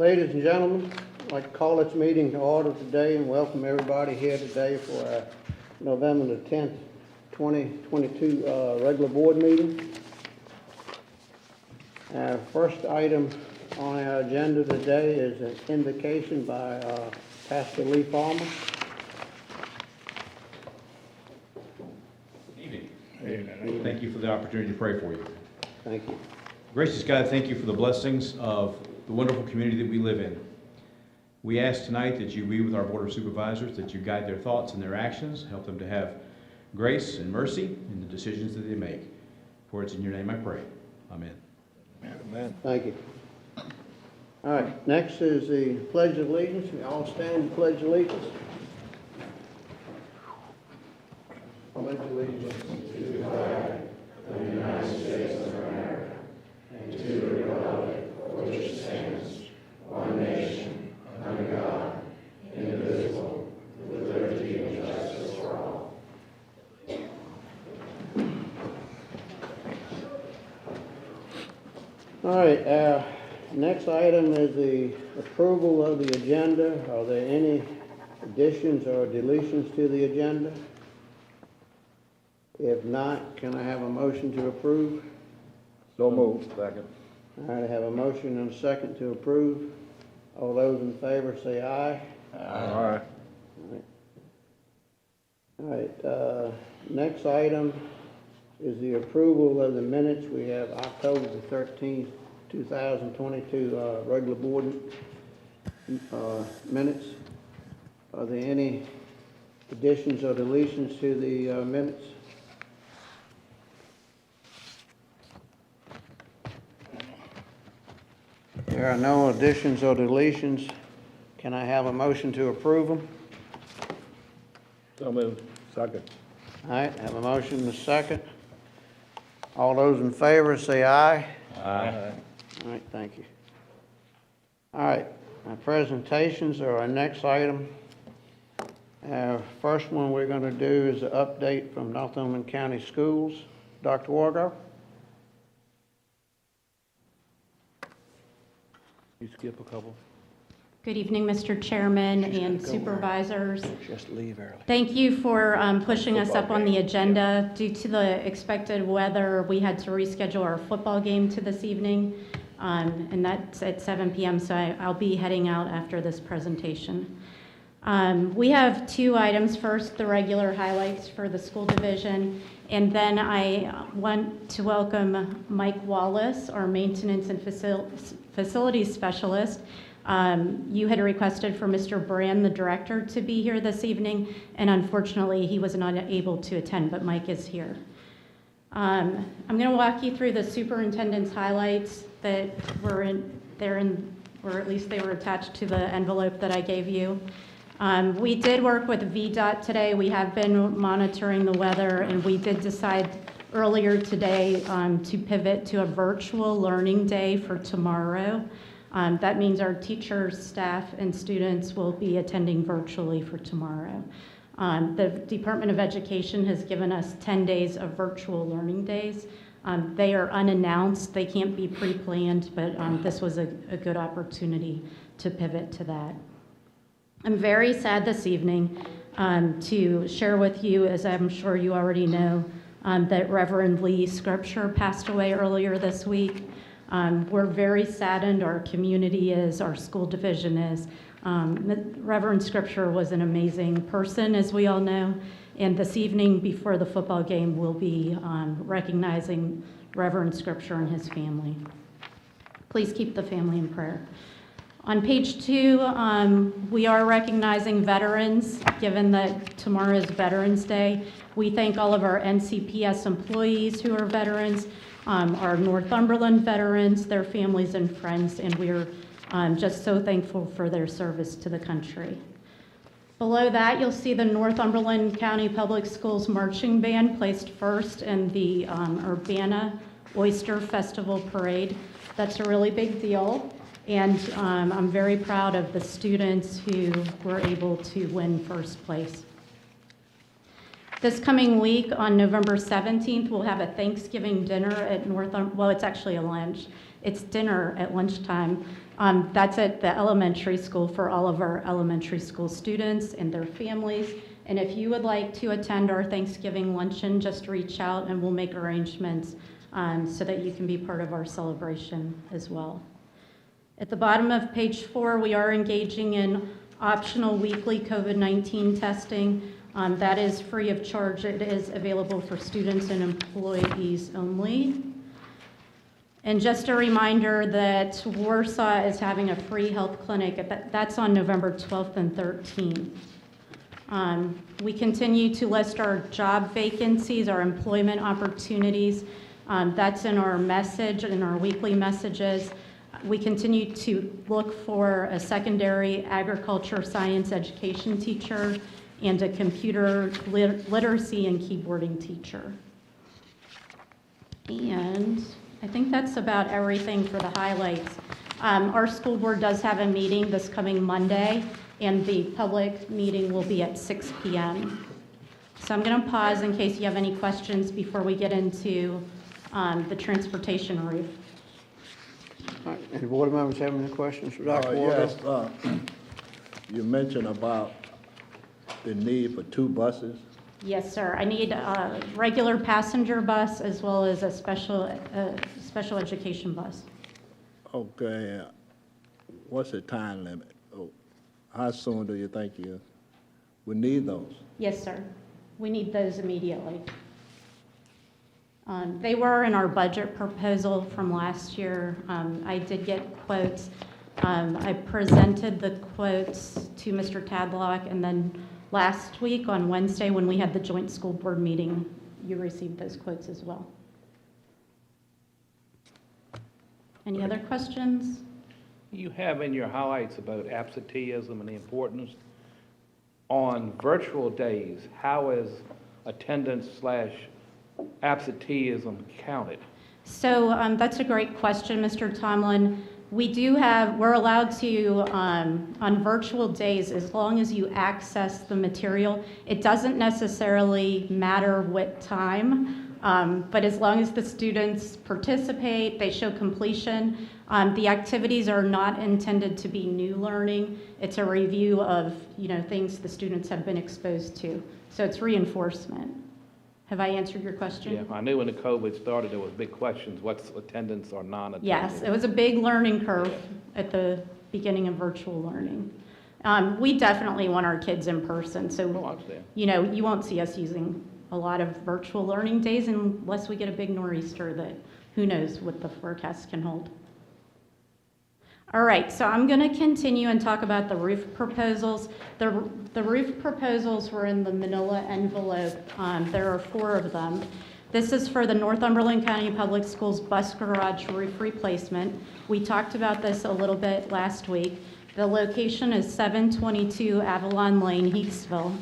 Ladies and gentlemen, I'd like to call this meeting to order today and welcome everybody here today for our November the 10th, 2022 regular board meeting. Our first item on our agenda today is an invocation by Pastor Lee Farmer. Good evening. Amen. Thank you for the opportunity to pray for you. Thank you. Gracious God, thank you for the blessings of the wonderful community that we live in. We ask tonight that you be with our Board of Supervisors, that you guide their thoughts and their actions, help them to have grace and mercy in the decisions that they make. For it's in your name I pray. Amen. Amen. Thank you. All right, next is the Pledge of Allegiance. We all stand and pledge allegiance. Pledge allegiance to the flag of the United States of America and to the republic for which it stands, one nation, under God, indivisible, with liberty and justice for all. All right, our next item is the approval of the agenda. Are there any additions or deletions to the agenda? If not, can I have a motion to approve? So moved. Second. All right, I have a motion and a second to approve. All those in favor say aye. Aye. All right, next item is the approval of the minutes. We have October the 13th, 2022 regular board minutes. Are there any additions or deletions to the minutes? There are no additions or deletions. Can I have a motion to approve them? So moved. Second. All right, have a motion and a second. All those in favor say aye. Aye. All right, thank you. All right, our presentations are our next item. Our first one we're going to do is an update from Northumberland County Schools. Dr. Wargo? You skip a couple. Good evening, Mr. Chairman and Supervisors. Just leave early. Thank you for pushing us up on the agenda. Due to the expected weather, we had to reschedule our football game to this evening, and that's at 7 p.m., so I'll be heading out after this presentation. We have two items. First, the regular highlights for the school division, and then I want to welcome Mike Wallace, our maintenance and facilities specialist. You had requested for Mr. Brand, the director, to be here this evening, and unfortunately he was not able to attend, but Mike is here. I'm going to walk you through the superintendent's highlights that were or at least they were attached to the envelope that I gave you. We did work with VDOT today. We have been monitoring the weather, and we did decide earlier today to pivot to a virtual learning day for tomorrow. That means our teachers, staff, and students will be attending virtually for tomorrow. The Department of Education has given us 10 days of virtual learning days. They are unannounced. They can't be pre-planned, but this was a good opportunity to pivot to that. I'm very sad this evening to share with you, as I'm sure you already know, that Reverend Lee Scripture passed away earlier this week. We're very saddened, our community is, our school division is. Reverend Scripture was an amazing person, as we all know, and this evening before the football game, we'll be recognizing Reverend Scripture and his family. Please keep the family in prayer. On page 2, we are recognizing veterans, given that tomorrow is Veterans Day. We thank all of our NCPS employees who are veterans, our Northumberland veterans, their families and friends, and we're just so thankful for their service to the country. Below that, you'll see the Northumberland County Public Schools Marching Band placed first in the Urbana Oyster Festival Parade. That's a really big deal. And I'm very proud of the students who were able to win first place. This coming week, on November 17th, we'll have a Thanksgiving dinner at well, it's actually a lunch. It's dinner at lunchtime. That's at the elementary school for all of our elementary school students and their families. And if you would like to attend our Thanksgiving luncheon, just reach out and we'll make arrangements so that you can be part of our celebration as well. At the bottom of page 4, we are engaging in optional weekly COVID-19 testing. That is free of charge. It is available for students and employees only. And just a reminder that Warsaw is having a free health clinic. That's on November 12th and 13th. We continue to list our job vacancies, our employment opportunities. That's in our message, in our weekly messages. We continue to look for a secondary agriculture science education teacher and a computer literacy and keyboarding teacher. And I think that's about everything for the highlights. Our school board does have a meeting this coming Monday, and the public meeting will be at 6 p.m. So I'm going to pause in case you have any questions before we get into the transportation roof. All right, any board members have any questions for Dr. Wardle? Yes, you mentioned about the need for 2 buses. Yes, sir. I need a regular passenger bus as well as a special education bus. Okay, what's the time limit? Oh, how soon do you think you would need those? Yes, sir. We need those immediately. They were in our budget proposal from last year. I did get quotes. I presented the quotes to Mr. Tadlock, and then last week on Wednesday when we had the joint school board meeting, you received those quotes as well. Any other questions? You have in your highlights about absenteeism and the importance. On virtual days, how is attendance/absenteeism counted? So that's a great question, Mr. Tomlin. We're allowed to, on virtual days, as long as you access the material, it doesn't necessarily matter what time, but as long as the students participate, they show completion. The activities are not intended to be new learning. It's a review of, things the students have been exposed to. So it's reinforcement. Have I answered your question? Yeah, I knew when the COVID started, there was big questions, what's attendance or non-attendance? Yes, it was a big learning curve at the beginning of virtual learning. We definitely want our kids in person, so, Oh, I understand. you won't see us using a lot of virtual learning days unless we get a big nor'easter that who knows what the forecast can hold. All right, so I'm going to continue and talk about the roof proposals. The roof proposals were in the manila envelope. There are 4 of them. This is for the Northumberland County Public Schools bus garage roof replacement. We talked about this a little bit last week. The location is 722 Avalon Lane, Heathsville.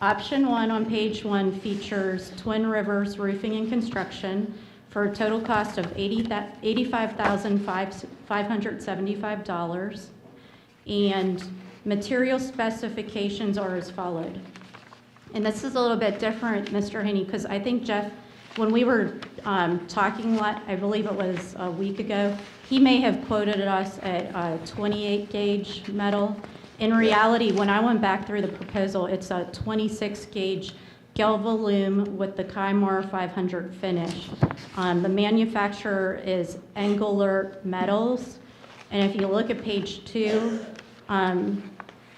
Option 1 on page 1 features Twin Rivers Roofing and Construction for a total cost of $85,575, and material specifications are as followed. And this is a little bit different, Mr. Haney, because I think Jeff, when we were talking, I believe it was a week ago, he may have quoted us at 28 gauge metal. In reality, when I went back through the proposal, it's a 26 gauge Galvalume with the Kymar 500 finish. The manufacturer is Angular Metals. And if you look at page 2,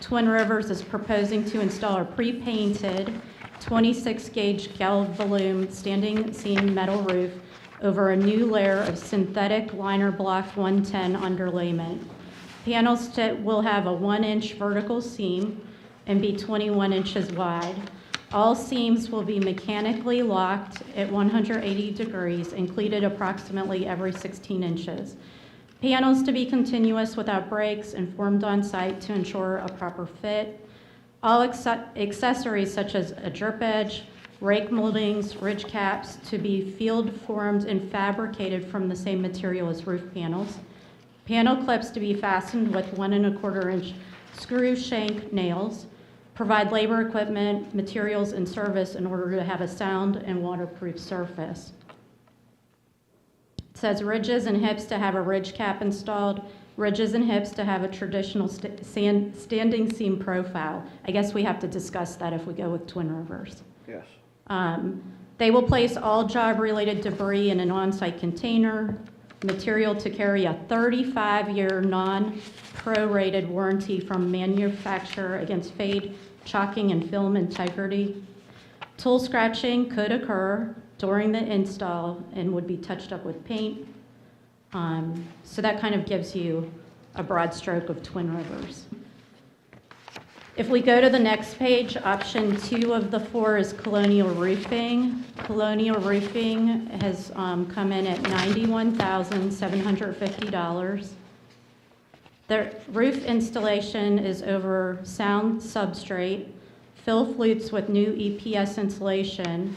Twin Rivers is proposing to install a pre-painted 26 gauge Galvalume standing seam metal roof over a new layer of synthetic liner block 110 underlayment. Panels will have a 1-inch vertical seam and be 21 inches wide. All seams will be mechanically locked at 180 degrees, included approximately every 16 inches. Panels to be continuous without breaks and formed on site to ensure a proper fit. All accessories such as a drip edge, rake moldings, ridge caps to be field formed and fabricated from the same material as roof panels. Panel clips to be fastened with 1 1/4 inch screw shank nails. provide labor, equipment, materials, and service in order to have a sound and waterproof surface. It says ridges and hips to have a ridge cap installed, ridges and hips to have a traditional standing seam profile. I guess we have to discuss that if we go with Twin Rivers. Yes. They will place all job-related debris in an on-site container, material to carry a 35-year non-prorated warranty from manufacturer against fade, chalking, and film integrity. Tool scratching could occur during the install and would be touched up with paint. So that kind of gives you a broad stroke of Twin Rivers. If we go to the next page, option 2 of the 4 is Colonial Roofing. Colonial Roofing has come in at $91,750. The roof installation is over sound substrate, fill flutes with new EPS insulation.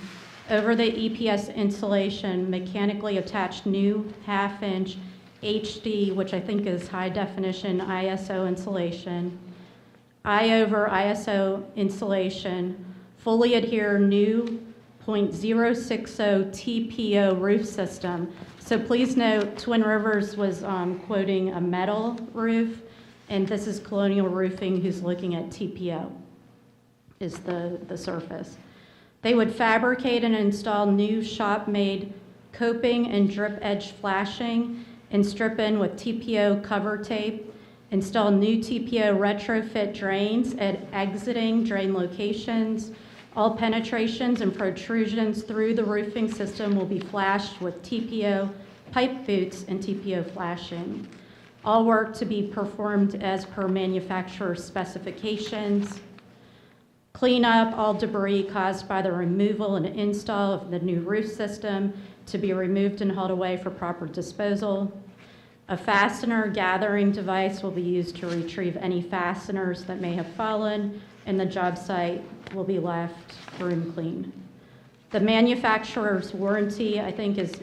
Over the EPS insulation, mechanically attached new half-inch HD, which I think is high definition ISO insulation. I over ISO insulation, fully adhere new 0.060 TPO roof system. So please note, Twin Rivers was quoting a metal roof, and this is Colonial Roofing who's looking at TPO, is the surface. They would fabricate and install new shop-made coping and drip edge flashing and strip in with TPO cover tape. Install new TPO retrofit drains at exiting drain locations. All penetrations and protrusions through the roofing system will be flashed with TPO pipe boots and TPO flashing. All work to be performed as per manufacturer specifications. Clean up all debris caused by the removal and install of the new roof system to be removed and hauled away for proper disposal. A fastener gathering device will be used to retrieve any fasteners that may have fallen, and the job site will be left room clean. The manufacturer's warranty, I think, is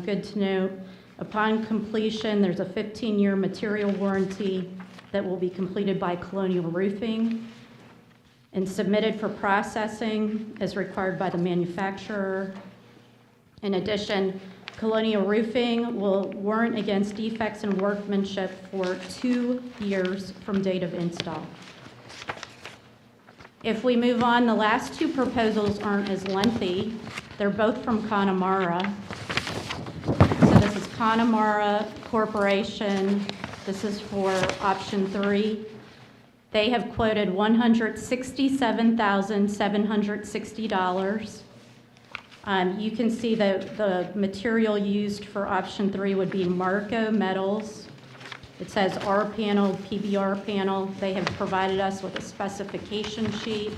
good to note. Upon completion, there's a 15-year material warranty that will be completed by Colonial Roofing and submitted for processing as required by the manufacturer. In addition, Colonial Roofing will warrant against defects in workmanship for 2 years from date of install. If we move on, the last 2 proposals aren't as lengthy. They're both from Connemara. So this is Connemara Corporation. This is for option 3. They have quoted $167,760. You can see that the material used for option 3 would be Marco metals. It says R panel, PBR panel. They have provided us with a specification sheet.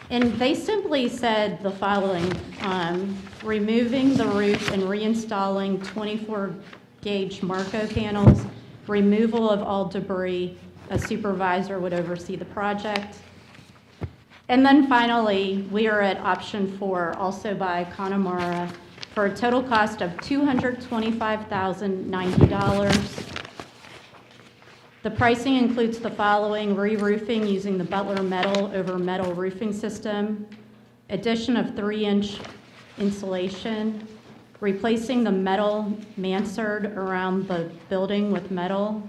And they simply said the following, removing the roof and reinstalling 24 gauge Marco panels, removal of all debris. A supervisor would oversee the project. And then finally, we are at option 4, also by Connemara, for a total cost of $225,090. The pricing includes the following: re-roofing using the Butler metal over metal roofing system, addition of 3-inch insulation, replacing the metal mansard around the building with metal,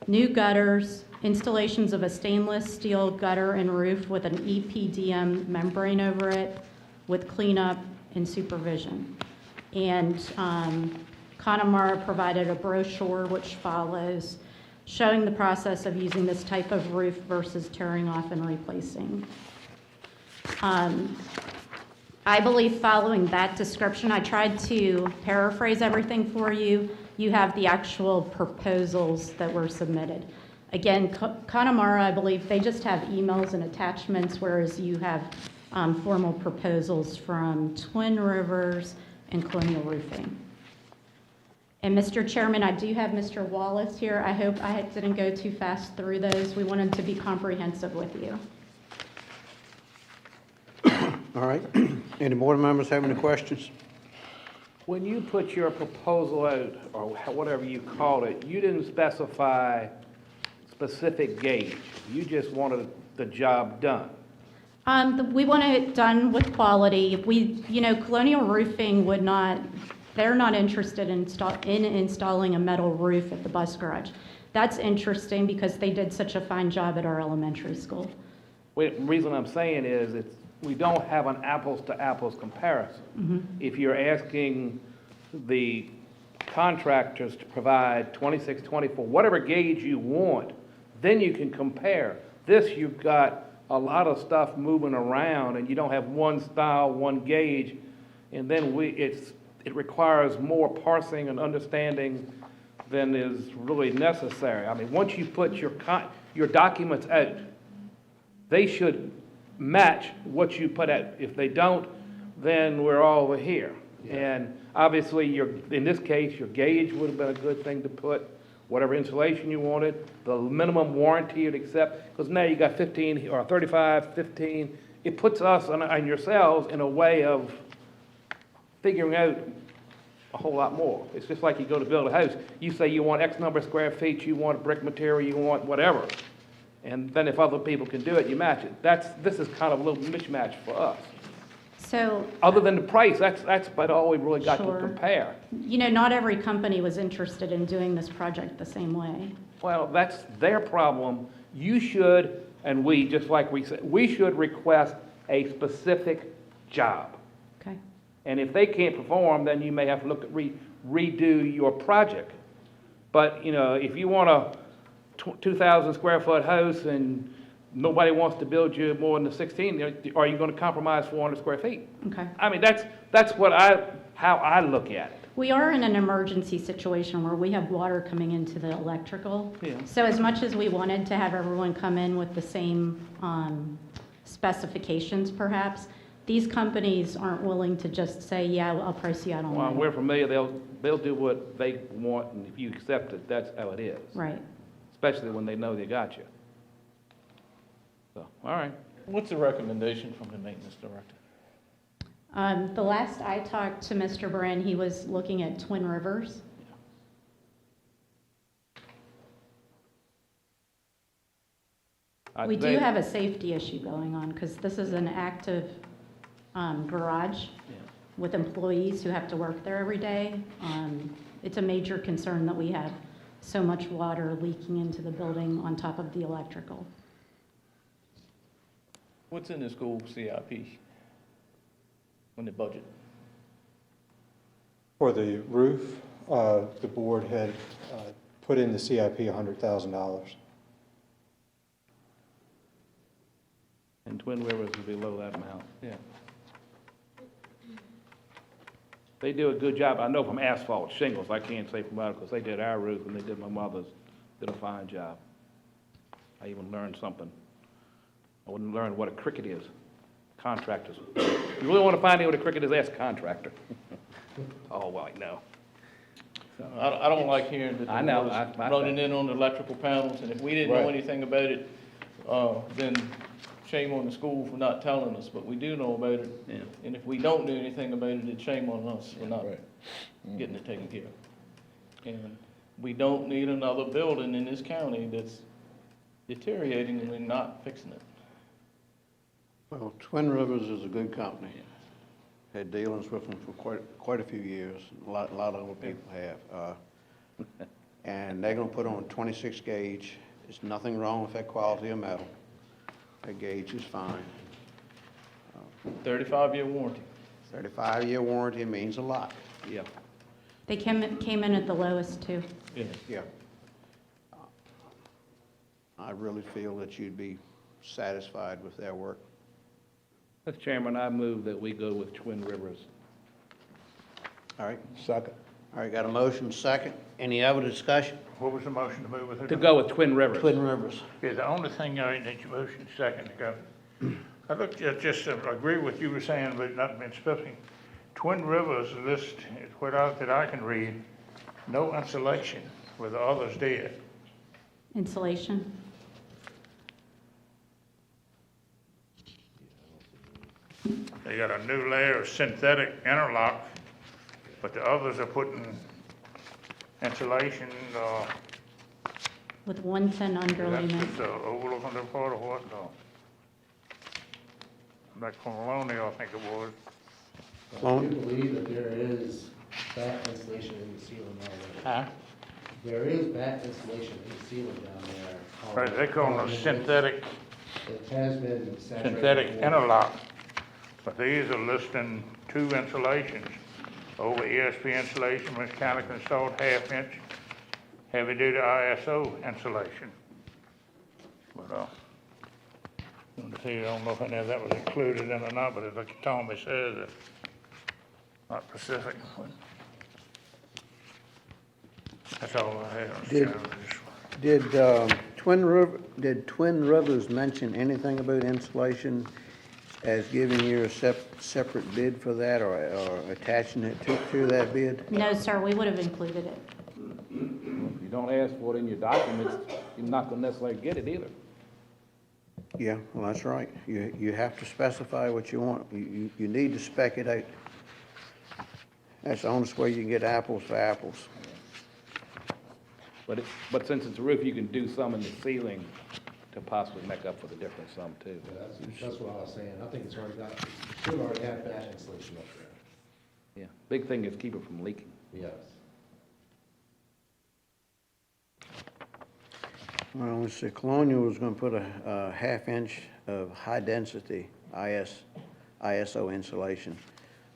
new gutters, installations of a stainless steel gutter and roof with an EPDM membrane over it with cleanup and supervision. And Connemara provided a brochure which follows, showing the process of using this type of roof versus tearing off and replacing. I believe following that description, I tried to paraphrase everything for you. You have the actual proposals that were submitted. Again, Connemara, I believe, they just have emails and attachments, whereas you have formal proposals from Twin Rivers and Colonial Roofing. And Mr. Chairman, I do have Mr. Wallace here. I hope I didn't go too fast through those. We wanted to be comprehensive with you. All right. Any board members have any questions? When you put your proposal out, or whatever you called it, you didn't specify specific gauge? You just wanted the job done. We want it done with quality. Colonial Roofing they're not interested in installing a metal roof at the bus garage. That's interesting because they did such a fine job at our elementary school. The reason I'm saying is we don't have an apples-to-apples comparison. If you're asking the contractors to provide 26, 24, whatever gauge you want, then you can compare. This, you've got a lot of stuff moving around, and you don't have one style, one gauge, and then it requires more parsing and understanding than is really necessary. I mean, once you put your documents out, they should match what you put out. If they don't, then we're all over here. And obviously, in this case, your gauge would have been a good thing to put, whatever insulation you wanted, the minimum warranty you'd accept, because now you got 15 or 35, 15. It puts us and yourselves in a way of figuring out a whole lot more. It's just like you go to build a house. You say you want X number of square feet, you want brick material, you want whatever. And then if other people can do it, you match it. This is kind of a little mismatch for us. So, Other than the price, that's about all we really got Sure. to compare. not every company was interested in doing this project the same way. Well, that's their problem. You should, and we, just like we said, we should request a specific job. Okay. And if they can't perform, then you may have to look at redo your project. But, if you want a 2,000 square foot house and nobody wants to build you more than the 16, are you going to compromise 400 square feet? Okay. I mean, that's how I look at it. We are in an emergency situation where we have water coming into the electrical. Yeah. So as much as we wanted to have everyone come in with the same specifications perhaps, these companies aren't willing to just say, yeah, I'll price you out on Well, that. we're familiar, they'll do what they want, and if you accept it, that's how it is. Right. Especially when they know they got you. So, all right. What's the recommendation from the maintenance director? The last I talked to Mr. Bren, he was looking at Twin Rivers. We do have a safety issue going on because this is an active garage with employees who have to work there every day. It's a major concern that we have so much water leaking into the building on top of the electrical. What's in the school CIP on the budget? For the roof, the board had put in the CIP $100,000. And Twin Rivers is below that amount. Yeah. They do a good job. I know from asphalt shingles, I can't say from others, because they did our roof and they did my mother's, did a fine job. I even learned something. I wouldn't learn what a cricket is. Contractors. If you really want to find out what a cricket is, ask a contractor. Oh, well, I know. I don't like hearing that I the know, was I- running in on the electrical panels, and if we didn't know Right. anything about it, then shame on the school for not telling us, but we do know about it. Yeah. And if we don't do anything about it, it's shame on us for not getting it taken care of. And we don't need another building in this county that's deteriorating and we're not fixing it. Well, Twin Rivers is a good company. Had dealings with them for quite a few years. A lot of other people have. And they're gonna put on a 26 gauge. There's nothing wrong with that quality of metal. That gauge is fine. 35-year warranty. 35-year warranty means a lot. Yeah. They came in at the lowest too. Yeah. Yeah. I really feel that you'd be satisfied with their work. Mr. Chairman, I move that we go with Twin Rivers. All right, Second. all right, got a motion, second. Any other discussion? What was the motion to move with it? To go with Twin Rivers. Twin Rivers. Yeah, the only thing I that you motioned second to go. I looked at just agree with you were saying, but not been specific. Twin Rivers list, that I can read, no insulation where the others did. Insulation. They got a new layer of synthetic interlock, but the others are putting insulation, with 110 That's underlayment. just overlooking the part of what, though? That colonial, I think it was. I do believe that there is back insulation in the ceiling already. Huh? There is back insulation in the ceiling down there. Right, they call it synthetic, It has been saturated. synthetic with water. interlock. But these are listing 2 insulations. Over ESP insulation, mechanical installed 1/2 inch, heavy duty ISO insulation. But, I don't know if any of that was included in or not, but like Tommy says, it's not specific. That's all I had, Mr. Did- Chairman. Did Twin Rivers mention anything about insulation as giving you a separate bid for that or attaching it to that bid? No, sir, we would have included it. If you don't ask for it in your documents, you're not gonna necessarily get it either. Yeah, well, that's right. You have to specify what you want. You need to spec it out. That's the only way you can get apples for apples. But since it's a roof, you can do some in the ceiling to possibly make up for the difference some too. Yeah, that's what I was saying. I think it's already got, should already have back insulation up there. Yeah, big thing is keep it from leaking. Yes. Well, let's see, Colonial was gonna put a 1/2 inch of high-density ISO insulation.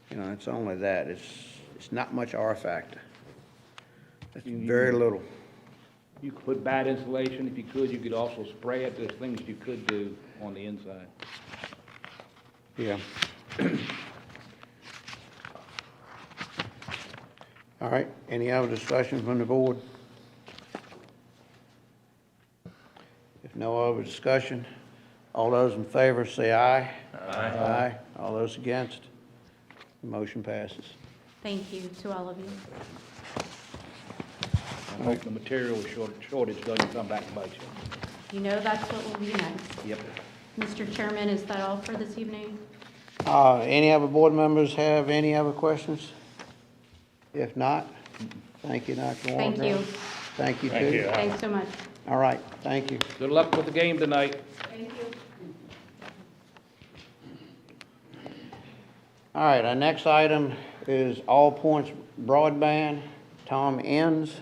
You know, it's only that. It's not much R factor. It's very little. You could put bad insulation, if you could, you could also spray it, there's things you could do on the inside. Yeah. All right, any other discussion from the board? If no other discussion, all those in favor say aye. Aye. All those against? The motion passes. Thank you to all of you. I hope the material shortage doesn't come back and bite you. You know that's what will be next. Yep. Mr. Chairman, is that all for this evening? Any other board members have any other questions? If not, thank you, Dr. Walker. Thank you. Thank you, Thank too. you. Thanks so much. All right, thank you. Good luck with the game tonight. Thank you. All right, our next item is All Points Broadband, Tom Enns.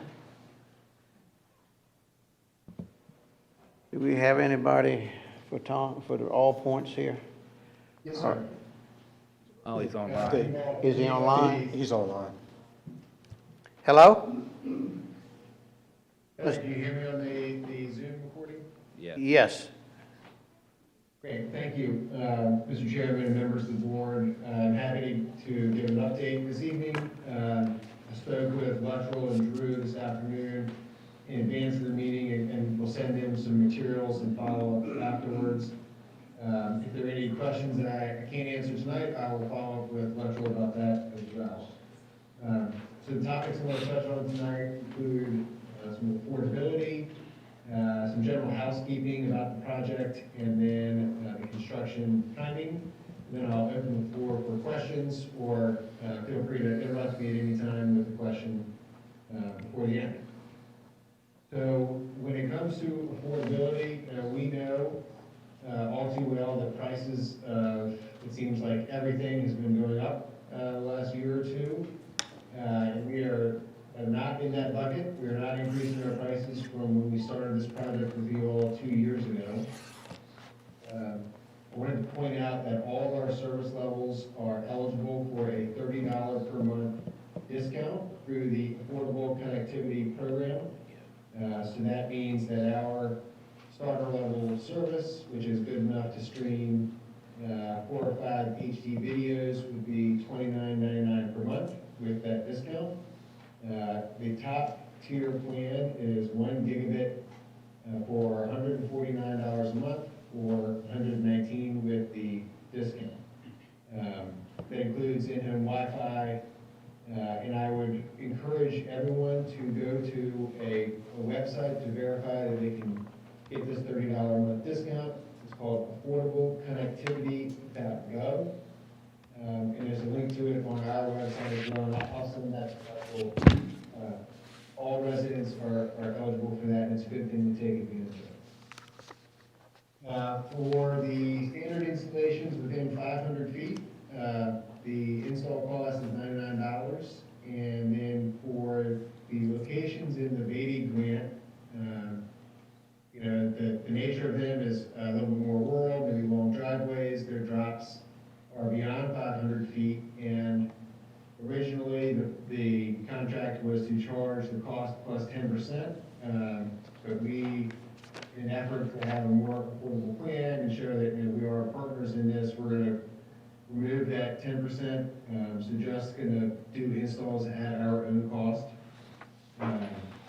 Do we have anybody for Tom, for the All Points here? Yes, sir. Oh, he's online. Is he online? He's online. Hello? Do you hear me on the Zoom recording? Yeah. Yes. Great, thank you, Mr. Chairman and members of the board. I'm happy to give an update this evening. I spoke with Luttrell and Drew this afternoon in advance of the meeting, and we'll send them some materials and follow up afterwards. If there are any questions that I can't answer tonight, I will follow up with Luttrell about that as well. So the topics I'm going to touch on tonight include some affordability, some general housekeeping about the project, and then the construction timing. Then I'll open the floor for questions, or feel free to interrupt me at any time with a question before the end. So when it comes to affordability, we know all too well that prices of, it seems like everything has been going up the last year or two. And we are not in that bucket. We are not increasing our prices from when we started this project with you all 2 years ago. I wanted to point out that all of our service levels are eligible for a $30 per month discount through the Affordable Connectivity Program. So that means that our starter level service, which is good enough to stream 4 or 5 HD videos, would be $29.99 per month with that discount. The top tier plan is 1 gigabit for $149 a month, or $119 with the discount. That includes in-home Wi-Fi, and I would encourage everyone to go to a website to verify that they can get this $30 a month discount. It's called affordableconnectivity.gov. And there's a link to it on our website as well, and I'll send that to all residents are eligible for that, and it's a good thing to take advantage of. For the standard installations within 500 feet, the install cost is $99. And then for the locations in the Beatty grant, you know, the nature of them is a little bit more rural, maybe long driveways, their drops are beyond 500 feet, and originally the contract was to charge the cost plus 10%, but we, in an effort to have a more affordable plan and show that, you know, we are partners in this, we're gonna remove that 10%, so just gonna do installs at our own cost.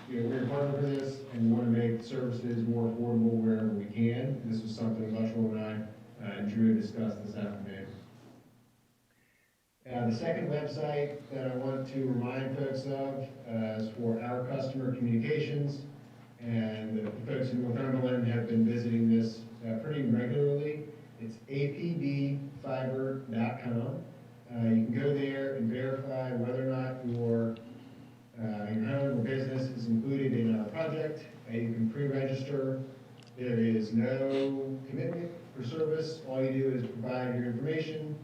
You know, we're a partner for this, and we want to make services more affordable wherever we can. This was something Luttrell and I and Drew discussed this afternoon. The second website that I want to remind folks of is for our customer communications, and the folks in Northumberland have been visiting this pretty regularly. It's apdfiber.com. You can go there and verify whether or not your home or business is included in our project. You can pre-register. There is no commitment for service. All you do is provide your information,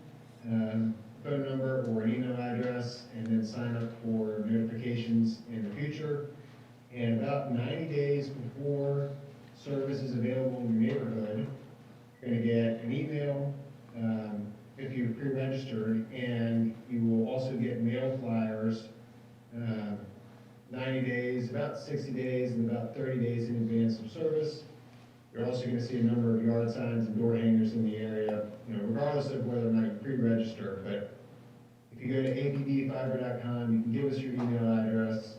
phone number or an email address, and then sign up for notifications in the future. And about 90 days before service is available in your neighborhood, you're going to get an email if you've pre-registered, and you will also get mail flyers 90 days, about 60 days, and about 30 days in advance of service. You're also going to see a number of yard signs and door hangers in the area, you know, regardless of whether or not you pre-register. But if you go to apdfiber.com, you can give us your email address.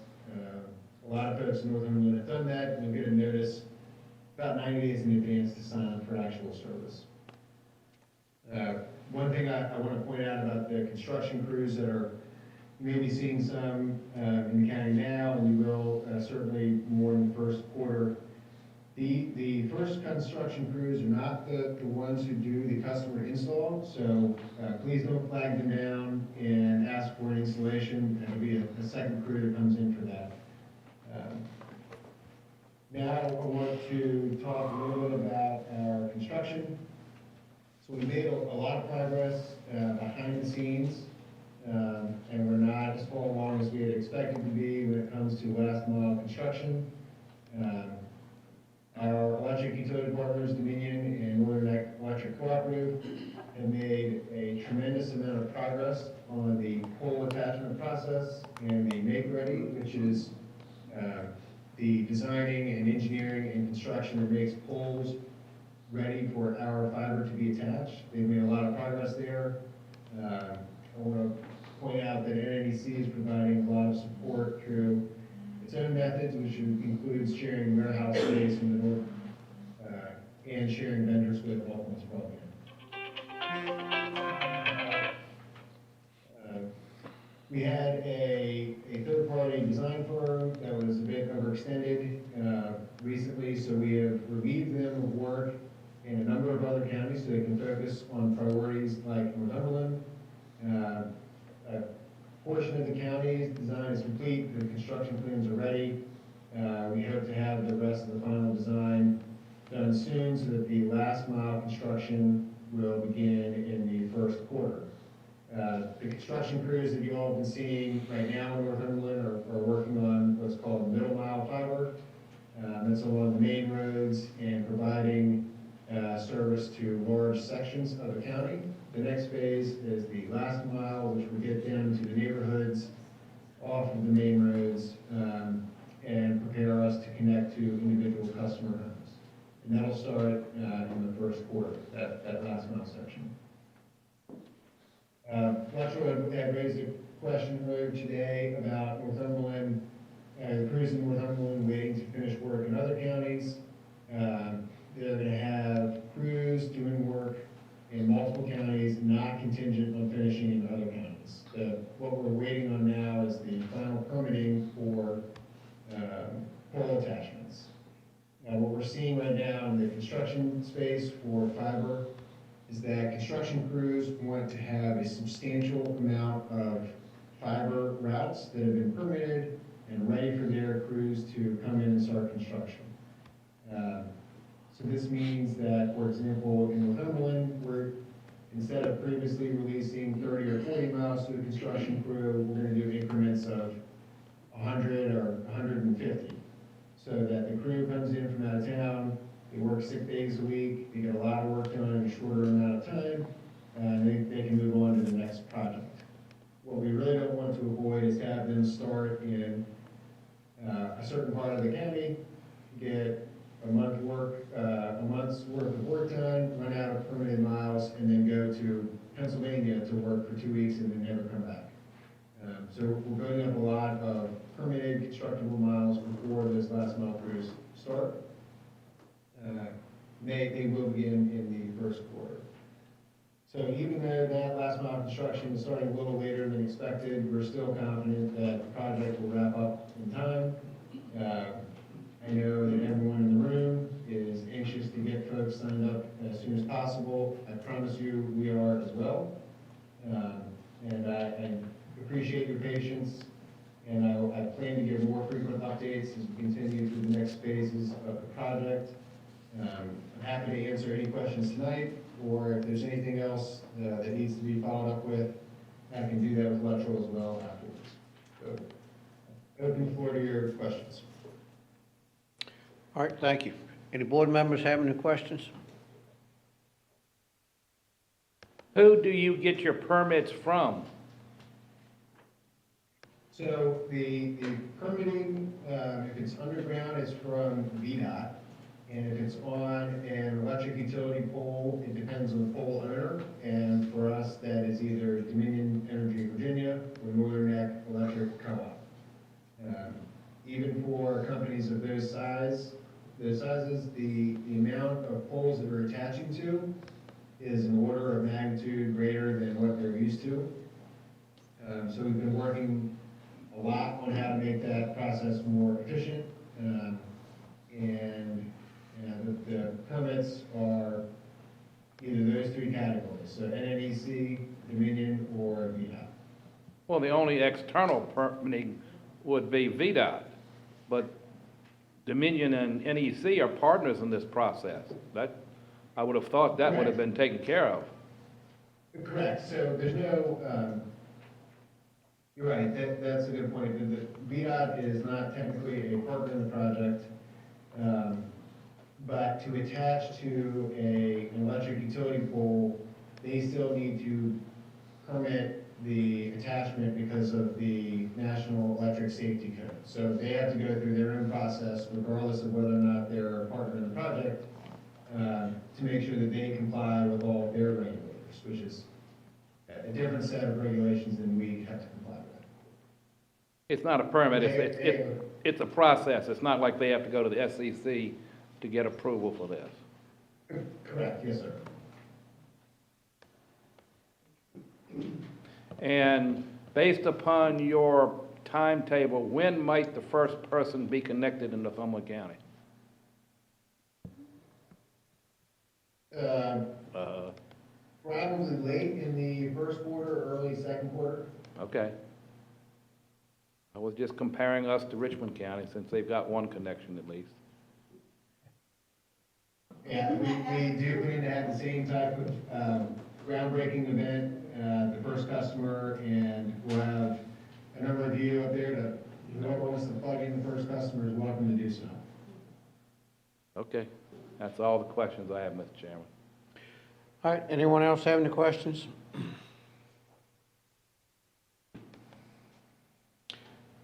A lot of folks in Northumberland have done that, and you'll get a notice about 90 days in advance to sign up for actual service. One thing I want to point out about the construction crews that are maybe seeing some in the county now, and you will certainly more in the first quarter. The first construction crews are not the ones who do the customer install, so please don't flag them down and ask for an installation. There'll be a second crew that comes in for that. Now I want to talk a little bit about our construction. So we made a lot of progress behind the scenes. And we're not as far along as we had expected to be when it comes to last mile construction. Our electric utility partners, Dominion and Northern Electric Cooperative, have made a tremendous amount of progress on the pole attachment process and the make-ready, which is the designing and engineering and construction that makes poles ready for our fiber to be attached. They've made a lot of progress there. I want to point out that NNEC is providing a lot of support through its own methods, which includes sharing warehouse space in the north and sharing vendors with Baltimore's broadband. We had a third-party design firm that was a bit overextended recently, so we have relieved them of work in a number of other counties so they can focus on priorities like Northumberland. A portion of the county's design is complete, the construction plans are ready. We hope to have the rest of the final design done soon so that the last mile construction will begin in the first quarter. The construction crews that you all have been seeing right now in Northumberland are working on what's called middle mile fiber. That's along the main roads and providing service to large sections of the county. The next phase is the last mile, which will get down to the neighborhoods off of the main roads and prepare us to connect to individual customer homes. And that'll start in the first quarter, that last mile section. Luttrell had raised a question earlier today about Northumberland, the crews in Northumberland waiting to finish work in other counties. They're going to have crews doing work in multiple counties, not contingent on finishing in other counties. What we're waiting on now is the final permitting for pole attachments. Now, what we're seeing right now in the construction space for fiber is that construction crews want to have a substantial amount of fiber routes that have been permitted and ready for their crews For example, in Northumberland, we're, instead of previously releasing 30 or 40 miles to the construction crew, we're gonna do increments of 100 or 150. So that the crew comes in from out of town, they work 6 days a week, they get a lot of work done in a shorter amount of time, and they can move on to the next project. What we really don't want to avoid is have them start in a certain part of the county, get a month's worth of work done, run out of permitted miles, and then go to Pennsylvania to work for 2 weeks and then never come back. So we're building up a lot of permitted constructible miles before those last mile crews start. They will begin in the first quarter. So even though that last mile construction is starting a little later than expected, we're still confident that the project will wrap up in time. I know that everyone in the room is anxious to get folks signed up as soon as possible. I promise you, we are as well. And I appreciate your patience, and I plan to give more frequent updates as we continue through the next phases of the project. I'm happy to answer any questions tonight, or if there's anything else that needs to be followed up with, I can do that with Electrical as well afterwards. So, open the floor to your questions. All right, thank you. Any board members have any questions? Who do you get your permits from? So the permitting, if it's underground, it's from VDOT. And if it's on an electric utility pole, it depends on the pole owner. And for us, that is either Dominion Energy Virginia or Northern Neck Electric Co-op. Even for companies of those sizes, the amount of poles that we're attaching to is an order of magnitude greater than what they're used to. So we've been working a lot on how to make that process more efficient. The permits are either those three categories, so NNEC, Dominion, or VDOT. Well, the only external permitting would be VDOT, but Dominion and NEC are partners in this process. That, I would have thought that would have been taken care of. Correct, so there's no, you're right, that's a good point. The VDOT is not technically a partner in the project, but to attach to an electric utility pole, they still need to permit the attachment because of the National Electric Safety Code. So they have to go through their own process, regardless of whether or not they're a partner in the project, to make sure that they comply with all of their regulators, which is a different set of regulations than we have to comply with. It's not a permit, it's a process. It's not like they have to go to the SEC to get approval for this. Correct, yes, sir. And based upon your timetable, when might the first person be connected in Northumberland County? Probably late in the first quarter, early second quarter. Okay. I was just comparing us to Richmond County, since they've got one connection at least. Yeah, we need to have the same type of groundbreaking event, the first customer, and we'll have a number of you up there to, whoever wants to plug in the first customer is welcome to do so. Okay, that's all the questions I have, Mr. Chairman. All right, anyone else have any questions?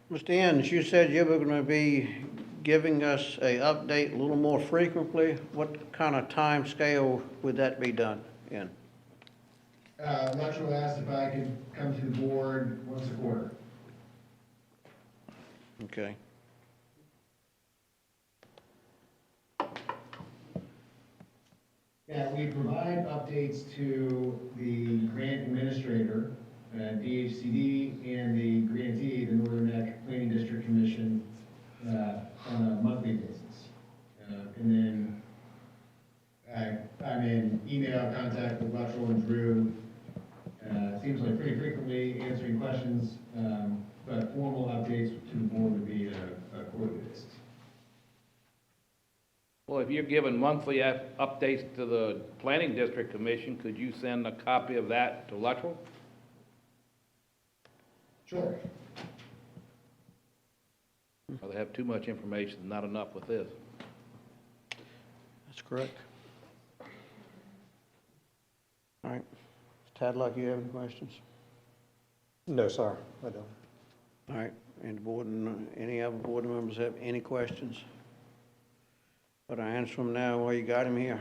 Mr. Enns, you said you were going to be giving us an update a little more frequently. What kind of time scale would that be done in? Electrical asked if I could come to the board once a quarter. Okay. Yeah, we provide updates to the grant administrator, DHCD, and the grantee, the Northern Neck Planning District Commission, on a monthly basis. And then I'm in email contact with Electrical and Drew, seems like pretty frequently answering questions, but formal updates to the board would be a quarterly basis. Well, if you're giving monthly updates to the Planning District Commission, could you send a copy of that to Luttrell? Sure. Or they have too much information, not enough with this? That's correct. All right. Tadlock, you have any questions? No, sir, I don't. All right, and the board, any other board members have any questions? But I answer them now while you got him here.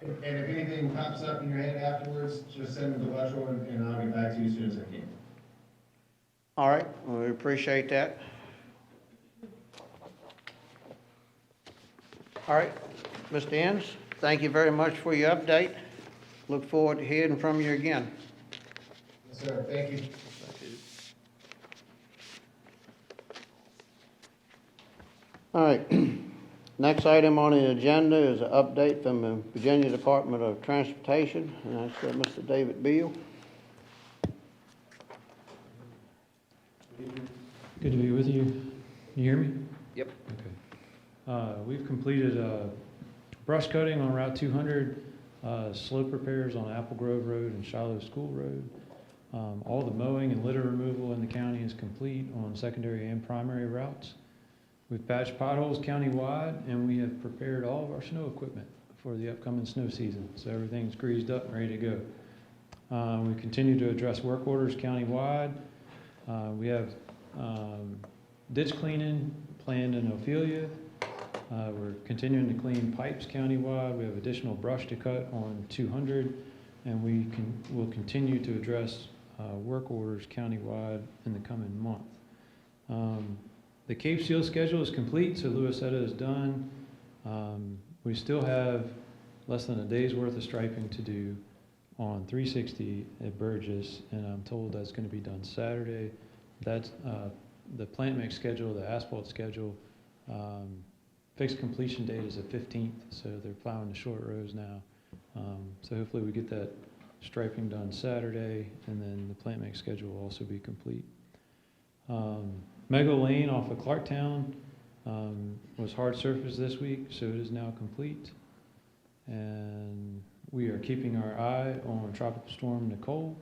And if anything pops up in your head afterwards, just send them to Luttrell and I'll get back to you as soon as I can. All right, well, we appreciate that. All right, Mr. Enns, thank you very much for your update. Look forward to hearing from you again. Yes, sir, thank you. All right, next item on the agenda is an update from the Virginia Department of Transportation, and that's Mr. David Beal. Good to be with you. Can you hear me? Yep. Okay. We've completed brush cutting on Route 200, slope repairs on Apple Grove Road and Shiloh School Road. All the mowing and litter removal in the county is complete on secondary and primary routes. We've patched potholes countywide, and we have prepared all of our snow equipment for the upcoming snow season. So everything's greased up and ready to go. We continue to address work orders countywide. We have ditch cleaning planned in Ophelia. We're continuing to clean pipes countywide. We have additional brush to cut on 200, and we'll continue to address work orders countywide in the coming month. The Cape Seal schedule is complete, so Louisetta is done. We still have less than a day's worth of striping to do on 360 at Burgess, and I'm told that's going to be done Saturday. That's the plant mix schedule, the asphalt schedule. Fixed completion date is the 15th, so they're plowing the short rows now. So hopefully we get that striping done Saturday, and then the plant mix schedule will also be complete. Mega Lane off of Clarktown was hard surface this week, so it is now complete. And we are keeping our eye on Tropical Storm Nicole.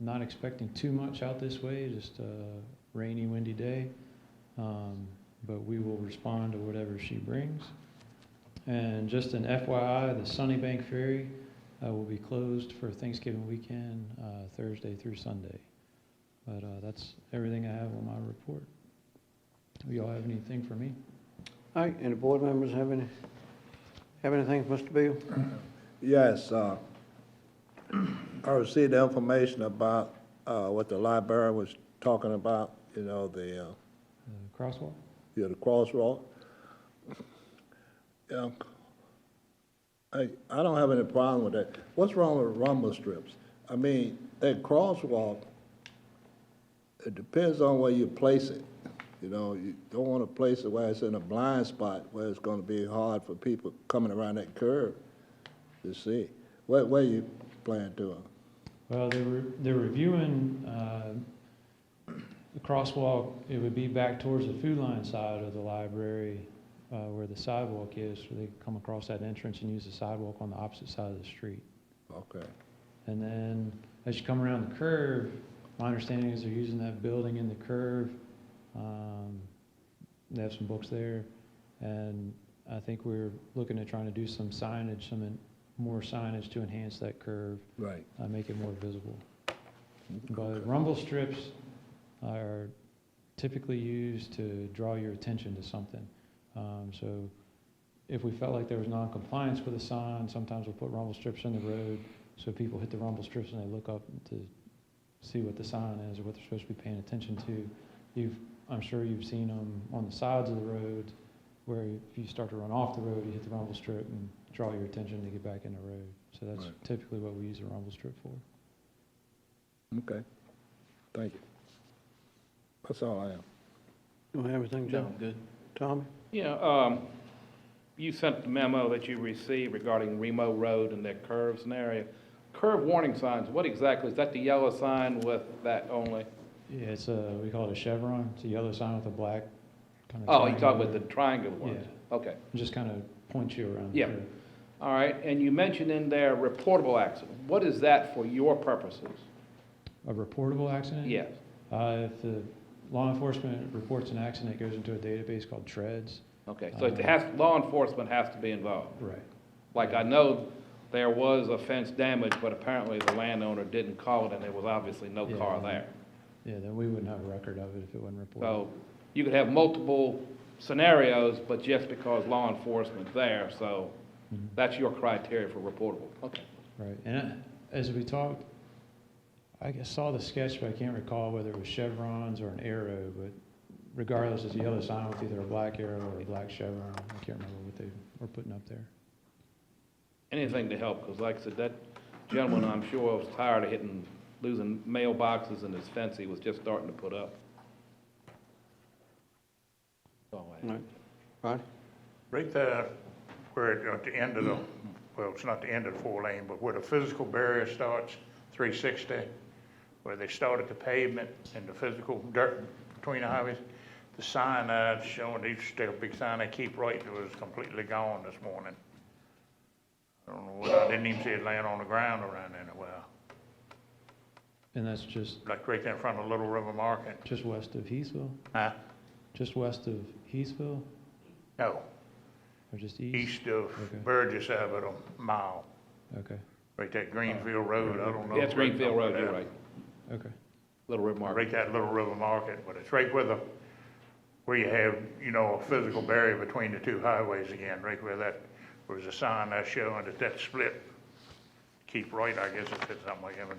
Not expecting too much out this way, just a rainy, windy day. But we will respond to whatever she brings. And just an FYI, the Sunnybank Ferry will be closed for Thanksgiving weekend, Thursday through Sunday. But that's everything I have on my report. Do y'all have anything for me? All right, any board members have anything, Mr. Beal? Yes, I received the information about what the librarian was talking about, you know, the Crosswalk? the crosswalk. Yeah, I don't have any problem with that. What's wrong with rumble strips? I mean, that crosswalk, it depends on where you place it. You know, you don't want to place it where it's in a blind spot, where it's going to be hard for people coming around that curve to see. Where you plan to? Well, they're reviewing the crosswalk. It would be back towards the food line side of the library where the sidewalk is, so they come across that entrance and use the sidewalk on the opposite side of the street. Okay. And then as you come around the curve, my understanding is they're using that building in the curve. They have some books there, and I think we're looking at trying to do some signage, more signage to enhance that curve, Right. make it more visible. But rumble strips are typically used to draw your attention to something. So if we felt like there was non-compliance with a sign, sometimes we'll put rumble strips in the road so people hit the rumble strips and they look up to see what the sign is or what they're supposed to be paying attention to. I'm sure you've seen them on the sides of the road where if you start to run off the road, you hit the rumble strip and draw your attention to get back in the road. So that's Right. typically what we use a rumble strip for. Okay. Thank you. That's all I have. You have anything, Joe? No, good. Tommy? Yeah, you sent the memo that you received regarding Remo Road and that curve scenario. Curve warning signs, what exactly, is that the yellow sign with that only? Yeah, we call it a chevron. It's a yellow sign with a black kind of. Oh, you talk about the triangular ones? Yeah. Okay, Just kind of point you around the Yeah. curve. all right, and you mentioned in there reportable accident. What is that for your purposes? A reportable accident? Yes, If the law enforcement reports an accident, it goes into a database called TREADS. okay, so it has, law enforcement has to be involved. Right. Like, I know there was a fence damage, but apparently the landowner didn't call it, and there was obviously no Yeah. car there. Yeah, then we wouldn't have a record of it if it wasn't reported. So you could have multiple scenarios, but just because law enforcement's there, so Mhm. that's your criteria for reportable. Okay. Right, and as we talked, I guess saw the sketch, but I can't recall whether it was chevrons or an arrow, but regardless, it's a yellow sign with either a black arrow or a black chevron. I can't remember what they were putting up there. Anything to help, because like I said, that gentleman, I'm sure, was tired of losing mailboxes and his fence he was just starting to put up. Oh, All right. Right? Right there, where at the end of the, well, it's not the end of the 4-lane, but where the physical barrier starts, 360, where they start at the pavement and the physical dirt between the highways, the sign that's showing, they stick a big sign, they keep right, it was completely gone this morning. I don't know what, I didn't even see it laying on the ground around anywhere. And that's just, Like right there in front of Little River Market. just west of Heathville? Huh? Just west of Heathville, No, or just east? east of Okay. Burgess Avenue, a mile. Okay, Right there, Greenfield Road, I don't know. Yeah, it's Greenfield Road, Yeah. you're right. okay. Little River Market. Right that Little River Market, but it's right where you have, a physical barrier between the two highways again, right where there's a sign that's showing that split. Keep right, I guess it said something like that, but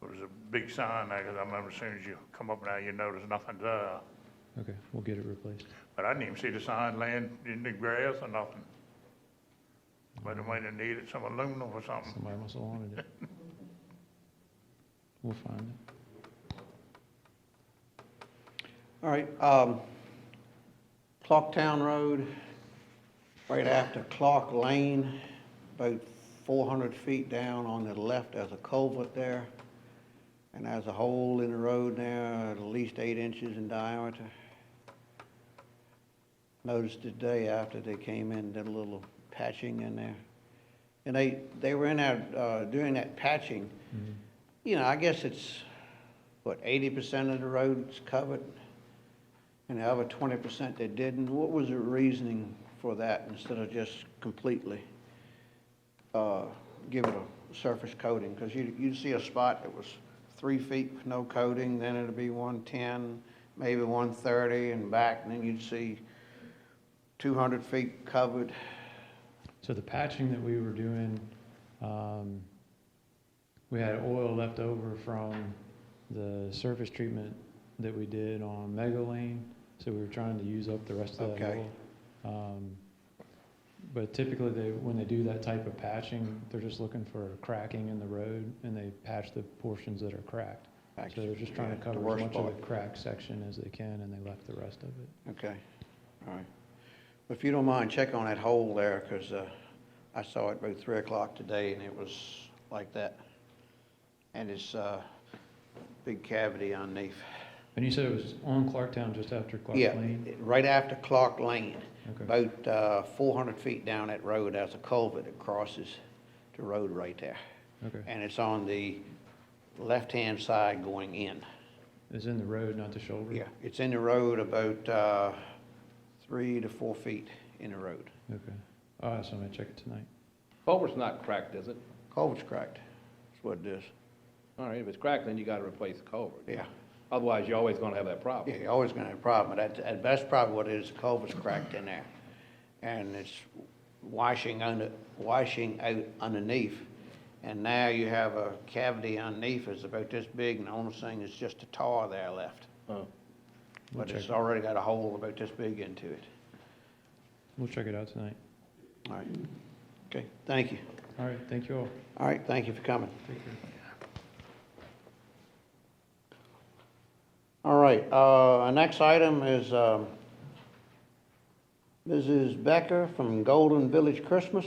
there was a big sign there, 'cause I remember as soon as you come up now, you notice nothing there. Okay, we'll get it replaced. But I didn't even see the sign laying in the grass or nothing. But it might have needed some aluminum or something. Somebody must have wanted it. We'll find it. All right, Clocktown Road, right after Clark Lane, about 400 feet down on the left, there's a culvert there. And there's a hole in the road there, at least 8 inches in diameter. Noticed today after they came in, did a little patching in there. And they were in there doing that patching. I guess it's, 80% of the road's covered? And the other 20% they didn't. What was the reasoning for that instead of just completely give it a surface coating? Because you'd see a spot that was 3 feet with no coating, then it'd be 110, maybe 130 and back, and then you'd see 200 feet covered. So the patching that we were doing, we had oil left over from the surface treatment that we did on Mega Lane, so we were trying to use up the rest of that Okay. oil. But typically, when they do that type of patching, they're just looking for cracking in the road, and they patch the portions that are cracked. So they're just trying to The cover as worst much of part. the cracked section as they can, and they left the rest of it. Okay, all right. If you don't mind, check on that hole there, because I saw it about 3 o'clock today, and it was like that. And it's big cavity underneath. And you said it was on Clarktown just after Clark Yeah, Lane? right after Clark Lane. Okay. About 400 feet down that road, there's a culvert that crosses the road right there. Okay. And it's on the left-hand side going in. It's in the road, not the shoulder? Yeah, it's in the road about 3 to 4 feet in the road. Okay. All right, so I'm gonna check it tonight. Culvert's not cracked, is it? Culvert's cracked, that's what it is. All right, if it's cracked, then you gotta replace the culvert. Yeah. Otherwise, you're always gonna have that problem. Yeah, you're always gonna have a problem, but that's probably what it is, the culvert's cracked in there. And it's washing out underneath. And now you have a cavity underneath, it's about this big, and the only thing is just a tar there left. Oh. But check it's it. already got a hole about this big into it. We'll check it out tonight. All right, okay, thank you. All right, thank you all. All right, thank you for coming. Take care. All right, our next item is Mrs. Becker from Golden Village Christmas.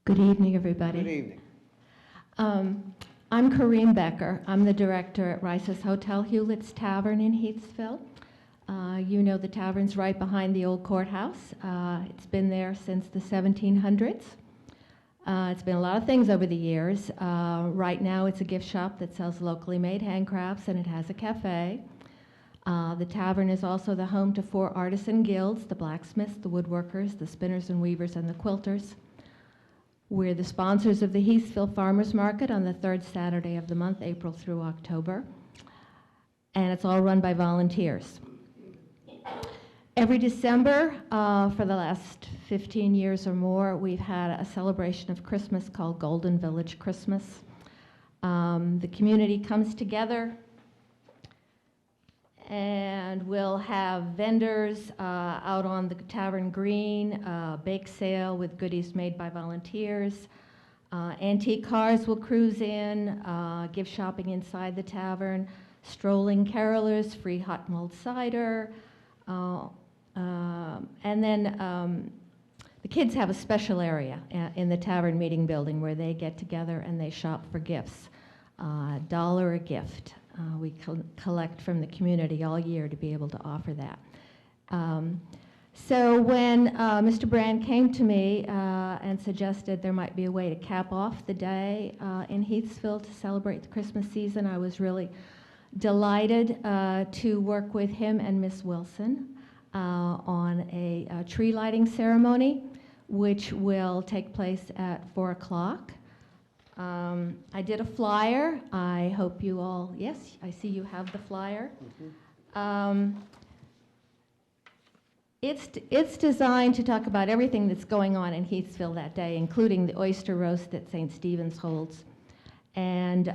Good evening, everybody. Good evening. I'm I'm Corinne Becker. I'm the director at Rice's Hotel Hewlett's Tavern in Heathsville. You know the tavern's right behind the old courthouse. It's been there since the 1700s. It's been a lot of things over the years. Right now it's a gift shop that sells locally made handcrafts, and it has a cafe. The tavern is also the home to 4 artisan guilds: the blacksmiths, the woodworkers, the spinners and weavers, and the quilters. We're the sponsors of the Heathsville Farmers Market on the 3rd Saturday of the month, April through October. And it's all run by volunteers. Every December, for the last 15 years or more, we've had a celebration of Christmas called Golden Village Christmas. The community comes together, and we'll have vendors out on the tavern green, bake sale with goodies made by volunteers. Antique cars will cruise in, gift shopping inside the tavern, strolling carolers, free hot mulled cider. And then the kids have a special area in the tavern meeting building where they get together and they shop for gifts. $1 a gift. We collect from the community all year to be able to offer that. So when Mr. Brand came to me and suggested there might be a way to cap off the day in Heathsville to celebrate the Christmas season, I was really delighted to work with him and Miss Wilson on a tree lighting ceremony, which will take place at 4 o'clock. I did a flyer. I hope you all, yes, I see you have the flyer. It's designed to talk about everything that's going on in Heathsville that day, including the oyster roast that St. Stephen's holds, and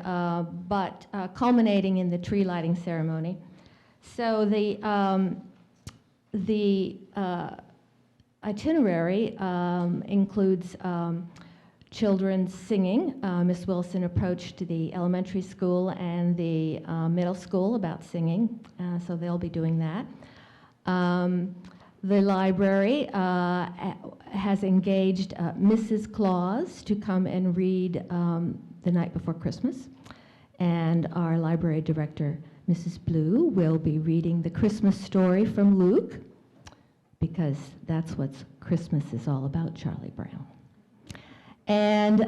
but culminating in the tree lighting ceremony. So the itinerary includes children singing. Miss Wilson approached the elementary school and the middle school about singing, so they'll be doing that. The library has engaged Mrs. Claus to come and read the night before Christmas, and our library director, Mrs. Blue, will be reading the Christmas story from Luke, because that's what Christmas is all about, Charlie Brown. And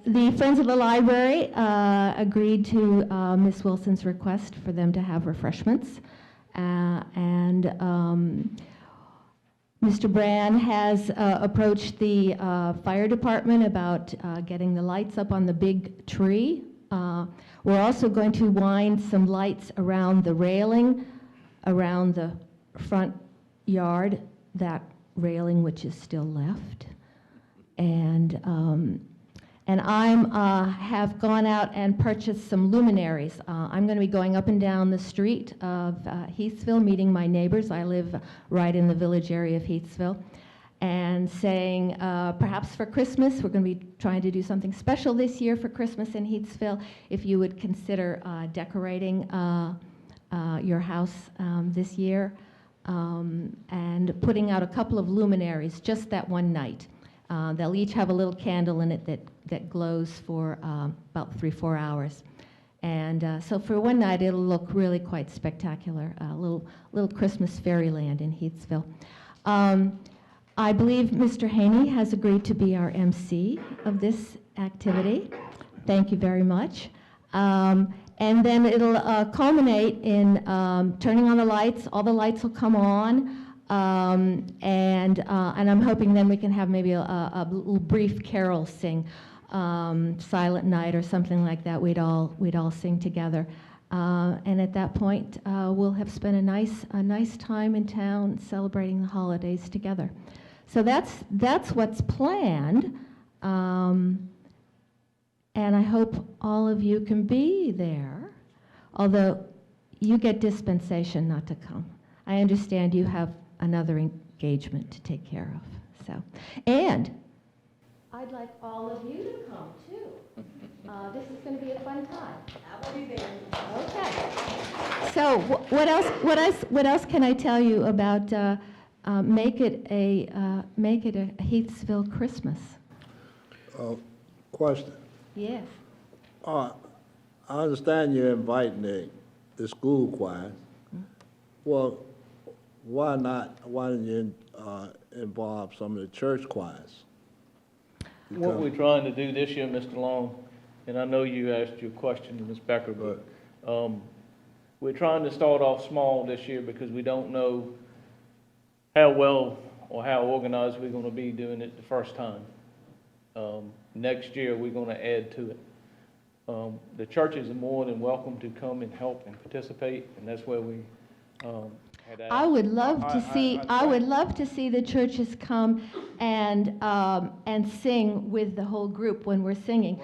the Friends of the Library agreed to Miss Wilson's request for them to have refreshments. Mr. Brand has approached the fire department about getting the lights up on the big tree. We're also going to wind some lights around the railing, around the front yard, that railing which is still left. And I have gone out and purchased some luminaries. I'm going to be going up and down the street of Heathsville, meeting my neighbors. I live right in the village area of Heathsville, and saying, perhaps for Christmas, we're going to be trying to do something special this year for Christmas in Heathsville. If you would consider decorating your house this year, and putting out a couple of luminaries just that one night. They'll each have a little candle in it that glows for about 3-4 hours. And so for one night, it'll look really quite spectacular, a little Christmas fairyland in Heathsville. I believe Mr. Haney has agreed to be our MC of this activity. Thank you very much. And then it'll culminate in turning on the lights. All the lights will come on. And I'm hoping then we can have maybe a little brief carol sing, Silent Night or something like that. We'd all sing together, and at that point we'll have spent a nice time in town celebrating the holidays together. So that's what's planned, and I hope all of you can be there. Although you get dispensation not to come. I understand you have another engagement to take care of. So, and I'd like all of you to come too. This is going to be a fun time. I will be there. Okay. So, what else can I tell you about make it a Heathsville Christmas? Question. Yes. I understand you're inviting the school choir. Well, why didn't you involve some of the church choirs? What we're trying to do this year, Mr. Long, and I know you asked your question to Ms. Becker, but we're trying to start off small this year because we don't know how well or how organized we're going to be doing it the first time. Next year, we're going to add to it. The churches are more than welcome to come and help and participate, and that's where we had asked. I would love to see the churches come and sing with the whole group when we're singing.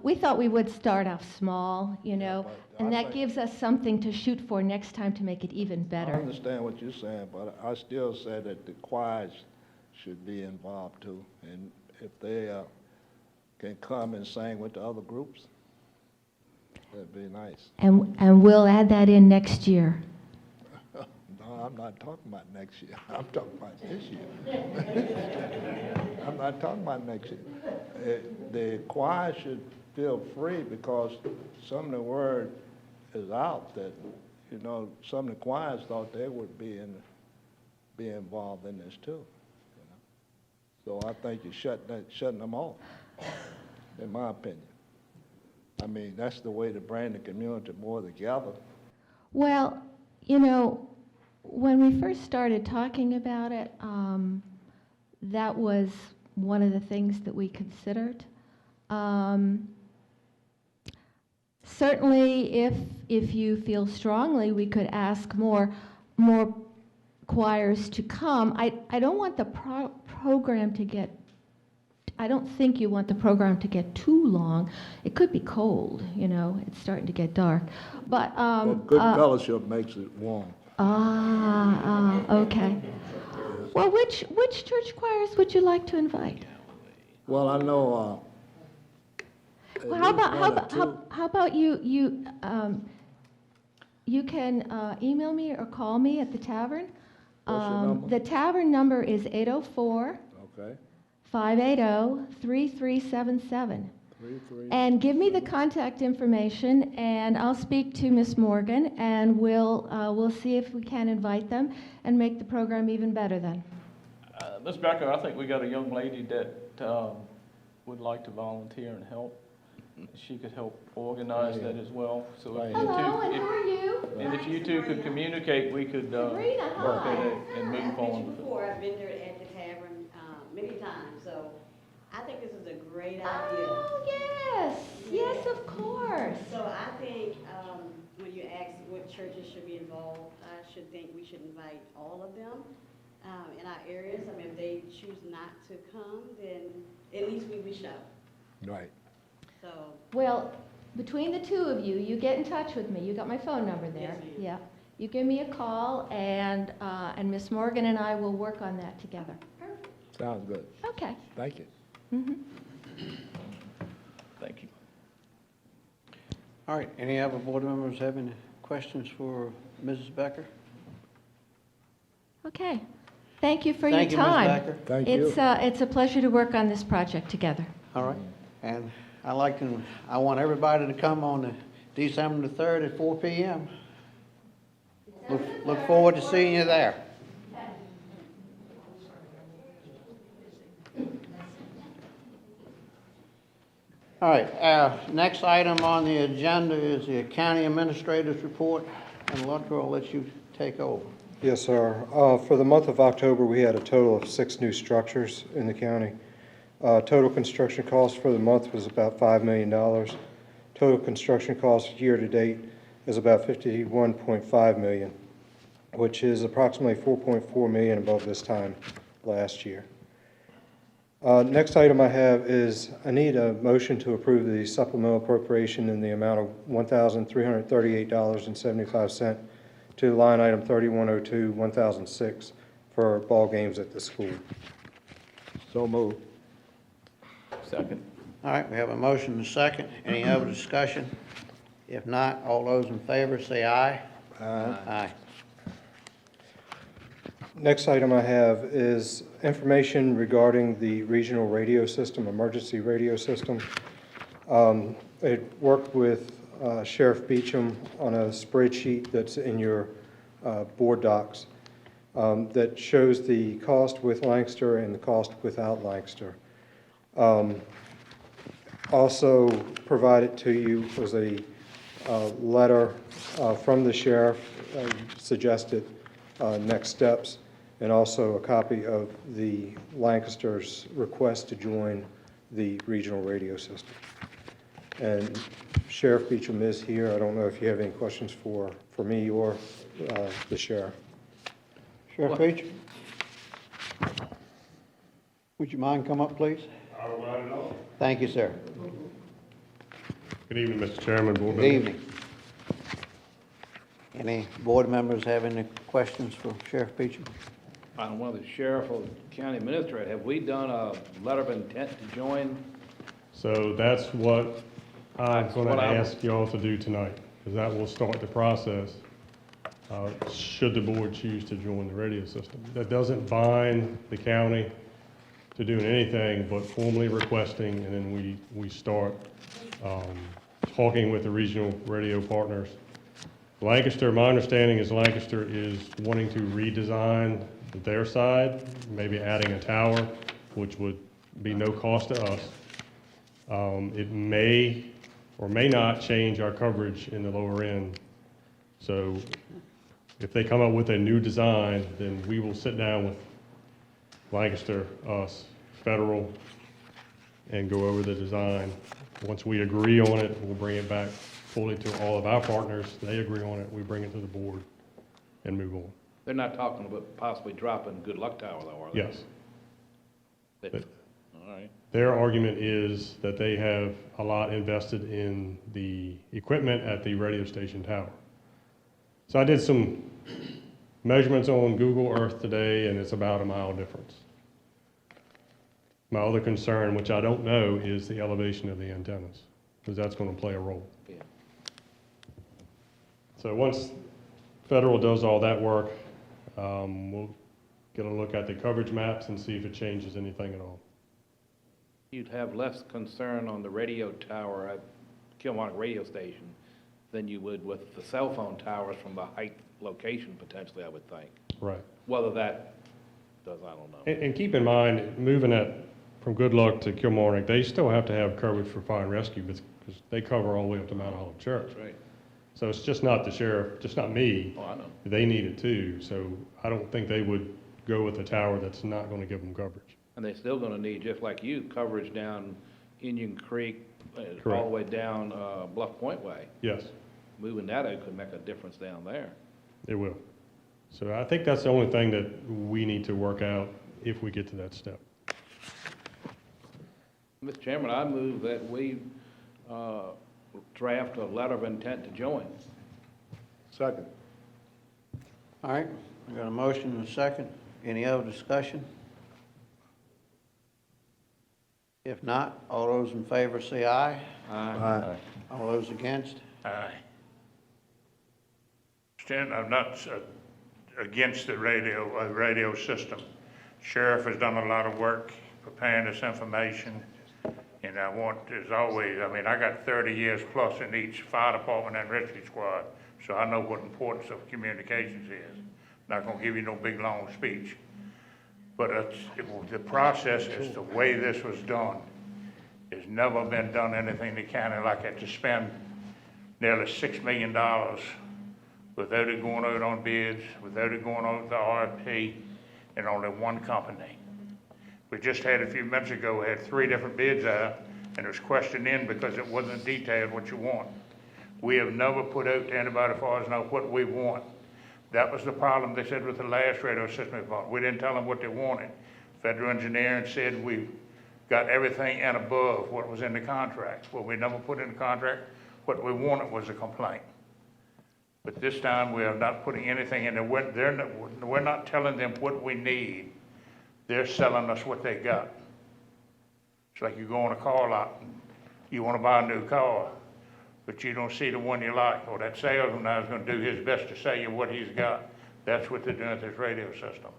We thought we would start off small, you know, and that gives us something to shoot for next time to make it even I better. understand what you're saying, but I still say that the choirs should be involved too. And if they can come and sing with the other groups, that'd be nice. And we'll add that in next year. No, I'm not talking about next year. I'm talking about this year. I'm not talking about next year. The choir should feel free because some of the word is out that, you know, some of the choirs thought they would be involved in this too. You know? So I think you're shutting them off, in my opinion. I mean, that's the way to bring the community more together. Well, you know, when we first started talking about it, that was one of the things that we considered. Certainly, if you feel strongly, we could ask more choirs to come. I don't want the program to get, I don't think you want the program to get too long. It could be cold, you know, it's starting to get dark. But Well, good fellowship makes it warm. Okay. Well, which church choirs would you like to invite? Well, I know. Well, how about you can email me or call me at the tavern. What's your number? The tavern number is 804 Okay. 580-3377. 3-3. And give me the contact information, and I'll speak to Miss Morgan, and we'll see if we can invite them and make the program even better then. Ms. Becker, I think we got a young lady that would like to volunteer and help. She could help organize that as well. So if you Hello, and two, how are you? and if you two could communicate, we could Sabrina, work hi. at it and move I've met on you with it. before, I've been there at the tavern many times, so I think this is a great idea. Oh, yes, of course. So I think when you ask what churches should be involved, I should think we should invite all of them in our areas. I mean, if they choose not to come, then at least we reached out. Right. So, Well, between the two of you, you get in touch with me. You got my phone number there. Yes, ma'am. Yeah. You give me a call, and Miss Morgan and I will work on that together. Sounds good. Okay. Thank you. Mm-hmm. Thank you. All right, any other board members have any questions for Mrs. Becker? Okay. Thank you for your Thank you, Ms. time. Becker. Thank you. It's a pleasure to work on this project together. All right, and I want everybody to come on December the 3rd at 4 p.m. Look forward to seeing you there. All right, next item on the agenda is the county administrator's report, and Luttrell, I'll let you take over. Yes, sir. For the month of October, we had a total of 6 new structures in the county. Total construction cost for the month was about $5 million. Total construction cost year-to-date is about $51.5 million, which is approximately $4.4 million above this time last year. Next item I have is I need a motion to approve the supplemental appropriation in the amount of $1,338.75 to line item 3102-1006 for ball games at the school. So moved. Second. All right, we have a motion and a second. Any other discussion? If not, all those in favor say aye. Aye. Next item I have is information regarding the regional radio system, emergency radio system. I worked with Sheriff Beecham on a spreadsheet that's in your board docs that shows the cost with Lancaster and the cost without Lancaster. Also provided to you was a letter from the sheriff suggested next steps, and also a copy of the Lancaster's request to join the regional radio system. And Sheriff Beecham is here. I don't know if you have any questions for me or the sheriff. Sheriff Beecham? Would you mind come up, please? I don't mind at all. Thank you, sir. Good evening, Mr. Chairman, board Good members. evening. Any board members have any questions for Sheriff Beecham? I don't know whether the sheriff or the county administrator, have we done a letter of intent to join? So that's what I'm That's going what to I- ask y'all to do tonight, because that will start the process, should the board choose to join the radio system. That doesn't bind the county to doing anything but formally requesting, and then we start talking with the regional radio partners. Lancaster, my understanding is Lancaster is wanting to redesign their side, maybe adding a tower, which would be no cost to us. It may or may not change our coverage in the lower end. So if they come up with a new design, then we will sit down with Lancaster, us, federal, and go over the design. Once we agree on it, we'll bring it back fully to all of our partners. They agree on it, we bring it to the board and move on. They're not talking about possibly dropping Good Luck Tower, though, are they? Yes. That- All right. Their argument is that they have a lot invested in the equipment at the radio station tower. So I did some measurements on Google Earth today, and it's about a mile difference. My other concern, which I don't know, is the elevation of the antennas, because that's going to play a role. Yeah. So once federal does all that work, we'll get a look at the coverage maps and see if it changes anything at all. You'd have less concern on the radio tower at Kilmarnock radio station than you would with the cell phone towers from the height location, potentially, I would think. Right. Whether that does, I don't know. And keep in mind, moving that from Good Luck to Kilmarnock, they still have to have coverage for fire and rescue because they cover all the way up to Mount Olive Church. That's right. So it's just not the sheriff, just not me. Oh, I know. They need it too. So I don't think they would go with a tower that's not going to give them coverage. And they're still gonna need, just like you, coverage down Indian Creek, all Correct. the way down Bluff Point Way. Yes, Moving that out could make a difference down there. it will. So I think that's the only thing that we need to work out if we get to that step. Mr. Chairman, I move that we draft a letter of intent to join. Second. All right, we got a motion and a second. Any other discussion? If not, all those in favor say aye. Aye. All those against? Aye. Stan, I'm not against the radio system. Sheriff has done a lot of work preparing this information, and I want, as always, I mean, I got 30 years plus in each fire department and rescue squad, so I know what importance of communications is. Not gonna give you no big, long speech. But the process is the way this was done. It's never been done anything in the county like that, to spend nearly $6 million without it going out on bids, without it going out the RFP, and only one company. We just had a few minutes ago, we had 3 different bids out, and it was questioned in because it wasn't detailed what you want. We have never put out to anybody as far as know what we want. That was the problem, they said, with the last radio system we bought. We didn't tell them what they wanted. Federal engineering said we got everything and above what was in the contract. Well, we never put in the contract. What we wanted was a complaint. But this time, we are not putting anything in there. We're not telling them what we need. They're selling us what they got. It's like you go on a car lot, and you want to buy a new car, but you don't see the one you like. Well, that salesman now is going to do his best to sell you what he's got. That's what they're doing with this radio system.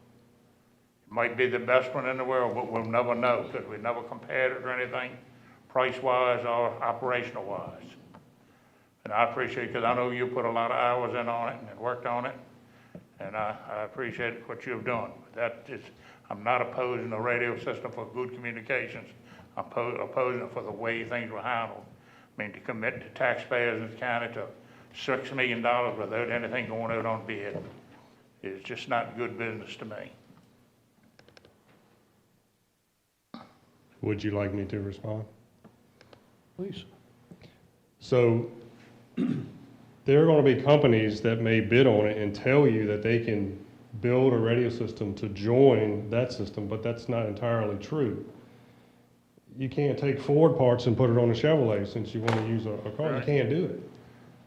It might be the best one in the world, but we'll never know because we never compared it or anything. price-wise or operational-wise. And I appreciate, because I know you put a lot of hours in on it and worked on it, and I appreciate what you've done. That is, I'm not opposing the radio system for good communications. I'm opposing it for the way things were handled. I mean, to commit the taxpayers in the county to $6 million without anything going out on bid is just not good business to me. Would you like me to respond? Please. So there are going to be companies that may bid on it and tell you that they can build a radio system to join that system, but that's not entirely true. You can't take Ford parts and put it on a Chevrolet since you want to use a car. You can't do it.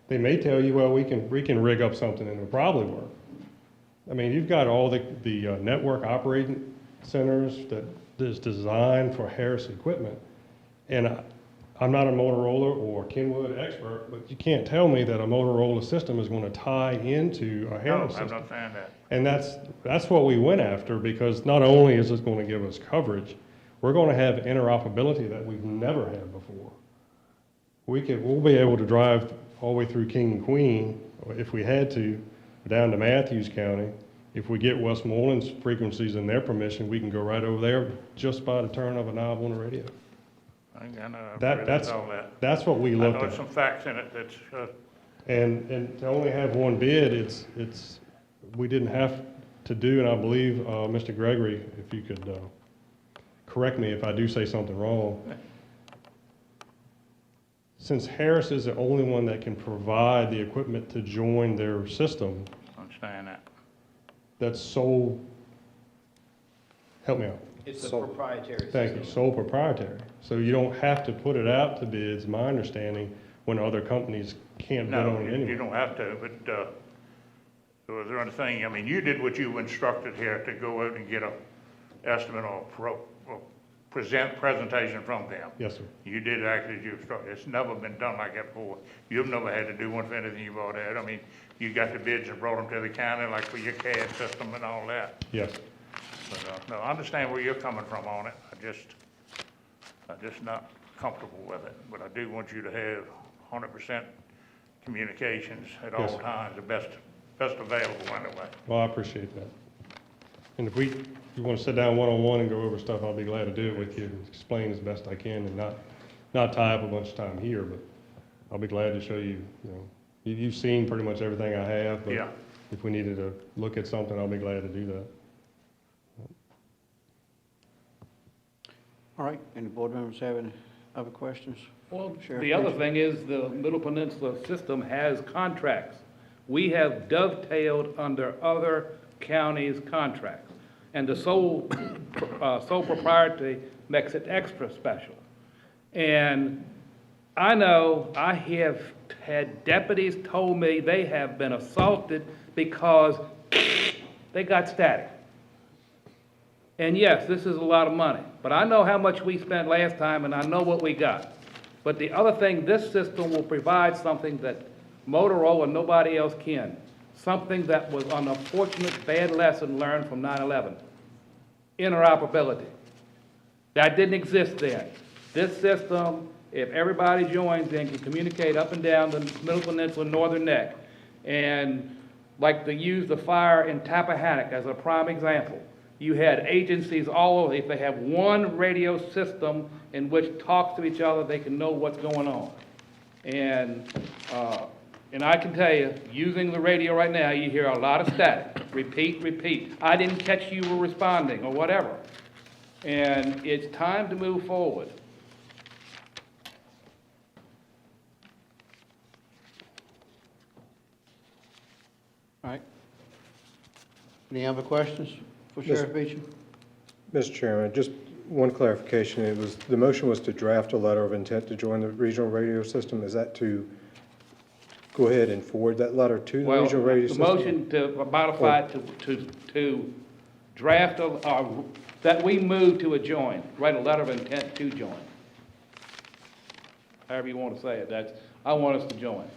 They may tell you, well, we can rig up something and it'll probably work. I mean, you've got all the network operating centers that is designed for Harris equipment. And I'm not a Motorola or Kenwood expert, but you can't tell me that a Motorola system is going to tie into a Harris system. I'm not saying that. And that's what we went after, because not only is it going to give us coverage, we're going to have interoperability that we've never had before. We'll be able to drive all the way through King and Queen, if we had to, down to Matthews County. If we get Westmoreland's frequencies and their permission, we can go right over there just by the turn of a knob on the radio. That's what we looked I know at. some facts in it that's, And to only have one bid, we didn't have to do, and I believe, Mr. Gregory, if you could correct me if I do say something wrong. Since Harris is the only one that can provide the equipment to join their system, understand that. that's sole, help me out. It's a proprietary system. Thank you, sole proprietary. So you don't have to put it out to bids, my understanding, when other companies can't bid on it No, anyway. you don't have to, but was there anything, I mean, you did what you were instructed here to go out and get a estimate or presentation from them. Yes, sir. You did actually, you instructed. It's never been done like that before. You've never had to do one for anything you've already had. I mean, you got the bids and brought them to the county, like for your CAD system and all that. Yes. But, no, I understand where you're coming from on it. I'm just not comfortable with it. But I do want you to have 100% communications at all Yes, sir. times, the best available anyway. Well, I appreciate that. And if you want to sit down one-on-one and go over stuff, I'll be glad to do it with you and explain as best I can and not tie up a bunch of time here, but I'll be glad to show you, you've seen pretty much everything I have, but Yeah. if we needed to look at something, I'll be glad to do that. All right, any board members have any other questions? Well, Sheriff, the other please. thing is the Middle Peninsula system has contracts. We have dovetailed under other counties' contracts. And the sole propriety makes it extra special. And I know I have had deputies told me they have been assaulted because they got static. And yes, this is a lot of money, but I know how much we spent last time and I know what we got. But the other thing, this system will provide something that Motorola and nobody else can. Something that was an unfortunate bad lesson learned from 9/11. Interoperability. That didn't exist then. This system, if everybody joins in, can communicate up and down the Middle Peninsula Northern Neck. And like to use the fire in Tappahannock as a prime example. You had agencies all over. If they have one radio system in which talks to each other, they can know what's going on. And I can tell you, using the radio right now, you hear a lot of static. Repeat, repeat. I didn't catch you were responding or whatever. And it's time to move forward. All right. Any other questions for Sheriff Beecham? Mr. Chairman, just one clarification. The motion was to draft a letter of intent to join the regional radio system. Is that to go ahead and forward that letter to the regional radio system? The motion to modify it to draft, that we move to adjoin, write a letter of intent to join. However you want to say it, I want us to join.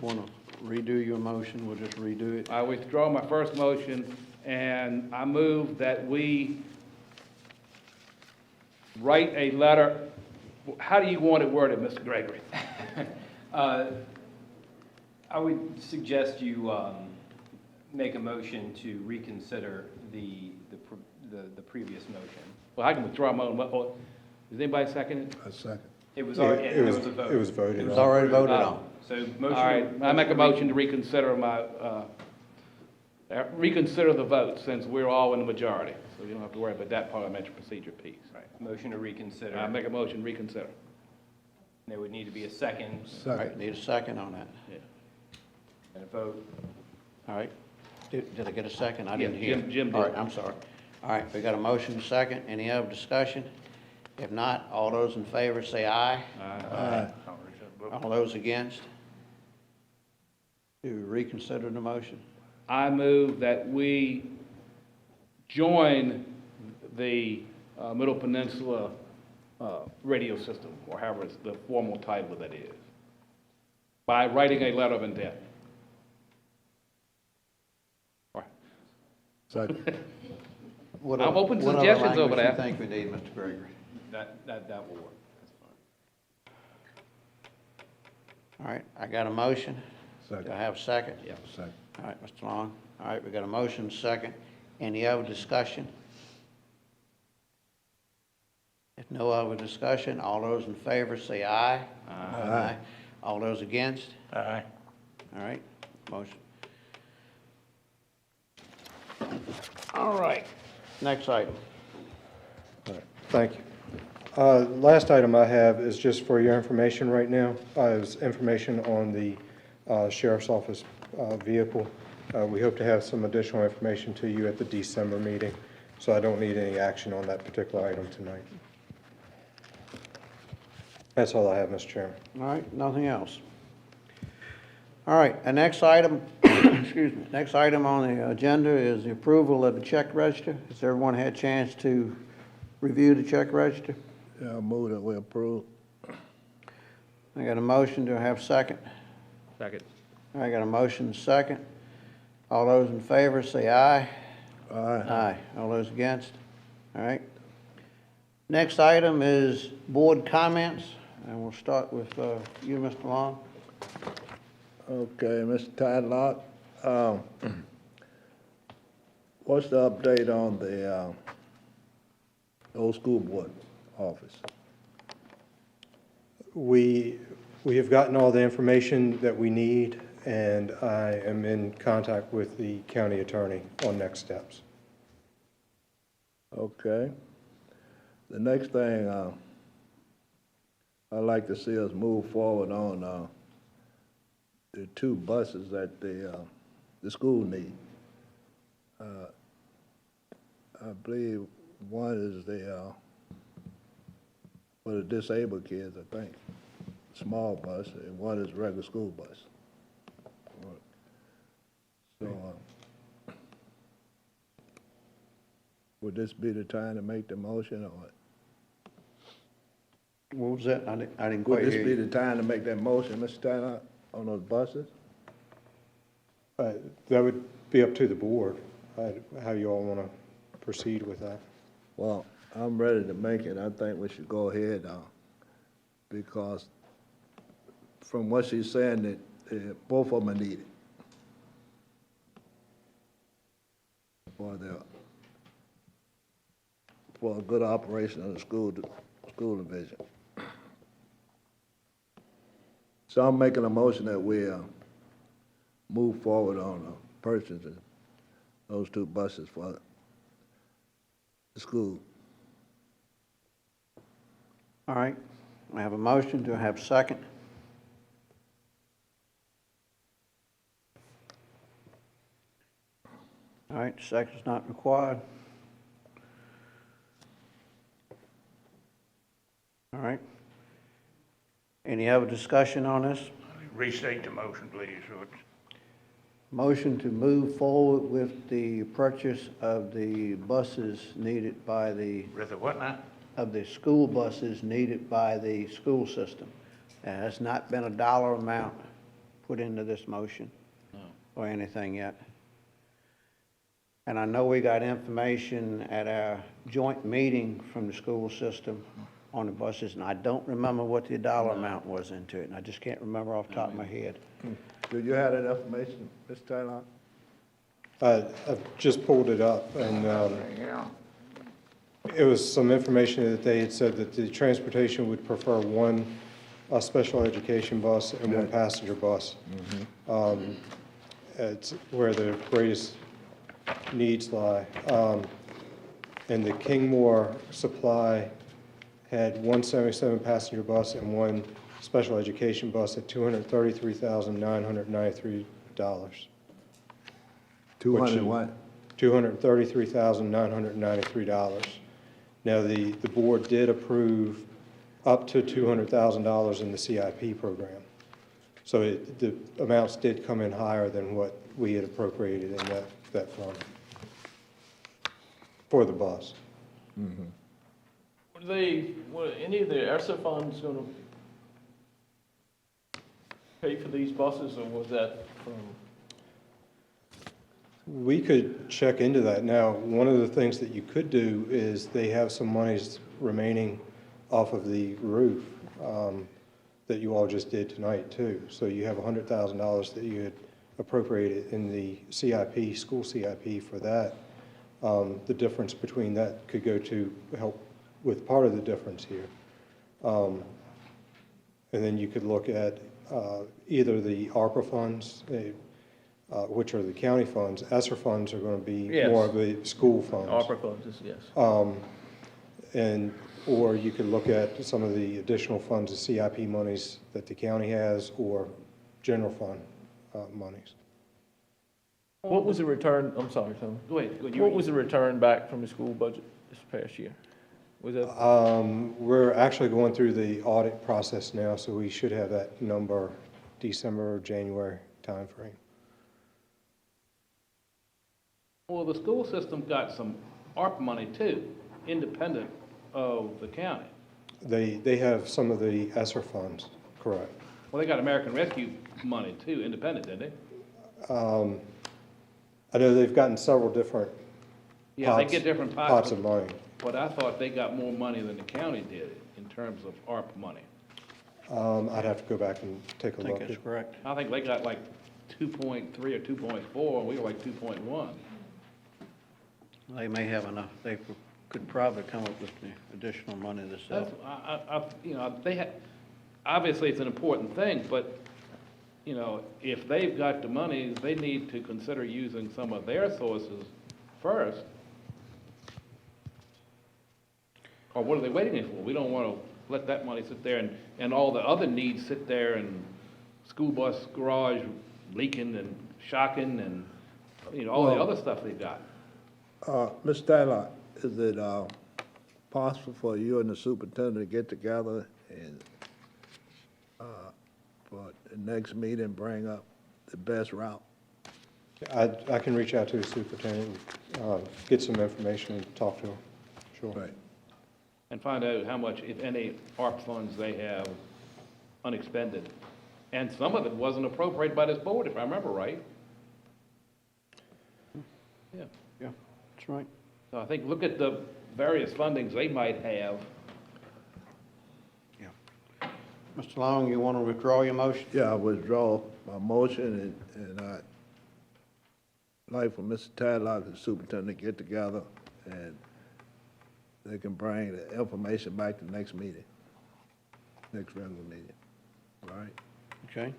Want to redo your motion? We'll just redo it. I withdraw my first motion, and I move that we write a letter how do you want it worded, Mr. Gregory? I would suggest you make a motion to reconsider the previous motion. Well, I can withdraw my own, is anybody second it? A second. It was Yeah, already, it it was- was a vote. it was voted It was on. already voted on. So All motion. right, I make a motion to reconsider reconsider the vote, since we're all in the majority. So you don't have to worry about that parliamentary procedure piece. Right, motion to reconsider. I make a motion to reconsider. There would need to be a second All right, need a second on that. and a vote. All right. Did I get a second? I Yeah, didn't hear. Jim did. All right, I'm sorry. All right, we got a motion and a second. Any other discussion? If not, all those in favor say aye. Aye. All those against? To reconsider the motion? I move that we join the Middle Peninsula radio system, or however it's the formal title of that is, by writing a letter of intent. All right. Second. I'm open to what other suggestions over language there. you think we need, Mr. Gregory? That will work. That's fine. All right, I got a motion. Do Second. I have a second? Yeah. Second. All right, Mr. Long. All right, we got a motion, and a second. Any other discussion? If no other discussion, all those in favor say aye. Aye. All those against? Aye. All right, motion. All right. Next item. All right, thank you. Last item I have is just for your information right now, is information on the Sheriff's Office vehicle. We hope to have some additional information to you at the December meeting, so I don't need any action on that particular item tonight. That's all I have, Mr. Chairman. All right, nothing else. All right, the next item, excuse me, next item on the agenda is the approval of the check register. Has everyone had a chance to review the check register? Yeah, I move that we approve. I got a motion, do I have a second? Second. I got a motion, second. All those in favor say aye. Aye. Aye. All those against? All right. Next item is board comments, and we'll start with you, Mr. Long. Okay, Mr. Tadlock, what's the update on the old school board office? We have gotten all the information that we need, and I am in contact with the county attorney on next steps. Okay. The next thing, I'd like to see us move forward on the two buses that the school need. I believe one is for the disabled kids, I think, small bus, and one is regular school bus. So, would this be the time to make the motion, or what? What was that? I didn't Would quite this hear be you. the time to make that motion, Mr. Tyler, on those buses? That would be up to the board, how you all want to proceed with that. Well, I'm ready to make it. I think we should go ahead, because from what she's saying, that both of them are needed for a good operation of the school division. So I'm making a motion that we move forward on purchasing those two buses for the school. All right, I have a motion, do I have a second? All right, second's not required. All right. Any other discussion on this? Restate the motion, please. Motion to move forward with the purchase of the buses needed by the, With the what now? of the school buses needed by the school system. There has not been a dollar amount put into this motion or anything yet. And I know we got information at our joint meeting from the school system on the buses, and I don't remember what the dollar amount was into it, and I just can't remember off the top of my head. Do you have that information, Mr. Taylor? I've just pulled it up, and Yeah. it was some information that they had said that the transportation would prefer one special education bus and one passenger bus. It's where the greatest needs lie. And the Kingmore Supply had one 77 passenger bus and one special education bus at $233,993. 200 what? $233,993. Now, the board did approve up to $200,000 in the CIP program. So the amounts did come in higher than what we had appropriated in that fund for the bus. Were any of the ESSER funds gonna pay for these buses, or was that from? We could check into that. Now, one of the things that you could do is they have some monies remaining off of the roof that you all just did tonight too. So you have $100,000 that you had appropriated in the CIP, school CIP for that. The difference between that could go to help with part of the difference here. And then you could look at either the ARPA funds, which are the county funds. ESSER funds are going to be more of the school funds. ARPA funds, yes. Or you could look at some of the additional funds, the CIP monies that the county has, or general fund monies. What was the return, I'm sorry, Tom. Go ahead. What was the return back from the school budget this past year? Was that? We're actually going through the audit process now, so we should have that number December or January timeframe. Well, the school system got some ARP money too, independent of the county. They have some of the ESSER funds, correct. Well, they got American Rescue money too, independent, didn't they? I know they've gotten several different Yeah, they get different pots of money. But I thought they got more money than the county did in terms of ARP money. I'd have to go back and take a I think look. that's correct. I think they got like 2.3 or 2.4, and we were like 2.1. They may have enough, they could probably come up with the additional money themselves. You know, they had, obviously it's an important thing, but, you know, if they've got the money, they need to consider using some of their sources first. Or what are they waiting for? We don't want to let that money sit there and all the other needs sit there, and school bus garage leaking and shocking and, you know, all the other stuff they've got. Mr. Taylor, is it possible for you and the superintendent to get together and for the next meeting, bring up the best route? I can reach out to the superintendent, get some information and talk to him, sure. Right. And find out how much, if any, ARP funds they have unexpended. And some of it wasn't appropriated by this board, if I remember right. Yeah. Yeah, that's right. So I think, look at the various fundings they might have. Yeah. Mr. Long, you want to withdraw your motion? Yeah, I withdraw my motion, and I'd like for Mr. Tadlock and the superintendent to get together, and they can bring the information back to the next meeting, next regular meeting. All right? Okay.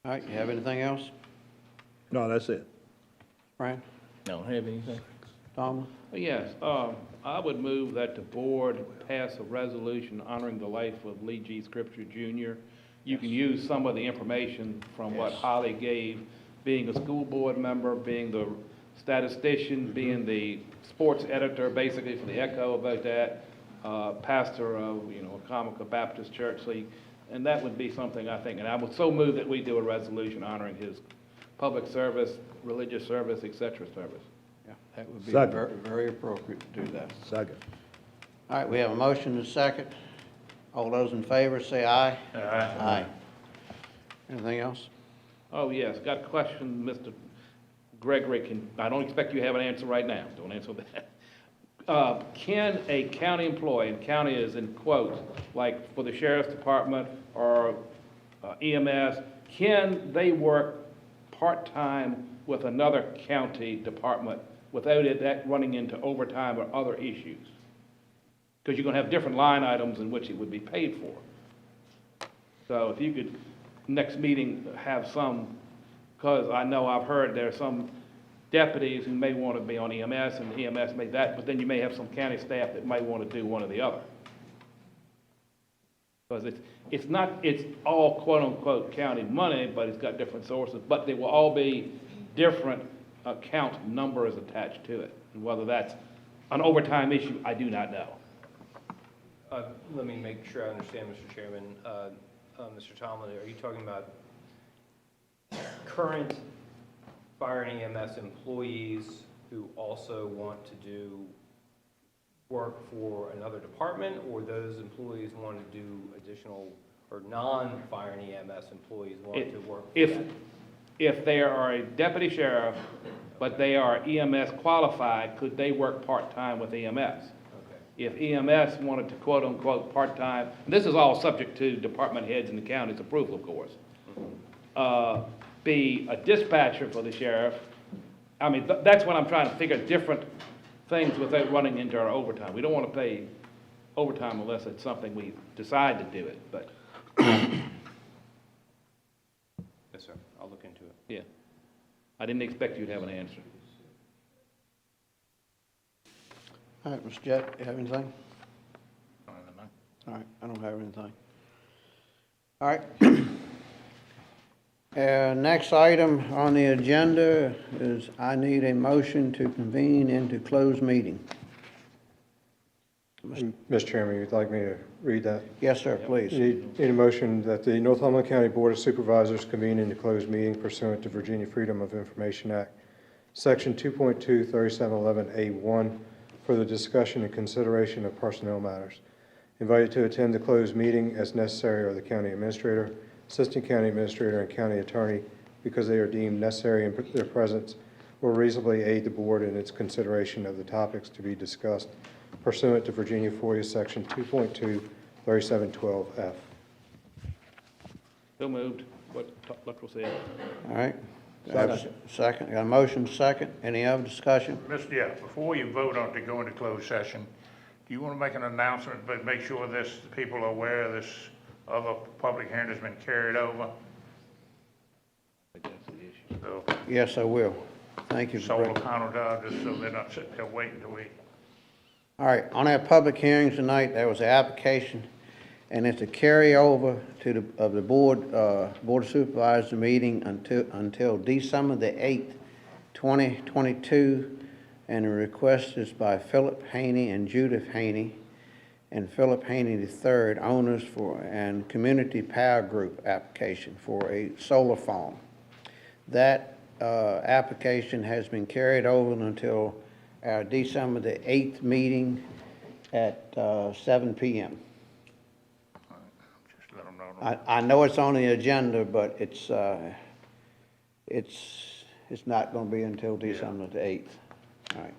All right, you have anything else? No, that's it. Brian? Don't have anything. Tom? Yes, I would move that the board pass a resolution honoring the life of Lee G. Scripture Jr. You can use some of the information from what Holly gave, being a school board member, being the statistician, being the sports editor, basically for the Echo about that, pastor of, you know, Comica Baptist Church. So and that would be something I think, and I would so move that we do a resolution honoring his public service, religious service, et cetera service. Yeah, that would be Second. very, very appropriate to do that. Second. All right, we have a motion and a second. All those in favor say aye. Aye. Aye. Anything else? Oh, yes, got a question, Mr. Gregory, I don't expect you to have an answer right now, don't answer that. Can a county employee, and county is in quotes, like for the sheriff's department or EMS, can they work part-time with another county department without that running into overtime or other issues? Because you're going to have different line items in which it would be paid for. So if you could, next meeting, have some, because I know I've heard there are some deputies who may want to be on EMS, and EMS may that, but then you may have some county staff that might want to do one or the other. Because it's all quote-unquote county money, but it's got different sources, but they will all be different account numbers attached to it. And whether that's an overtime issue, I do not know. Let me make sure I understand, Mr. Chairman. Mr. Tomlin, are you talking about current fire and EMS employees who also want to do work for another department, or those employees want to do additional, or non-fire and EMS employees want to work for that? If they are a deputy sheriff, but they are EMS qualified, could they work part-time with EMS? If EMS wanted to quote-unquote part-time, this is all subject to department heads and the county's approval, of course, be a dispatcher for the sheriff, I mean, that's when I'm trying to figure different things without running into our overtime. We don't want to pay overtime unless it's something we decide to do it, but. Yes, sir. I'll look into it. Yeah. I didn't expect you to have an answer. All right, Mr. Jett, you have anything? All right, I don't have anything. All right. Next item on the agenda is I need a motion to convene into closed meeting. Mr. Chairman, you'd like me to read that? Yes, sir, please. Need a motion that the Northumberland County Board of Supervisors convene into closed meeting pursuant to Virginia Freedom of Information Act, Section 2.2, 3711A1, for the discussion and consideration of personnel matters. Invited to attend the closed meeting as necessary are the county administrator, assistant county administrator, and county attorney because they are deemed necessary in their presence will reasonably aid the board in its consideration of the topics to be discussed pursuant to Virginia FOIA Section 2.2, 3712F. So moved. What Luttrell said. All right. Second. Got a motion, second. Any other discussion? Mr. Yeah, before you vote on to go into closed session, do you want to make an announcement, but make sure people are aware this other public hearing has been carried over? So, Yes, I will. Thank you. solar panel job, just so they're not sitting there waiting till we. All right, on our public hearing tonight, there was an application, and it's a carryover to the Board of Supervisors meeting until December the 8th, 2022, and the request is by Philip Haney and Judith Haney, and Philip Haney III, owners and Community Power Group application for a solar farm. That application has been carried over until our December the 8th meeting at 7 p.m. Just let them know. I know it's on the agenda, but it's not going to be until December the 8th. All right.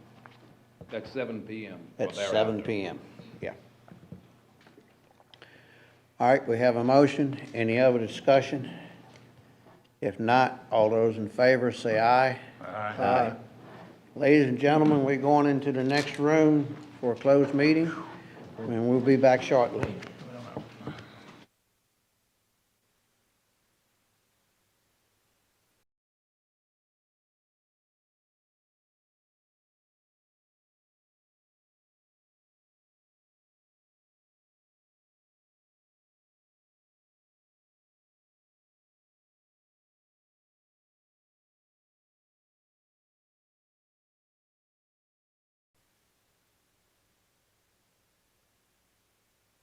That's 7 p.m. At 7 p.m., yeah. All right, we have a motion. Any other discussion? If not, all those in favor say aye. Aye. Ladies and gentlemen, we're going into the next room for a closed meeting, and we'll be back shortly.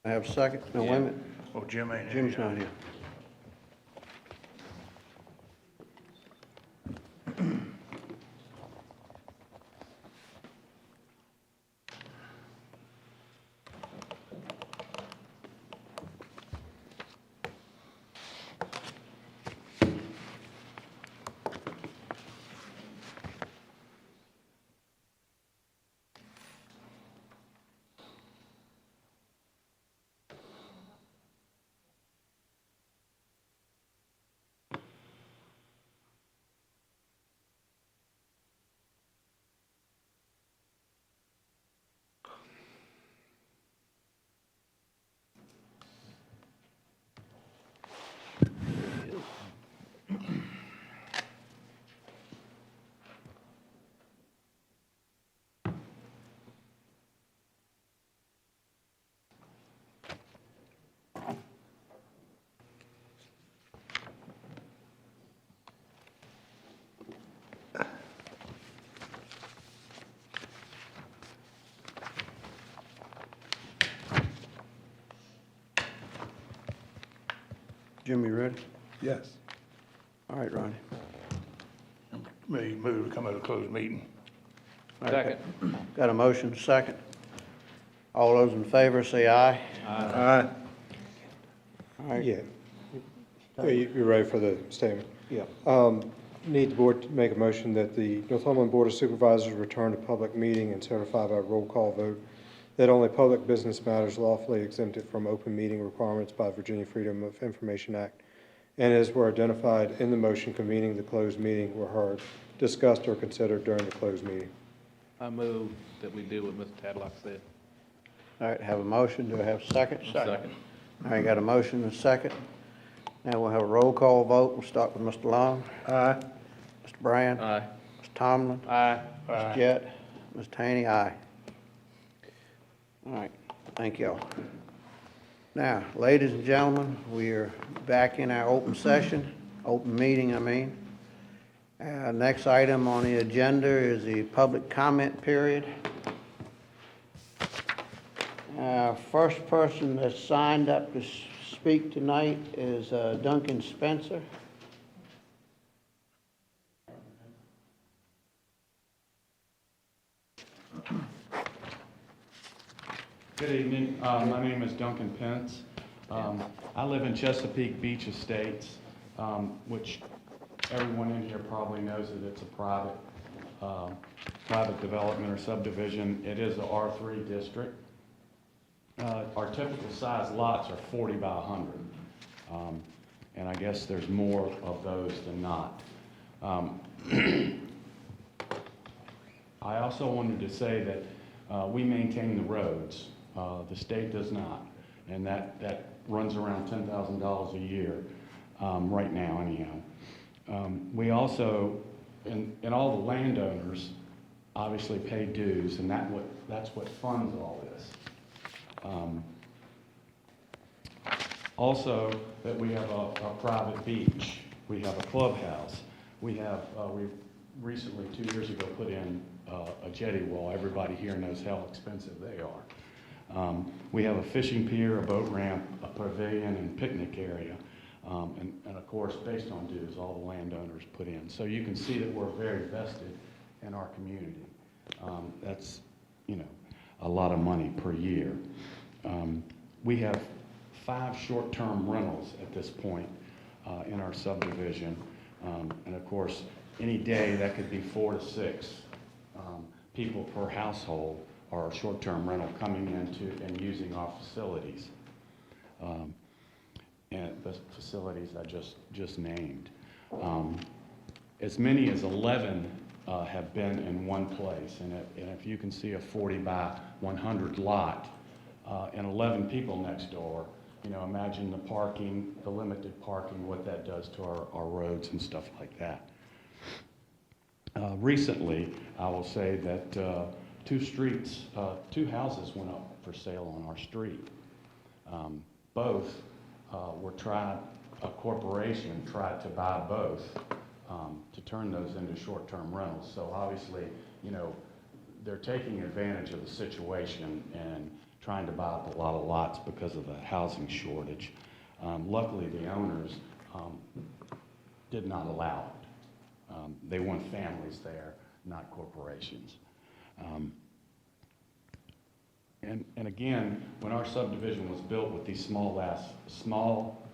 I have a second? No, wait a minute. Oh, Jim ain't here. Jim's not here. Jimmy, ready? Yes. All right, Ronnie. May move to come out of closed meeting. All right, Second. Got a motion, second. All those in favor say aye. Aye. All right. Yeah. You're ready for the statement? Yeah. Need the board to make a motion that the Northumberland Board of Supervisors return to public meeting and certify by roll call vote that only public business matters lawfully exempted from open meeting requirements by Virginia Freedom of Information Act and as were identified in the motion convening the closed meeting were heard, discussed, or considered during the closed meeting. I move that we do what Mr. Tadlock said. All right, have a motion. Do I have a second? Second. All right, got a motion and a second. Now we'll have a roll call vote. We'll start with Mr. Long. Aye. Mr. Brand. Aye. Mr. Tomlin. Aye. Mr. Jett. Mr. Haney, aye. All right, thank y'all. Now, ladies and gentlemen, we are back in our open session, open meeting, I mean. Next item on the agenda is the public comment period. First person that signed up to speak tonight is Duncan Spencer. Good evening. My name is Duncan Pence. I live in Chesapeake Beach Estates, which everyone in here probably knows that it's a private development or subdivision. It is a R3 district. Our typical size lots are 40 by 100, and I guess there's more of those than not. I also wanted to say that we maintain the roads. The state does not, and that runs around $10,000 a year right now anyhow. We also, and all the landowners obviously pay dues, and that's what funds all this. Also, that we have a private beach, we have a clubhouse, we've recently, 2 years ago, put in a jetty wall. Everybody here knows how expensive they are. We have a fishing pier, a boat ramp, a pavilion, and picnic area. And of course, based on dues, all the landowners put in. So you can see that we're very vested in our community. That's, a lot of money per year. We have 5 short-term rentals at this point in our subdivision. And of course, any day that could be 4 to 6 people per household or a short-term rental coming into and using our facilities. And the facilities I just named. As many as 11 have been in one place, and if you can see a 40 by 100 lot and 11 people next door, imagine the parking, the limited parking, what that does to our roads and stuff like that. Recently, I will say that 2 houses went up for sale on our street. Both were tried, a corporation tried to buy both to turn those into short-term rentals. So obviously, they're taking advantage of the situation and trying to buy up a lot of lots because of the housing shortage. Luckily, the owners did not allow it. They want families there, not corporations. And again, when our subdivision was built with these small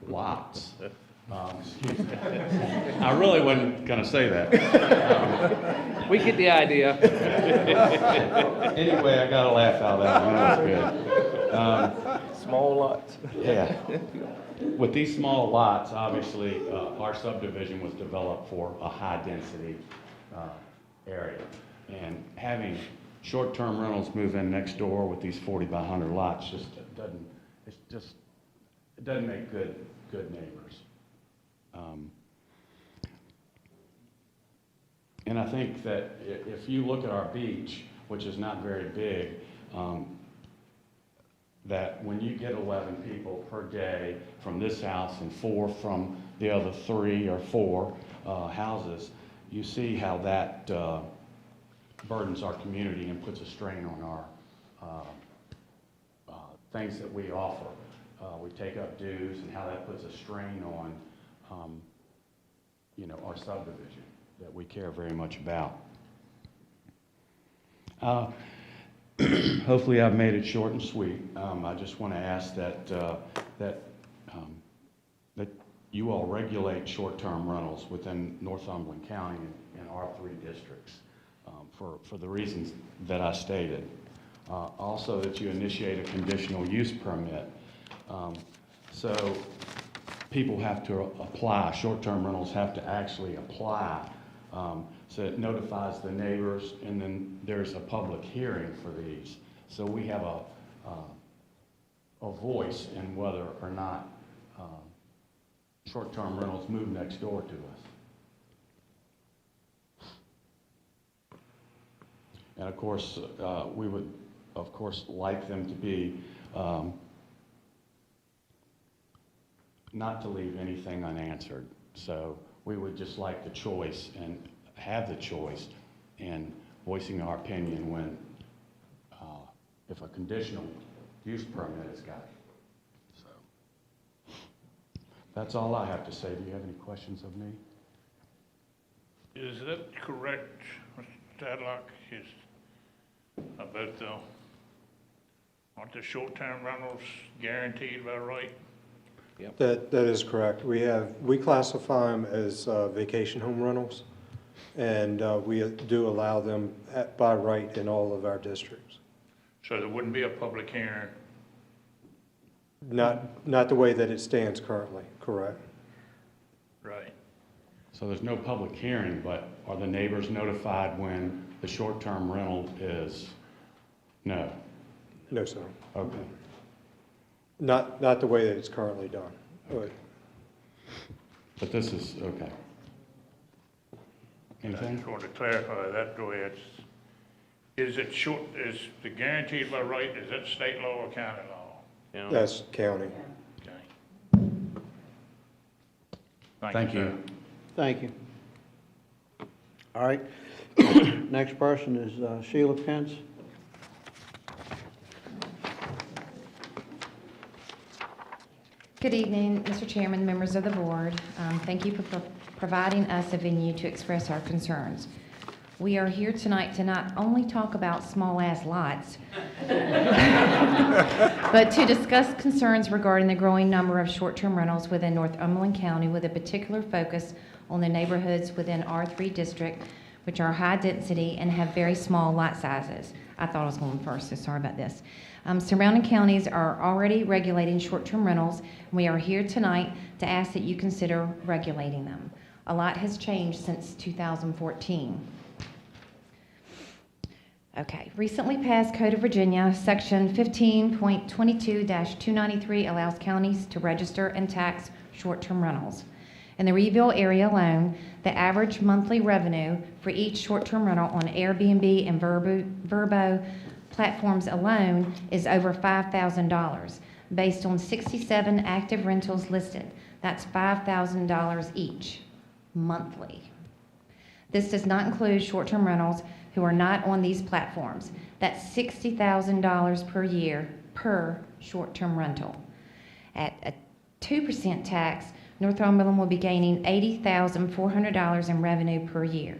lots, excuse me, I really wasn't going to say that. We get the idea. Anyway, I got a laugh out of that. That was good. Small lots. Yeah. With these small lots, obviously, our subdivision was developed for a high-density area. And having short-term rentals move in next door with these 40 by 100 lots it doesn't make good neighbors. And I think that if you look at our beach, which is not very big, that when you get 11 people per day from this house and 4 from the other 3 or 4 houses, you see how that burdens our community and puts a strain on our things that we offer. we take up dues and how that puts a strain on, our subdivision that we care very much about. Hopefully I've made it short and sweet. I just want to ask that you all regulate short-term rentals within Northumberland County and R3 districts for the reasons that I stated. Also that you initiate a conditional use permit. So people have to apply, short-term rentals have to actually apply. So it notifies the neighbors, and then there's a public hearing for these. So we have a voice in whether or not short-term rentals move next door to us. And of course, we would, of course, like them to be, not to leave anything unanswered. So we would just like the choice and have the choice in voicing our opinion when, if a conditional use permit is got. So that's all I have to say. Do you have any questions of me? Is that correct, Mr. Tadlock, is about aren't the short-term rentals guaranteed by right? That is correct. We classify them as vacation home rentals, and we do allow them by right in all of our districts. So there wouldn't be a public hearing? Not the way that it stands currently, correct. Right. So there's no public hearing, but are the neighbors notified when the short-term rental is? No. No, sir. Okay. Not the way that it's currently done. But this is, okay. I Anything? just wanted to clarify that the way is the guaranteed by right, is that state law or county law? That's county. Okay. Thank you. Sir. Thank you. All right. Next person is Sheila Pence. Good evening, Mr. Chairman, members of the board. Thank you for providing us a venue to express our concerns. We are here tonight to not only talk about small-ass lots, but to discuss concerns regarding the growing number of short-term rentals within Northumberland County with a particular focus on the neighborhoods within R3 district, which are high density and have very small lot sizes. I thought I was going first, so sorry about this. Surrounding counties are already regulating short-term rentals. We are here tonight to ask that you consider regulating them. A lot has changed since 2014. Okay, recently passed Code of Virginia, Section 15.22-293 allows counties to register and tax short-term rentals. In the Reeville area alone, the average monthly revenue for each short-term rental on Airbnb and Vrbo platforms alone is over $5,000, based on 67 active rentals listed. That's $5,000 each, monthly. This does not include short-term rentals who are not on these platforms. That's $60,000 per year per short-term rental. At a 2% tax, Northumberland will be gaining $80,400 in revenue per year.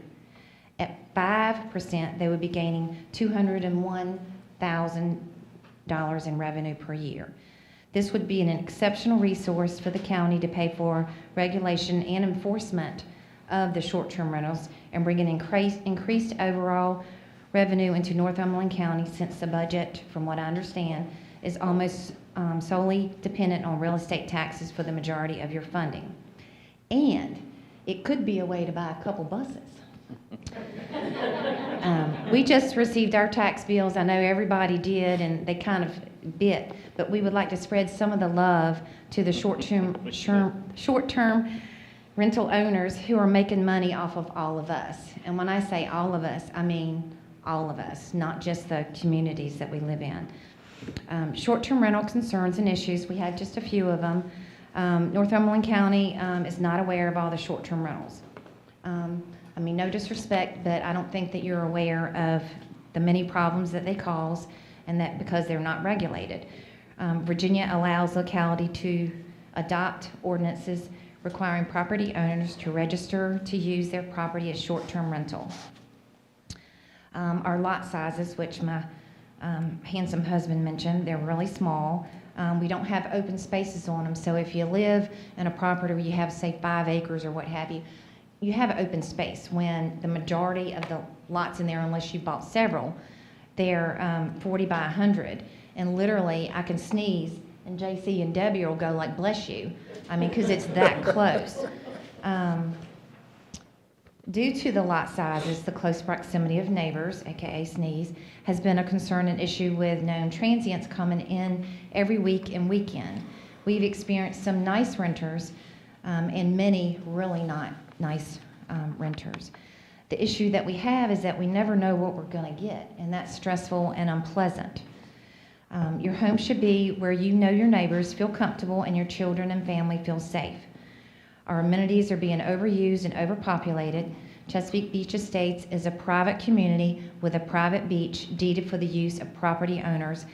At 5%, they would be gaining $201,000 in revenue per year. This would be an exceptional resource for the county to pay for regulation and enforcement of the short-term rentals and bring an increased overall revenue into Northumberland County, since the budget, from what I understand, is almost solely dependent on real estate taxes for the majority of your funding. And it could be a way to buy a couple buses. We just received our tax bills. I know everybody did, and they kind of bit, but we would like to spread some of the love to the short-term rental owners who are making money off of all of us. And when I say all of us, I mean all of us, not just the communities that we live in. Short-term rental concerns and issues, we had just a few of them. Northumberland County is not aware of all the short-term rentals. I mean, no disrespect, but I don't think that you're aware of the many problems that they cause, and that because they're not regulated. Virginia allows locality to adopt ordinances requiring property owners to register to use their property as short-term rental. Our lot sizes, which my handsome husband mentioned, they're really small. We don't have open spaces on them, so if you live in a property where you have, say, 5 acres or what have you, you have open space. When the majority of the lots in there, unless you bought several, they're 40 by 100. And literally, I can sneeze, and JC and Debbie will go like, bless you. I mean, because it's that close. Due to the lot sizes, the close proximity of neighbors, aka sneeze, has been a concern and issue with known transients coming in every week and weekend. We've experienced some nice renters and many really not nice renters. The issue that we have is that we never know what we're going to get, and that's stressful and unpleasant. Your home should be where you know your neighbors, feel comfortable, and your children and family feel safe. Our amenities are being overused and overpopulated. Chesapeake Beach Estates is a private community with a private beach deeded for the use of property owners.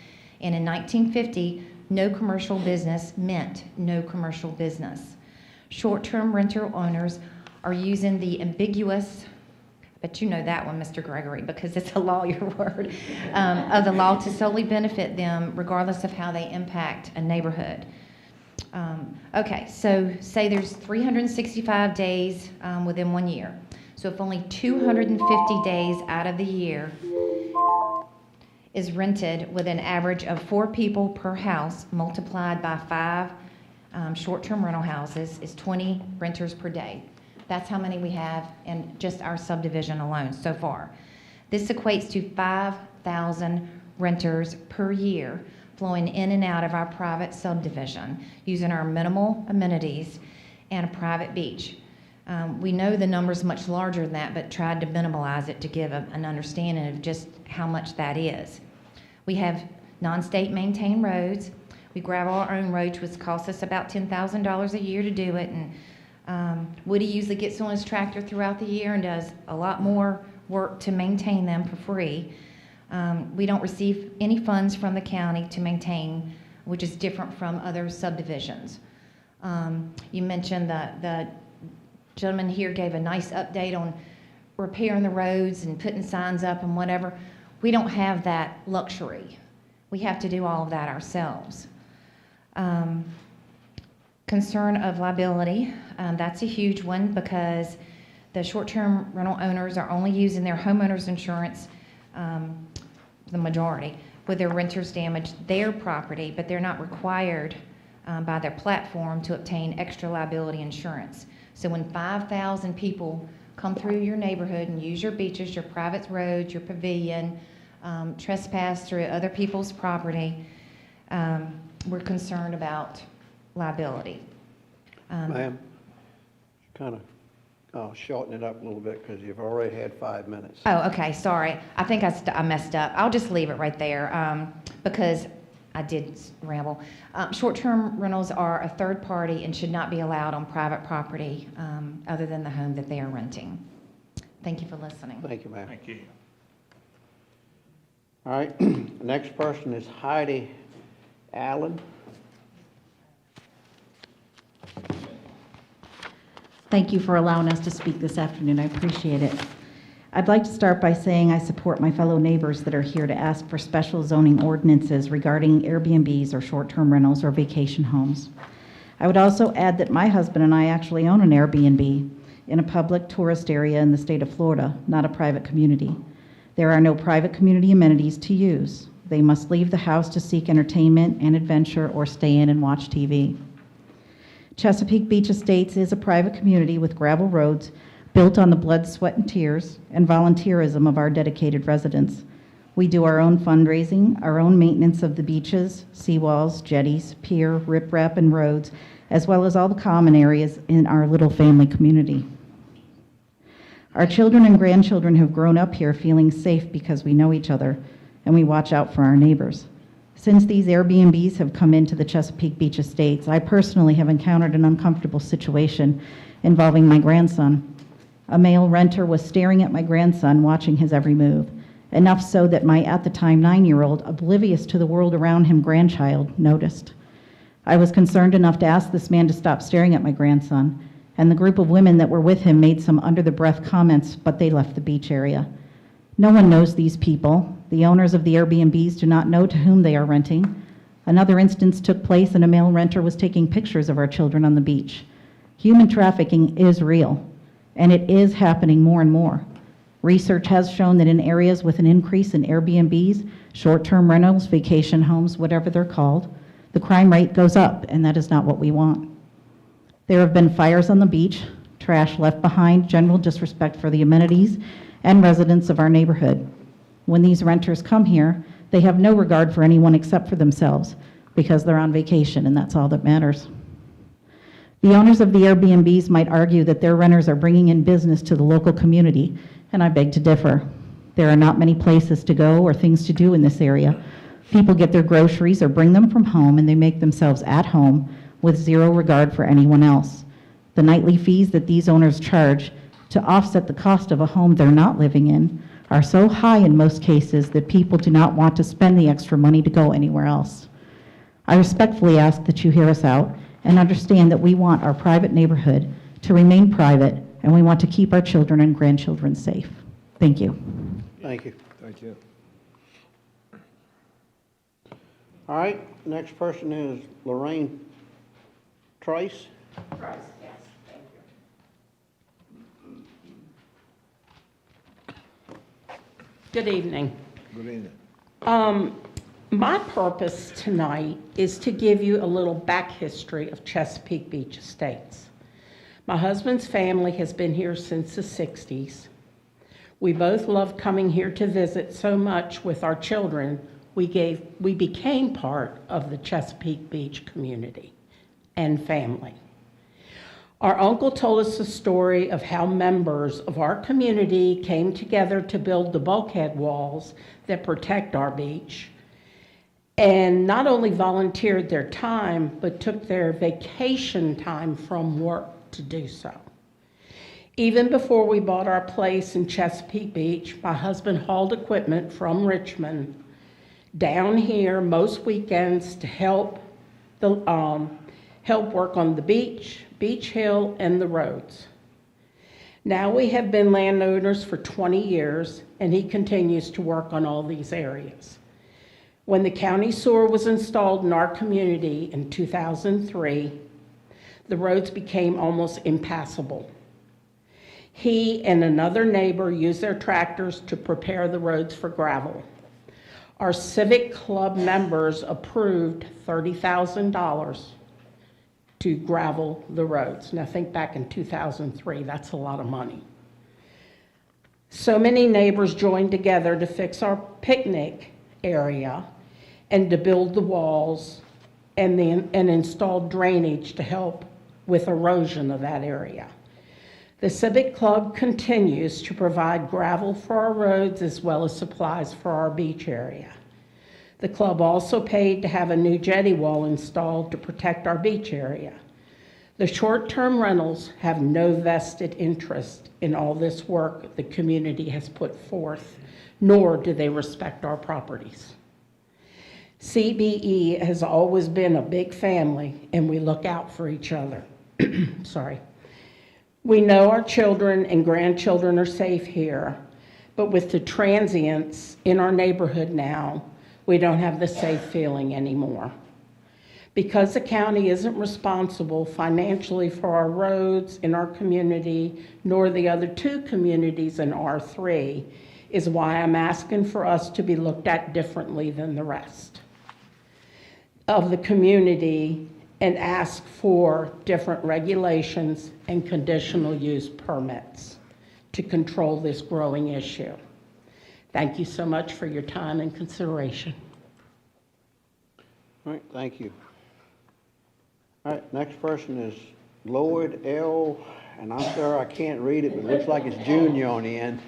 And in 1950, no commercial business meant no commercial business. Short-term renter owners are using the ambiguous, but you know that one, Mr. Gregory, because it's a lawyer word, of the law to solely benefit them regardless of how they impact a neighborhood. Okay, so say there's 365 days within 1 year. So if only 250 days out of the year is rented with an average of 4 people per house multiplied by 5 short-term rental houses is 20 renters per day. That's how many we have in just our subdivision alone so far. This equates to 5,000 renters per year flowing in and out of our private subdivision using our minimal amenities and a private beach. We know the number's much larger than that, but tried to minimalize it to give an understanding of just how much that is. We have non-state maintained roads. We gravel our own roads, which costs us about $10,000 a year to do it. And Woody usually gets on his tractor throughout the year and does a lot more work to maintain them for free. We don't receive any funds from the county to maintain, which is different from other subdivisions. You mentioned the gentleman here gave a nice update on repairing the roads and putting signs up and whatever. We don't have that luxury. We have to do all of that ourselves. Concern of liability, that's a huge one because the short-term rental owners are only using their homeowner's insurance, the majority, with their renters damage their property, but they're not required by their platform to obtain extra liability insurance. So when 5,000 people come through your neighborhood and use your beaches, your private roads, your pavilion, trespass through other people's property, we're concerned about liability. Ma'am, kind of shorten it up a little bit because you've already had 5 minutes. Oh, okay, sorry. I think I messed up. I'll just leave it right there because I did ramble. Short-term rentals are a third party and should not be allowed on private property other than the home that they are renting. Thank you for listening. Thank you, ma'am. Thank you. All right, the next person is Heidi Allen. Thank you for allowing us to speak this afternoon. I appreciate it. I'd like to start by saying I support my fellow neighbors that are here to ask for special zoning ordinances regarding Airbnbs or short-term rentals or vacation homes. I would also add that my husband and I actually own an Airbnb in a public tourist area in the state of Florida, not a private community. There are no private community amenities to use. They must leave the house to seek entertainment and adventure or stay in and watch TV. Chesapeake Beach Estates is a private community with gravel roads built on the blood, sweat, and tears and volunteerism of our dedicated residents. We do our own fundraising, our own maintenance of the beaches, seawalls, jetties, pier, riprap, and roads, as well as all the common areas in our little family community. Our children and grandchildren have grown up here feeling safe because we know each other and we watch out for our neighbors. Since these Airbnbs have come into the Chesapeake Beach Estates, I personally have encountered an uncomfortable situation involving my grandson. A male renter was staring at my grandson, watching his every move. enough so that my, at the time, 9-year-old, oblivious to the world around him grandchild, noticed. I was concerned enough to ask this man to stop staring at my grandson, and the group of women that were with him made some under-the-breath comments, but they left the beach area. No one knows these people. The owners of the Airbnbs do not know to whom they are renting. Another instance took place, and a male renter was taking pictures of our children on the beach. Human trafficking is real, and it is happening more and more. Research has shown that in areas with an increase in Airbnbs, short-term rentals, vacation homes, whatever they're called, the crime rate goes up, and that is not what we want. There have been fires on the beach, trash left behind, general disrespect for the amenities and residents of our neighborhood. When these renters come here, they have no regard for anyone except for themselves because they're on vacation, and that's all that matters. The owners of the Airbnbs might argue that their renters are bringing in business to the local community, and I beg to differ. There are not many places to go or things to do in this area. People get their groceries or bring them from home, and they make themselves at home with zero regard for anyone else. The nightly fees that these owners charge to offset the cost of a home they're not living in are so high in most cases that people do not want to spend the extra money to go anywhere else. I respectfully ask that you hear us out and understand that we want our private neighborhood to remain private, and we want to keep our children and grandchildren safe. Thank you. Thank you. Thank you. All right, next person is Lorraine Trice. Price, yes, thank you. Good evening. Good evening. My purpose tonight is to give you a little back history of Chesapeake Beach Estates. My husband's family has been here since the 60s. We both love coming here to visit so much with our children, we became part of the Chesapeake Beach community and family. Our uncle told us the story of how members of our community came together to build the bulkhead walls that protect our beach, and not only volunteered their time, but took their vacation time from work to do so. Even before we bought our place in Chesapeake Beach, my husband hauled equipment from Richmond down here most weekends to help work on the beach, Beach Hill, and the roads. Now we have been landowners for 20 years, and he continues to work on all these areas. When the county sewer was installed in our community in 2003, the roads became almost impassable. He and another neighbor used their tractors to prepare the roads for gravel. Our Civic Club members approved $30,000 to gravel the roads. Now think back in 2003, that's a lot of money. So many neighbors joined together to fix our picnic area and to build the walls and install drainage to help with erosion of that area. The Civic Club continues to provide gravel for our roads as well as supplies for our beach area. The club also paid to have a new jetty wall installed to protect our beach area. The short-term rentals have no vested interest in all this work the community has put forth, nor do they respect our properties. CBE has always been a big family, and we look out for each other. Sorry. We know our children and grandchildren are safe here, but with the transients in our neighborhood now, we don't have the safe feeling anymore. Because the county isn't responsible financially for our roads in our community, nor the other two communities in R3, is why I'm asking for us to be looked at differently than the rest of the community and ask for different regulations and conditional use permits to control this growing issue. Thank you so much for your time and consideration. All right, thank you. All right, next person is Lloyd L., and I'm sorry I can't read it, but it looks like it's Junior on the end.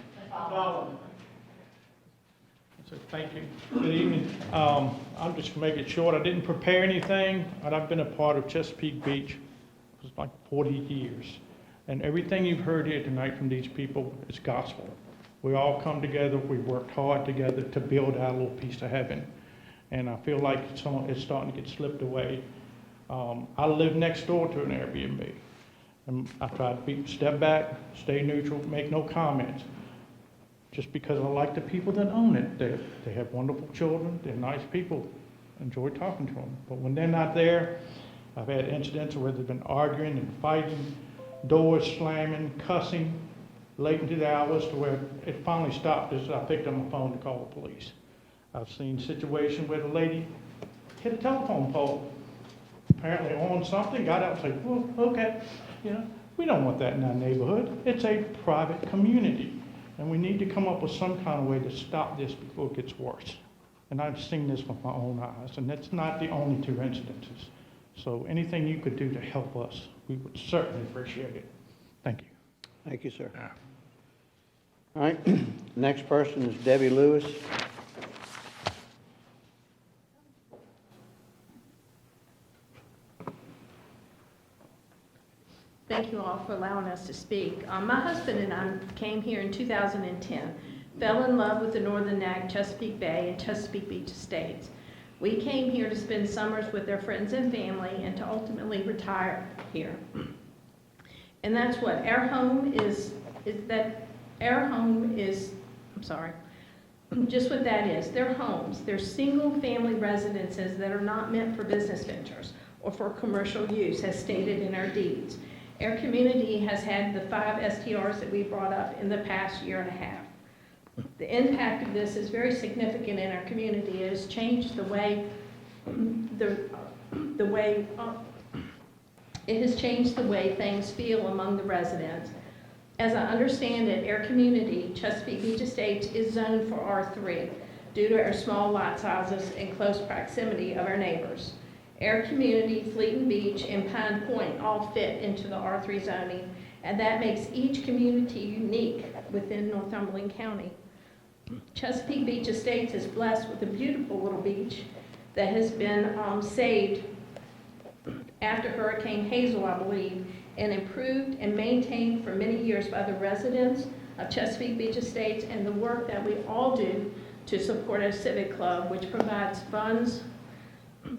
So thank you. Good evening. I'm just going to make it short. I didn't prepare anything, and I've been a part of Chesapeake Beach for like 40 years. And everything you've heard here tonight from these people is gospel. We all come together, we worked hard together to build our little piece of heaven. And I feel like it's starting to get slipped away. I live next door to an Airbnb. And I try to step back, stay neutral, make no comments. Just because I like the people that own it. They have wonderful children, they're nice people, enjoy talking to them. But when they're not there, I've had incidents where they've been arguing and fighting, doors slamming, cussing, late into the hours to where it finally stopped as I picked up my phone to call the police. I've seen situations where the lady hit a telephone pole, apparently on something, got out and said, well, okay, we don't want that in our neighborhood. It's a private community, and we need to come up with some kind of way to stop this before it gets worse. And I've seen this with my own eyes, and that's not the only 2 incidences. So anything you could do to help us, we would certainly appreciate it. Thank you. Thank you, sir. All right, next person is Debbie Lewis. Thank you all for allowing us to speak. My husband and I came here in 2010, fell in love with the Northern Neck, Chesapeake Bay, and Chesapeake Beach Estates. We came here to spend summers with our friends and family and to ultimately retire here. And that's what our home is just what that is. They're homes. They're single-family residences that are not meant for business ventures or for commercial use, as stated in our deeds. Our community has had the 5 STRs that we brought up in the past year and a half. The impact of this is very significant in our community. It has changed the way things feel among the residents. As I understand it, our community, Chesapeake Beach Estates, is zoned for R3 due to our small lot sizes and close proximity of our neighbors. Our community, Fleeton Beach, and Pine Point all fit into the R3 zoning, and that makes each community unique within Northumberland County. Chesapeake Beach Estates is blessed with a beautiful little beach that has been saved after Hurricane Hazel, I believe, and improved and maintained for many years by the residents of Chesapeake Beach Estates and the work that we all do to support our civic club, which provides funds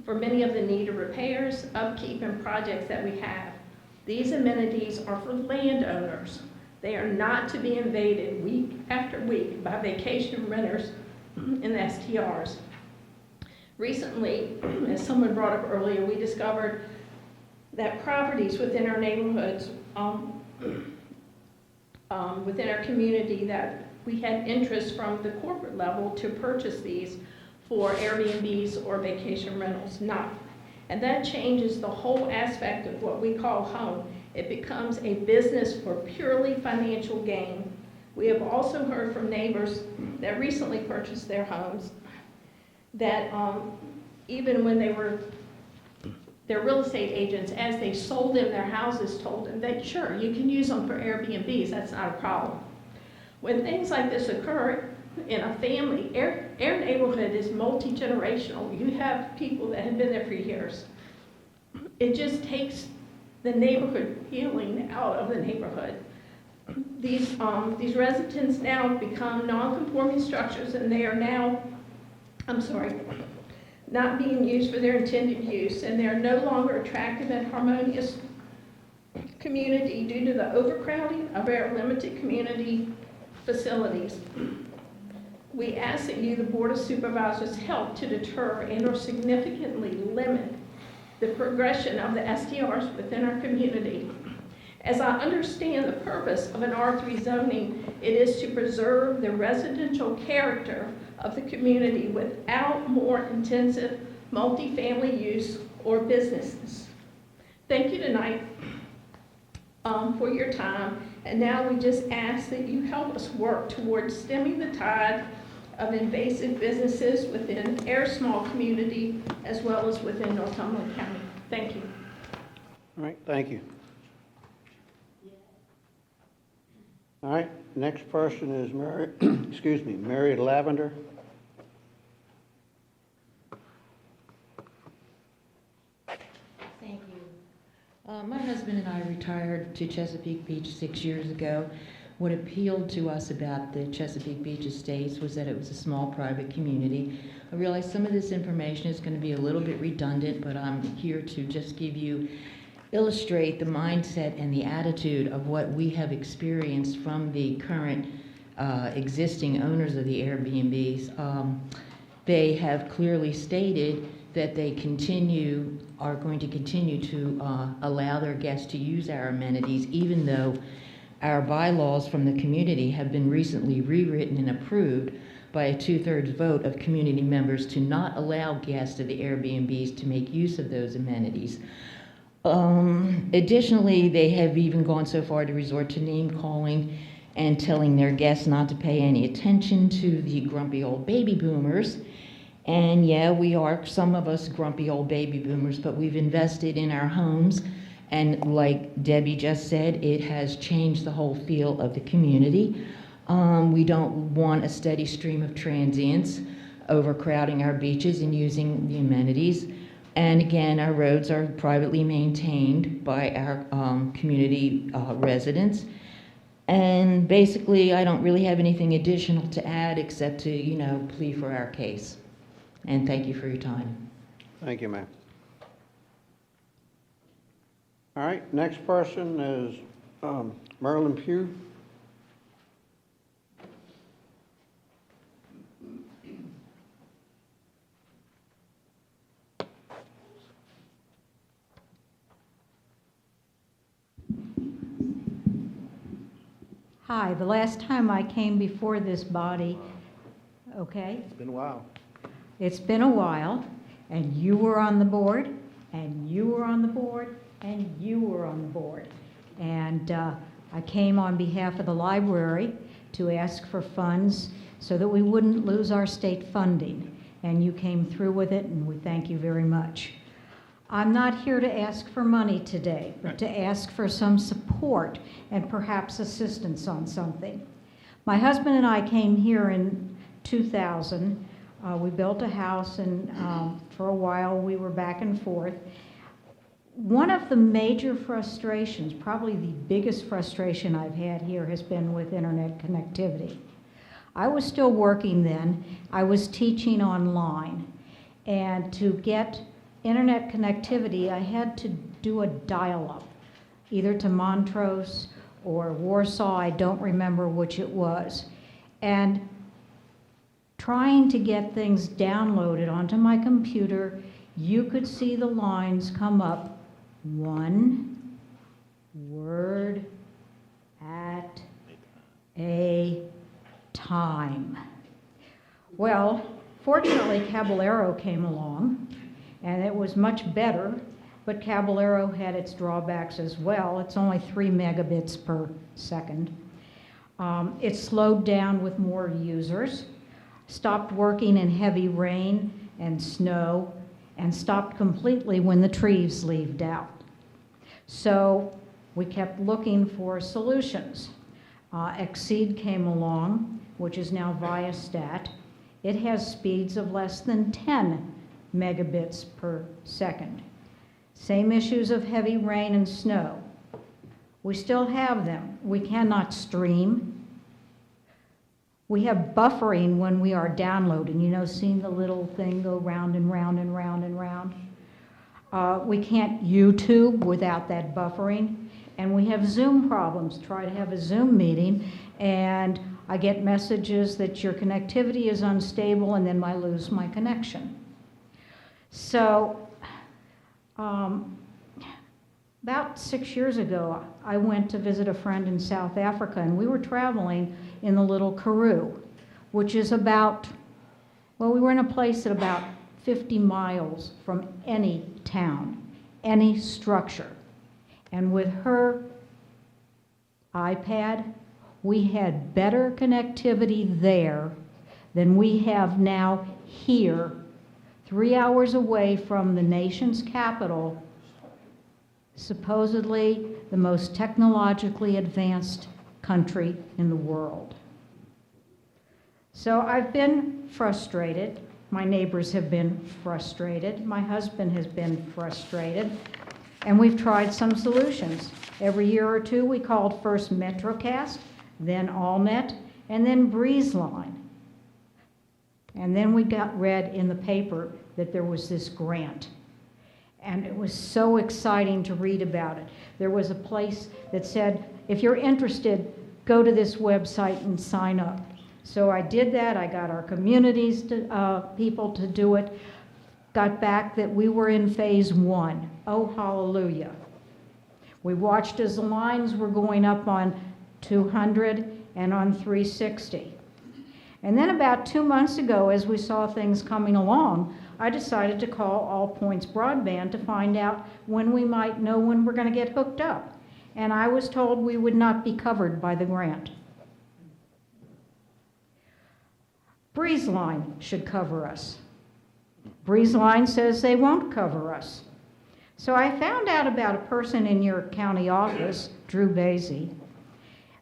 for many of the needed repairs, upkeep, and projects that we have. These amenities are for landowners. They are not to be invaded week after week by vacation renters and STRs. Recently, as someone brought up earlier, we discovered that properties within our neighborhoods, within our community, that we had interest from the corporate level to purchase these for Airbnbs or vacation rentals, not. And that changes the whole aspect of what we call home. It becomes a business for purely financial gain. We have also heard from neighbors that recently purchased their homes that even when they were their real estate agents, as they sold them their houses, told them that, sure, you can use them for Airbnbs, that's not a problem. When things like this occur in a family, our neighborhood is multi-generational. You have people that have been there for years. It just takes the neighborhood feeling out of the neighborhood. These residents now become non-conforming structures, and they are now, not being used for their intended use, and they are no longer attractive and harmonious community due to the overcrowding of our limited community facilities. We ask that you, the Board of Supervisors, help to deter and/or significantly limit the progression of the STRs within our community. As I understand the purpose of an R3 zoning, it is to preserve the residential character of the community without more intensive multifamily use or businesses. Thank you tonight for your time, and now we just ask that you help us work towards stemming the tide of invasive businesses within our small community as well as within Northumberland County. Thank you. All right, thank you. All right, next person is Mary Lavender. Thank you. My husband and I retired to Chesapeake Beach 6 years ago. What appealed to us about the Chesapeake Beach Estates was that it was a small private community. I realize some of this information is going to be a little bit redundant, but I'm here to just illustrate the mindset and the attitude of what we have experienced from the current existing owners of the Airbnbs. They have clearly stated that they are going to continue to allow their guests to use our amenities, even though our bylaws from the community have been recently rewritten and approved by a 2/3 vote of community members to not allow guests of the Airbnbs to make use of those amenities. Additionally, they have even gone so far to resort to name calling and telling their guests not to pay any attention to the grumpy old baby boomers. And yeah, we are, some of us, grumpy old baby boomers, but we've invested in our homes. And like Debbie just said, it has changed the whole feel of the community. We don't want a steady stream of transients overcrowding our beaches and using the amenities. And again, our roads are privately maintained by our community residents. And basically, I don't really have anything additional to add except to, plea for our case. And thank you for your time. Thank you, ma'am. All right, next person is Marilyn Pugh. Hi, the last time I came before this body, okay? It's been a while. It's been a while, and you were on the board, and you were on the board, and you were on the board. And I came on behalf of the library to ask for funds so that we wouldn't lose our state funding. And you came through with it, and we thank you very much. I'm not here to ask for money today, but to ask for some support and perhaps assistance on something. My husband and I came here in 2000. We built a house, and for a while we were back and forth. One of the major frustrations, probably the biggest frustration I've had here, has been with internet connectivity. I was still working then. I was teaching online, and to get internet connectivity, I had to do a dial-up, either to Montrose or Warsaw, I don't remember which it was. And trying to get things downloaded onto my computer, you could see the lines come up one word at a time. Well, fortunately, Caballero came along, and it was much better, but Caballero had its drawbacks as well. It's only 3 megabits per second. It slowed down with more users, stopped working in heavy rain and snow, and stopped completely when the trees leaved out. So we kept looking for solutions. Exceed came along, which is now Viastat. It has speeds of less than 10 megabits per second. Same issues of heavy rain and snow. We still have them. We cannot stream. We have buffering when we are downloading, seeing the little thing go round and round and round and round. We can't YouTube without that buffering. And we have Zoom problems. Try to have a Zoom meeting, and I get messages that your connectivity is unstable, and then I lose my connection. So about 6 years ago, I went to visit a friend in South Africa, and we were traveling in the little Karoo, which is we were in a place at about 50 miles from any town, any structure. And with her iPad, we had better connectivity there than we have now here, 3 hours away from the nation's capital, supposedly the most technologically advanced country in the world. So I've been frustrated. My neighbors have been frustrated. My husband has been frustrated. And we've tried some solutions. Every year or two, we called first MetroCast. then AllNet, and then BreezeLine. And then we got read in the paper that there was this grant. And it was so exciting to read about it. There was a place that said, if you're interested, go to this website and sign up. So I did that. I got our communities people to do it. Got back that we were in phase 1. Oh, hallelujah. We watched as the lines were going up on 200 and on 360. And then about 2 months ago, as we saw things coming along, I decided to call All Points Broadband to find out when we might know when we're going to get hooked up. And I was told we would not be covered by the grant. BreezeLine should cover us. BreezeLine says they won't cover us. So I found out about a person in your county office, Drew Basie,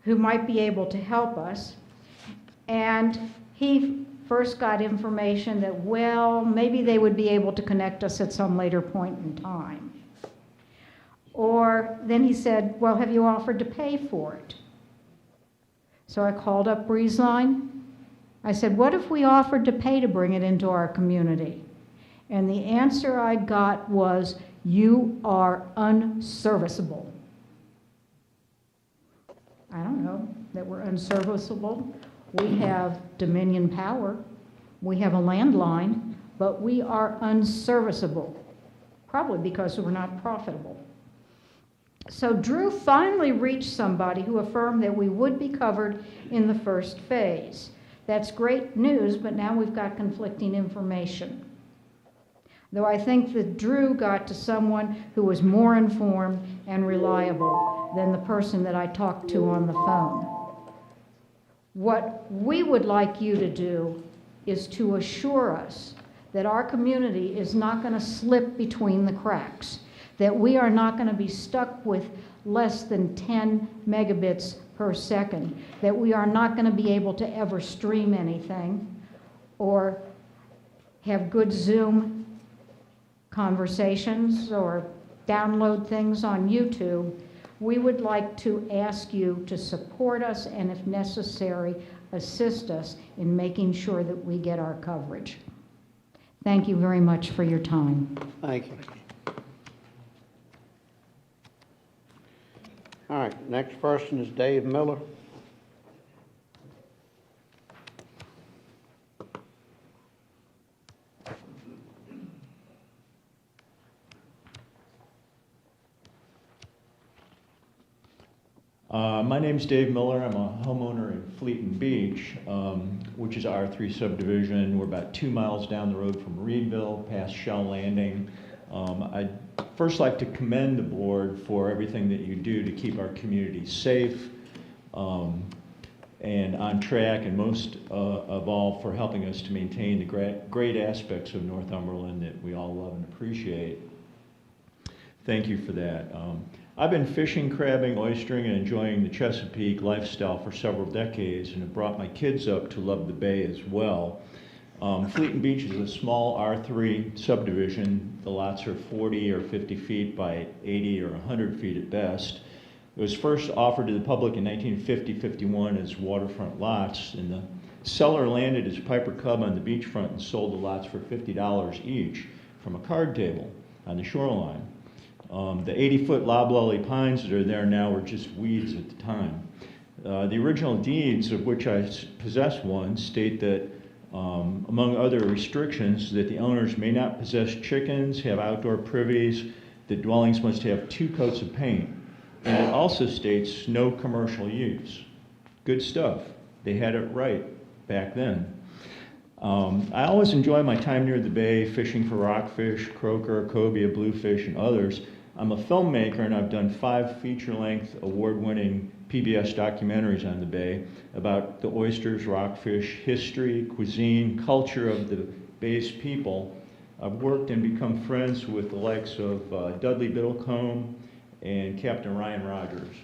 who might be able to help us. And he first got information that, well, maybe they would be able to connect us at some later point in time. Or then he said, well, have you offered to pay for it? So I called up BreezeLine. I said, what if we offered to pay to bring it into our community? And the answer I got was, you are unserviceable. I don't know that we're unserviceable. We have Dominion Power. We have a landline, but we are unserviceable, probably because we're not profitable. So Drew finally reached somebody who affirmed that we would be covered in the first phase. That's great news, but now we've got conflicting information. Though I think that Drew got to someone who was more informed and reliable than the person that I talked to on the phone. What we would like you to do is to assure us that our community is not going to slip between the cracks, that we are not going to be stuck with less than 10 megabits per second, that we are not going to be able to ever stream anything or have good Zoom conversations or download things on YouTube. We would like to ask you to support us and, if necessary, assist us in making sure that we get our coverage. Thank you very much for your time. Thank you. All right, next person is Dave Miller. My name's Dave Miller. I'm a homeowner in Fleeton Beach, which is R3 subdivision. We're about 2 miles down the road from Reedville, past Shell Landing. I'd first like to commend the board for everything that you do to keep our community safe and on track, and most of all for helping us to maintain the great aspects of Northumberland that we all love and appreciate. Thank you for that. I've been fishing, crabbing, oystering, and enjoying the Chesapeake lifestyle for several decades, and have brought my kids up to love the bay as well. Fleeton Beach is a small R3 subdivision. The lots are 40 or 50 feet by 80 or 100 feet at best. It was first offered to the public in 1950-51 as waterfront lots, and the seller landed his Piper Cub on the beachfront and sold the lots for $50 each from a card table on the shoreline. The 80-foot loblolly pines that are there now were just weeds at the time. The original deeds, of which I possess one, state that, among other restrictions, that the owners may not possess chickens, have outdoor privies, that dwellings must have 2 coats of paint. And it also states no commercial use. Good stuff. They had it right back then. I always enjoy my time near the bay, fishing for rockfish, croaker, cobia, bluefish, and others. I'm a filmmaker, and I've done 5 feature-length, award-winning PBS documentaries on the bay about the oysters, rockfish, history, cuisine, culture of the bay's people. I've worked and become friends with the likes of Dudley Biddlecombe and Captain Ryan Rogers.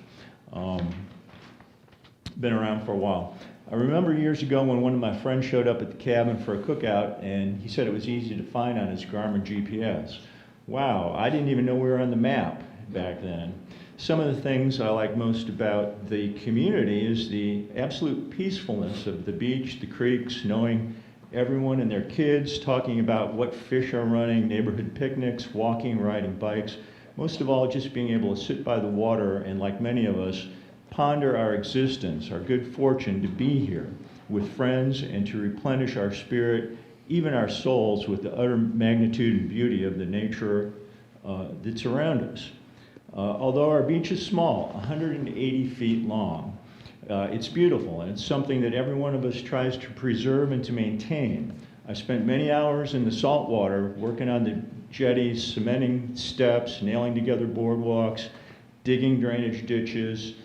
Been around for a while. I remember years ago when one of my friends showed up at the cabin for a cookout, and he said it was easy to find on his Garmin GPS. Wow, I didn't even know we were on the map back then. Some of the things I like most about the community is the absolute peacefulness of the beach, the creeks, knowing everyone and their kids, talking about what fish are running, neighborhood picnics, walking, riding bikes. Most of all, just being able to sit by the water and, like many of us, ponder our existence, our good fortune to be here with friends and to replenish our spirit, even our souls, with the utter magnitude and beauty of the nature that's around us. Although our beach is small, 180 feet long, it's beautiful, and it's something that every one of us tries to preserve and to maintain. I spent many hours in the salt water working on the jetties, cementing steps, nailing together boardwalks, digging drainage ditches.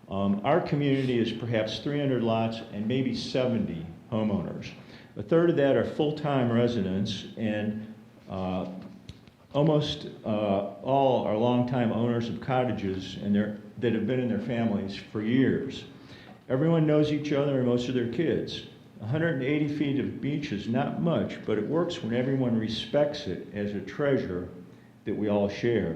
Our community is perhaps 300 lots and maybe 70 homeowners. A third of that are full-time residents, and almost all are longtime owners of cottages and that have been in their families for years. Everyone knows each other and most of their kids. 180 feet of beach is not much, but it works when everyone respects it as a treasure that we all share.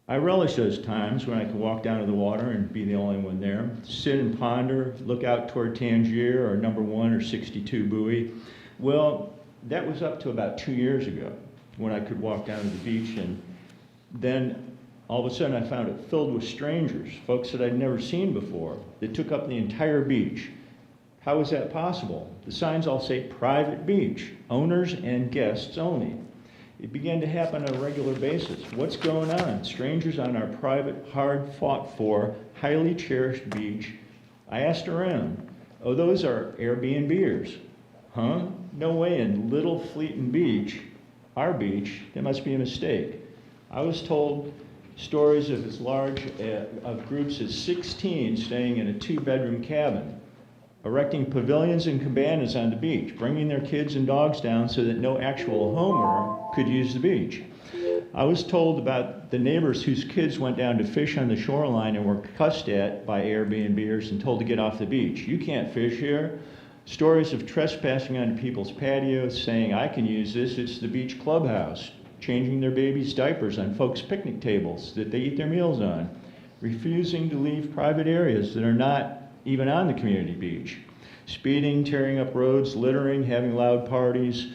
I relish those times when I can walk down to the water and be the only one there, sit and ponder, look out toward Tangier or number 1 or 62 Bowie. Well, that was up to about 2 years ago when I could walk down to the beach, and then all of a sudden I found it filled with strangers, folks that I'd never seen before, that took up the entire beach. How is that possible? The signs all say private beach, owners and guests only. It began to happen on a regular basis. What's going on? Strangers on our private, hard-fought-for, highly cherished beach. I asked around. Oh, those are Airbnbers. Huh? No way in Little Fleeton Beach, our beach, there must be a mistake. I was told stories of as large of groups as 16 staying in a 2-bedroom cabin, erecting pavilions and cabanas on the beach, bringing their kids and dogs down so that no actual homeowner could use the beach. I was told about the neighbors whose kids went down to fish on the shoreline and were cussed at by Airbnbers and told to get off the beach. You can't fish here. Stories of trespassing on people's patios, saying, I can use this, it's the beach clubhouse, changing their babies' diapers on folks' picnic tables that they eat their meals on, refusing to leave private areas that are not even on the community beach, speeding, tearing up roads, littering, having loud parties,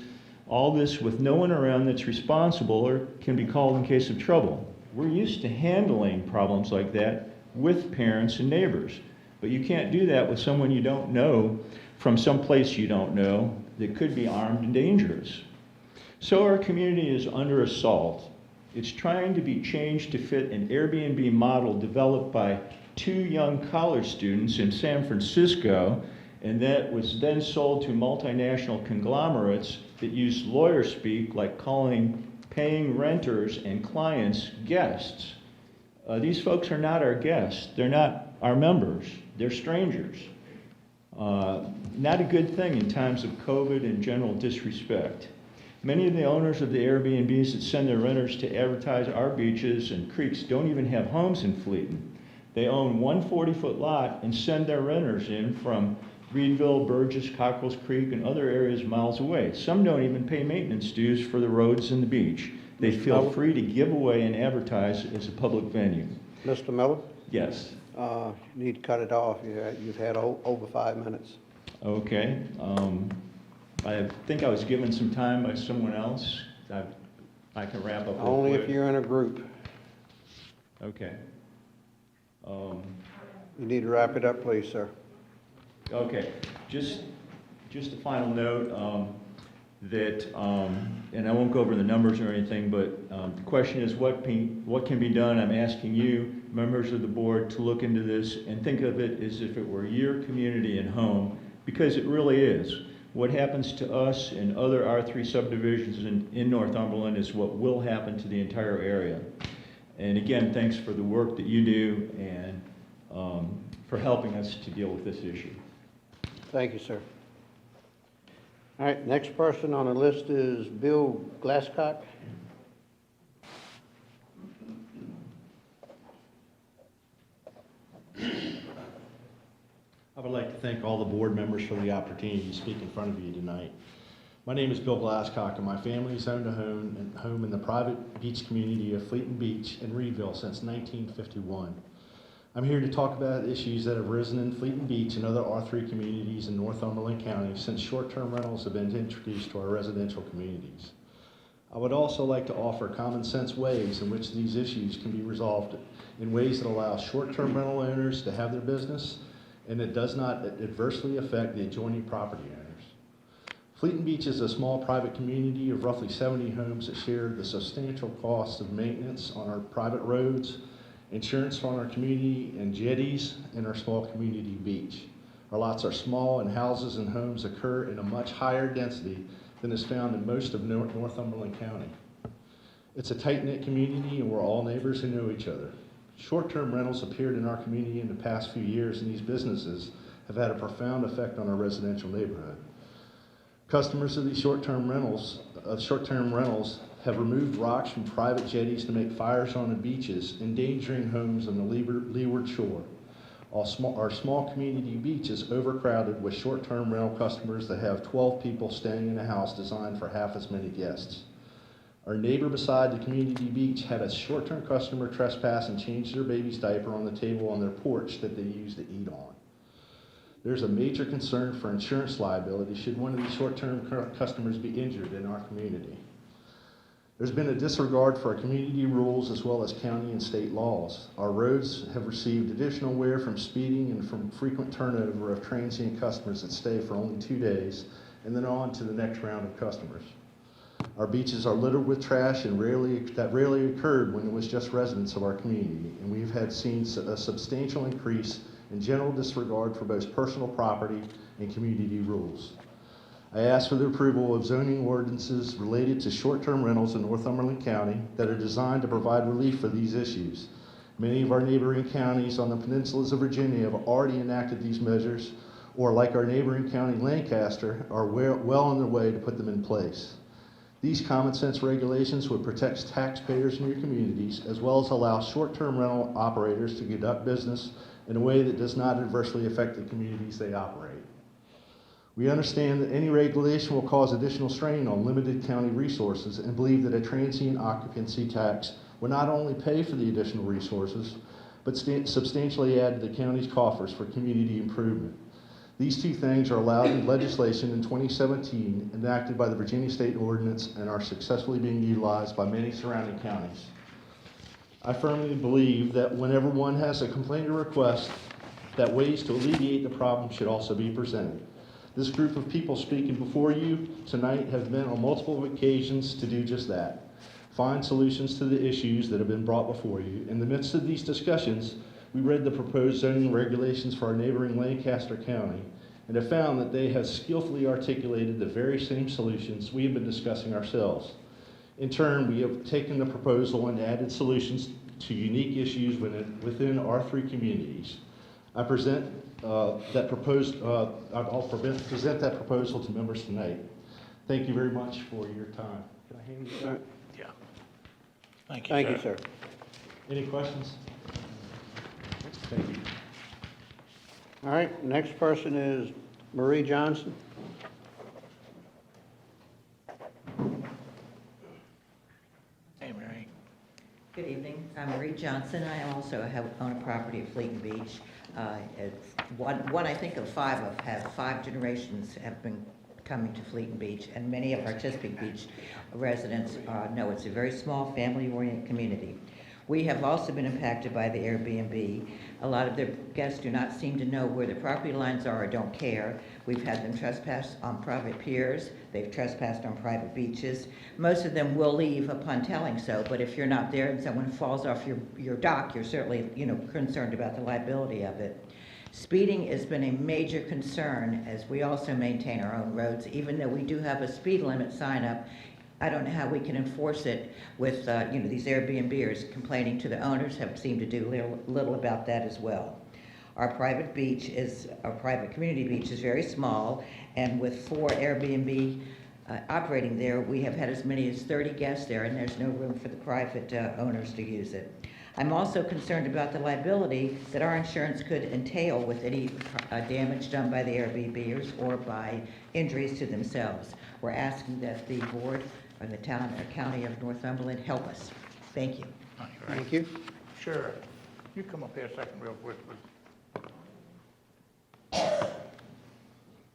all this with no one around that's responsible or can be called in case of trouble. We're used to handling problems like that with parents and neighbors, but you can't do that with someone you don't know from some place you don't know that could be armed and dangerous. So our community is under assault. It's trying to be changed to fit an Airbnb model developed by 2 young college students in San Francisco, and that was then sold to multinational conglomerates that use lawyer speak, like calling paying renters and clients guests. These folks are not our guests. They're not our members. They're strangers. Not a good thing in times of COVID and general disrespect. Many of the owners of the Airbnbs that send their renters to advertise our beaches and creeks don't even have homes in Fleeton. They own one 40-foot lot and send their renters in from Reedville, Burgess, Cockrell's Creek, and other areas miles away. Some don't even pay maintenance dues for the roads and the beach. They feel free to give away and advertise as a public venue. Mr. Miller? Yes. You need to cut it off. You've had over 5 minutes. Okay. I think I was given some time by someone else. I can wrap up real Only quick. if you're in a group. Okay. You need to wrap it up, please, sir. Okay. Just a final note that, and I won't go over the numbers or anything, but the question is what can be done? I'm asking you, members of the board, to look into this and think of it as if it were your community and home, because it really is. What happens to us and other R3 subdivisions in Northumberland is what will happen to the entire area. And again, thanks for the work that you do and for helping us to deal with this issue. Thank you, sir. All right, next person on the list is Bill Glasscock. I would like to thank all the board members for the opportunity to speak in front of you tonight. My name is Bill Glasscock, and my family's owned a home in the private beach community of Fleeton Beach in Reedville since 1951. I'm here to talk about issues that have risen in Fleeton Beach and other R3 communities in Northumberland County since short-term rentals have been introduced to our residential communities. I would also like to offer common sense ways in which these issues can be resolved in ways that allow short-term rental owners to have their business and it does not adversely affect the adjoining property owners. Fleeton Beach is a small private community of roughly 70 homes that share the substantial costs of maintenance on our private roads, insurance on our community and jetties, and our small community beach. Our lots are small and houses and homes occur in a much higher density than is found in most of Northumberland County. It's a tight-knit community and we're all neighbors who know each other. Short-term rentals appeared in our community in the past few years, and these businesses have had a profound effect on our residential neighborhood. Customers of these short-term rentals have removed rocks from private jetties to make fires on the beaches, endangering homes on the leeward shore. Our small community beach is overcrowded with short-term rental customers that have 12 people staying in a house designed for half as many guests. Our neighbor beside the community beach had a short-term customer trespass and change their baby's diaper on the table on their porch that they used to eat on. There's a major concern for insurance liability should one of these short-term customers be injured in our community. There's been a disregard for our community rules as well as county and state laws. Our roads have received additional wear from speeding and from frequent turnover of transient customers that stay for only 2 days and then on to the next round of customers. Our beaches are littered with trash and that rarely occurred when it was just residents of our community, and we've seen a substantial increase in general disregard for both personal property and community rules. I ask for the approval of zoning ordinances related to short-term rentals in Northumberland County that are designed to provide relief for these issues. Many of our neighboring counties on the peninsulas of Virginia have already enacted these measures, or like our neighboring county, Lancaster, are well on their way to put them in place. These common sense regulations would protect taxpayers in your communities, as well as allow short-term rental operators to conduct business in a way that does not adversely affect the communities they operate. We understand that any regulation will cause additional strain on limited county resources and believe that a transient occupancy tax will not only pay for the additional resources, but substantially add to the county's coffers for community improvement. These two things are allowed in legislation in 2017 enacted by the Virginia State Ordinance and are successfully being utilized by many surrounding counties. I firmly believe that whenever one has a complaint or request, that ways to alleviate the problem should also be presented. This group of people speaking before you tonight have been on multiple occasions to do just that. Find solutions to the issues that have been brought before you. In the midst of these discussions, we read the proposed zoning regulations for our neighboring Lancaster County and have found that they have skillfully articulated the very same solutions we have been discussing ourselves. In turn, we have taken the proposal and added solutions to unique issues within our 3 communities. I'll present that proposal to members tonight. Thank you very much for your time. Can I hand you that? Yeah. Thank you, sir. Any questions? Thank you. All right, next person is Marie Johnson. Hey, Mary. Good evening. I'm Marie Johnson. I also own a property at Fleeton Beach. It's one I think of 5 generations have been coming to Fleeton Beach, and many of our Chesapeake Beach residents know it's a very small, family-oriented community. We have also been impacted by the Airbnb. A lot of their guests do not seem to know where their property lines are or don't care. We've had them trespass on private piers. They've trespassed on private beaches. Most of them will leave upon telling so, but if you're not there and someone falls off your dock, you're certainly concerned about the liability of it. Speeding has been a major concern as we also maintain our own roads. Even though we do have a speed limit sign up, I don't know how we can enforce it with these Airbnbers complaining to the owners have seemed to do little about that as well. Our private community beach is very small, and with 4 Airbnb operating there, we have had as many as 30 guests there, and there's no room for the private owners to use it. I'm also concerned about the liability that our insurance could entail with any damage done by the Airbnbers or by injuries to themselves. We're asking that the board or the town or county of Northumberland help us. Thank you. Thank you. Sure. You come up here a second real quick, please.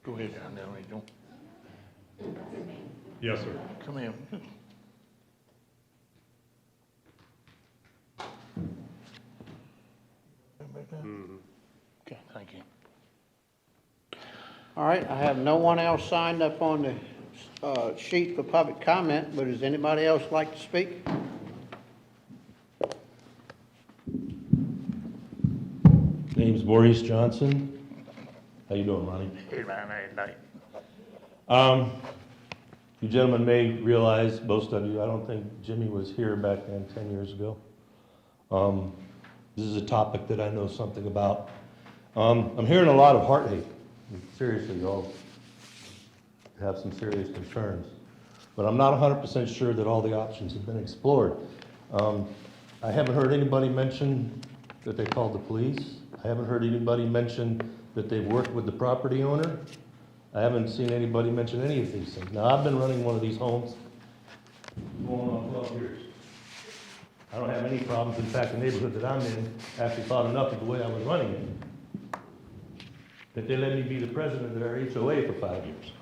Go ahead down there, Angel. Yes, sir. Come here. Okay, thank you. All right, I have no one else signed up on the sheet for public comment, but does anybody else like to speak? Name's Maurice Johnson. How you doing, Ronnie? Hey, man, hey, night. You gentlemen may realize, most of you, I don't think Jimmy was here back then 10 years ago. This is a topic that I know something about. I'm hearing a lot of heart hate. Seriously, y'all have some serious concerns. But I'm not 100% sure that all the options have been explored. I haven't heard anybody mention that they called the police. I haven't heard anybody mention that they've worked with the property owner. I haven't seen anybody mention any of these things. Now, I've been running one of these homes going on 12 years. I don't have any problems. In fact, the neighborhood that I'm in actually thought enough of the way I was running it that they let me be the president of their HOA for 5 years.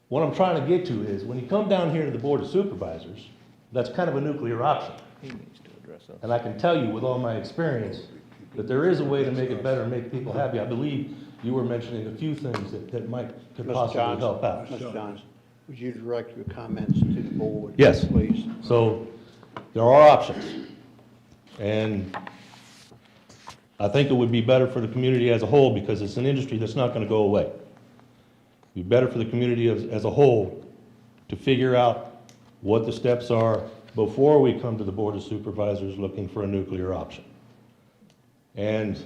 What I'm trying to get to is, when you come down here to the Board of Supervisors, that's kind of a nuclear option. He needs to address us. And I can tell you with all my experience that there is a way to make it better and make people happy. I believe you were mentioning a few things that could possibly help out. Mr. Johnson, would you direct your comments to the board? Yes. Please. So there are options. And I think it would be better for the community as a whole, because it's an industry that's not going to go away. It'd be better for the community as a whole to figure out what the steps are before we come to the Board of Supervisors looking for a nuclear option. And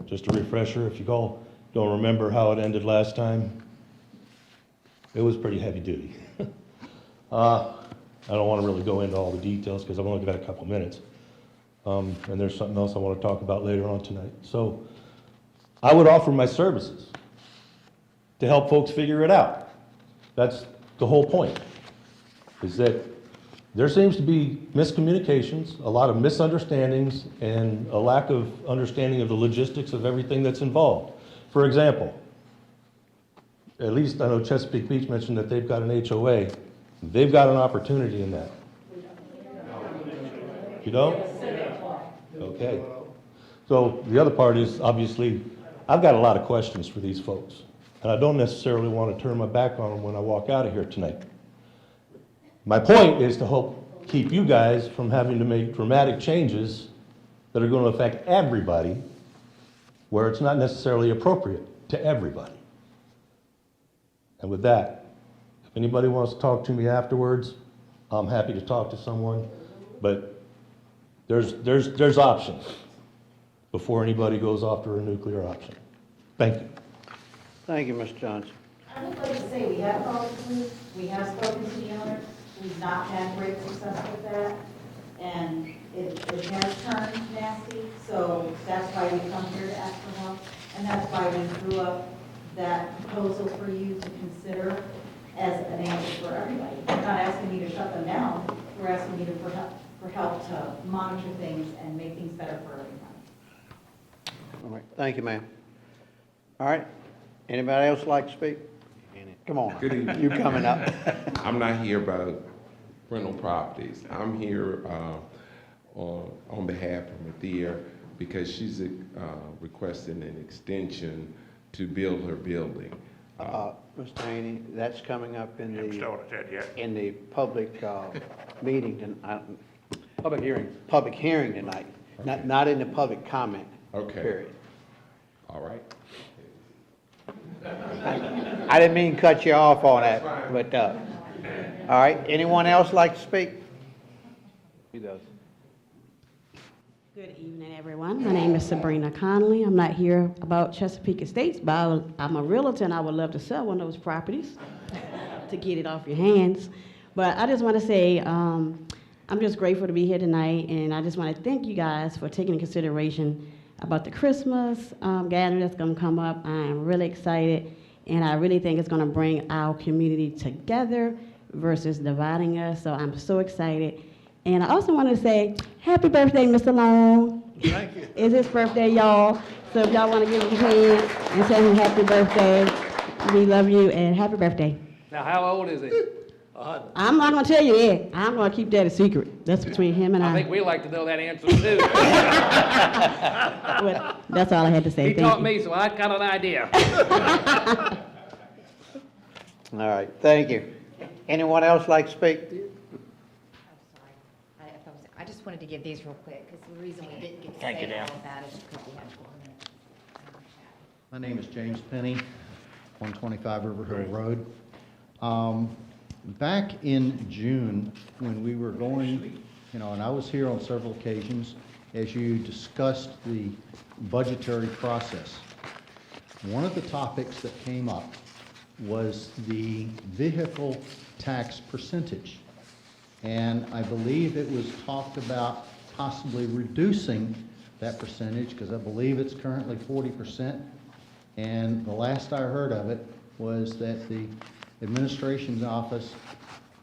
just a refresher, if you all don't remember how it ended last time, it was pretty heavy duty. I don't want to really go into all the details because I've only got a couple minutes. And there's something else I want to talk about later on tonight. So I would offer my services to help folks figure it out. That's the whole point, is that there seems to be miscommunications, a lot of misunderstandings, and a lack of understanding of the logistics of everything that's involved. For example, at least I know Chesapeake Beach mentioned that they've got an HOA. They've got an opportunity in that. You don't? Okay. So the other part is, obviously, I've got a lot of questions for these folks, and I don't necessarily want to turn my back on them when I walk out of here tonight. My point is to help keep you guys from having to make dramatic changes that are going to affect everybody where it's not necessarily appropriate to everybody. And with that, if anybody wants to talk to me afterwards, I'm happy to talk to someone, but there's options before anybody goes after a nuclear option. Thank you. Thank you, Mr. Johnson. I would like to say we have talked to police, we have spoken to the owner, we've not had great success with that, and it has turned nasty, so that's why we come here to ask for help, and that's why we drew up that proposal for you to consider as an answer for everybody. We're not asking you to shut them down, we're asking you for help to monitor things and make things better for everybody. All right, thank you, ma'am. All right, anybody else like to speak? Come on, Good evening. you coming up. I'm not here about rental properties. I'm here on behalf of Mathia because she's requesting an extension to build her building. Mr. Haney, that's coming up in Haven't started that yet. the public meeting, Public hearing. public hearing tonight, Okay. not in the public comment Okay. period. All right. I didn't mean to cut you off on that, but, all right, anyone else like to speak? He does. Good evening, everyone. My name is Sabrina Connolly. I'm not here about Chesapeake Estates, but I'm a realtor and I would love to sell one of those properties to get it off your hands. But I just want to say, I'm just grateful to be here tonight, and I just want to thank you guys for taking into consideration about the Christmas gathering that's going to come up. I'm really excited, and I really think it's going to bring our community together versus dividing us, so I'm so excited. And I also want to say, happy birthday, Mr. Long. Thank you. It's his birthday, y'all. So if y'all want to give him a hand and tell him happy birthday, we love you, and happy birthday. Now, how old is he? I'm not going to tell you that. I'm going to keep that a secret. That's between him and I. I think we like to know that answer too. Well, that's all I had to say. He Thank taught you. me, so I got an idea. All right, thank you. Anyone else like to speak? I just wanted to give these real quick, because the reason we didn't get to Thank you, say all Dan. of that is because we had 4 minutes. My name is James Penny, 125 River Hill Road. Back in June, when we were going, and I was here on several occasions, as you discussed the budgetary process, one of the topics that came up was the vehicle tax percentage. And I believe it was talked about possibly reducing that percentage, because I believe it's currently 40%. And the last I heard of it was that the administration's office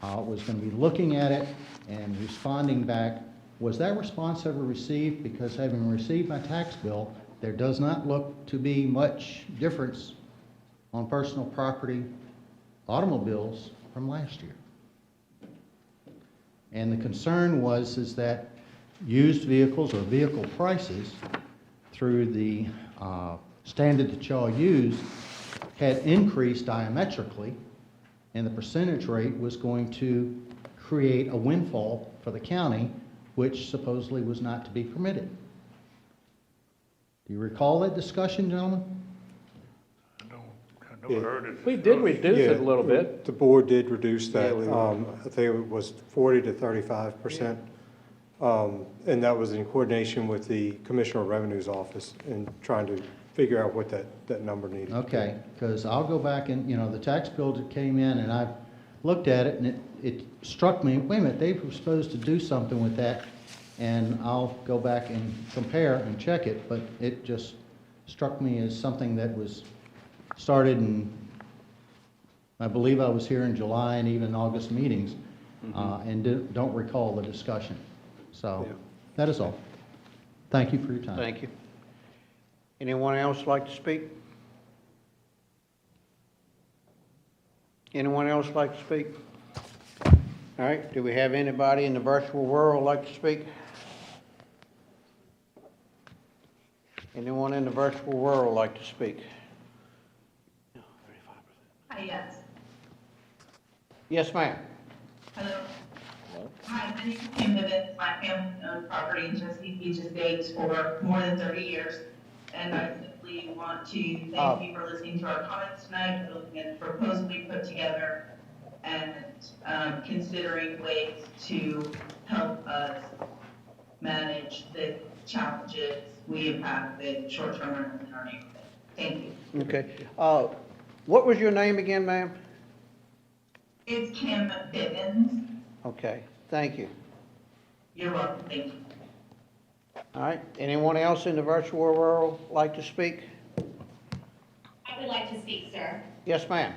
was going to be looking at it and responding back. Was that response ever received? Because having received my tax bill, there does not look to be much difference on personal property automobiles from last year. And the concern is that used vehicles or vehicle prices through the standard that y'all used had increased diametrically, and the percentage rate was going to create a windfall for the county, which supposedly was not to be permitted. Do you recall that discussion, gentlemen? I never heard it. We did reduce it a little bit. The board did reduce that. Yeah, we I think it was 40 to 35%. And that was in coordination with the Commissioner of Revenue's office and trying to figure out what that number needed. Okay, because I'll go back and, the tax bill that came in, and I looked at it, and it struck me, wait a minute, they were supposed to do something with that, and I'll go back and compare and check it, but it just struck me as something that was started in, I believe I was here in July and even August meetings, and don't recall the discussion. So, Yeah. that is all. Thank you for your time. Thank you. Anyone else like to speak? Anyone else like to speak? All right, do we have anybody in the virtual world like to speak? Anyone in the virtual world like to speak? Hi, yes. Yes, ma'am. Hello. Hi, my name is Kim Vivens. My family owned property in Chesapeake Beach Estates for more than 30 years. And I simply want to thank you for listening to our comments tonight, looking at the proposal we put together, and considering ways to help us manage the challenges we have had with short-term rentals in our neighborhood. Thank you. Okay. What was your name again, ma'am? It's Kim Vivens. Okay, thank you. You're welcome. Thank you. All right, anyone else in the virtual world like to speak? I would like to speak, sir. Yes, ma'am.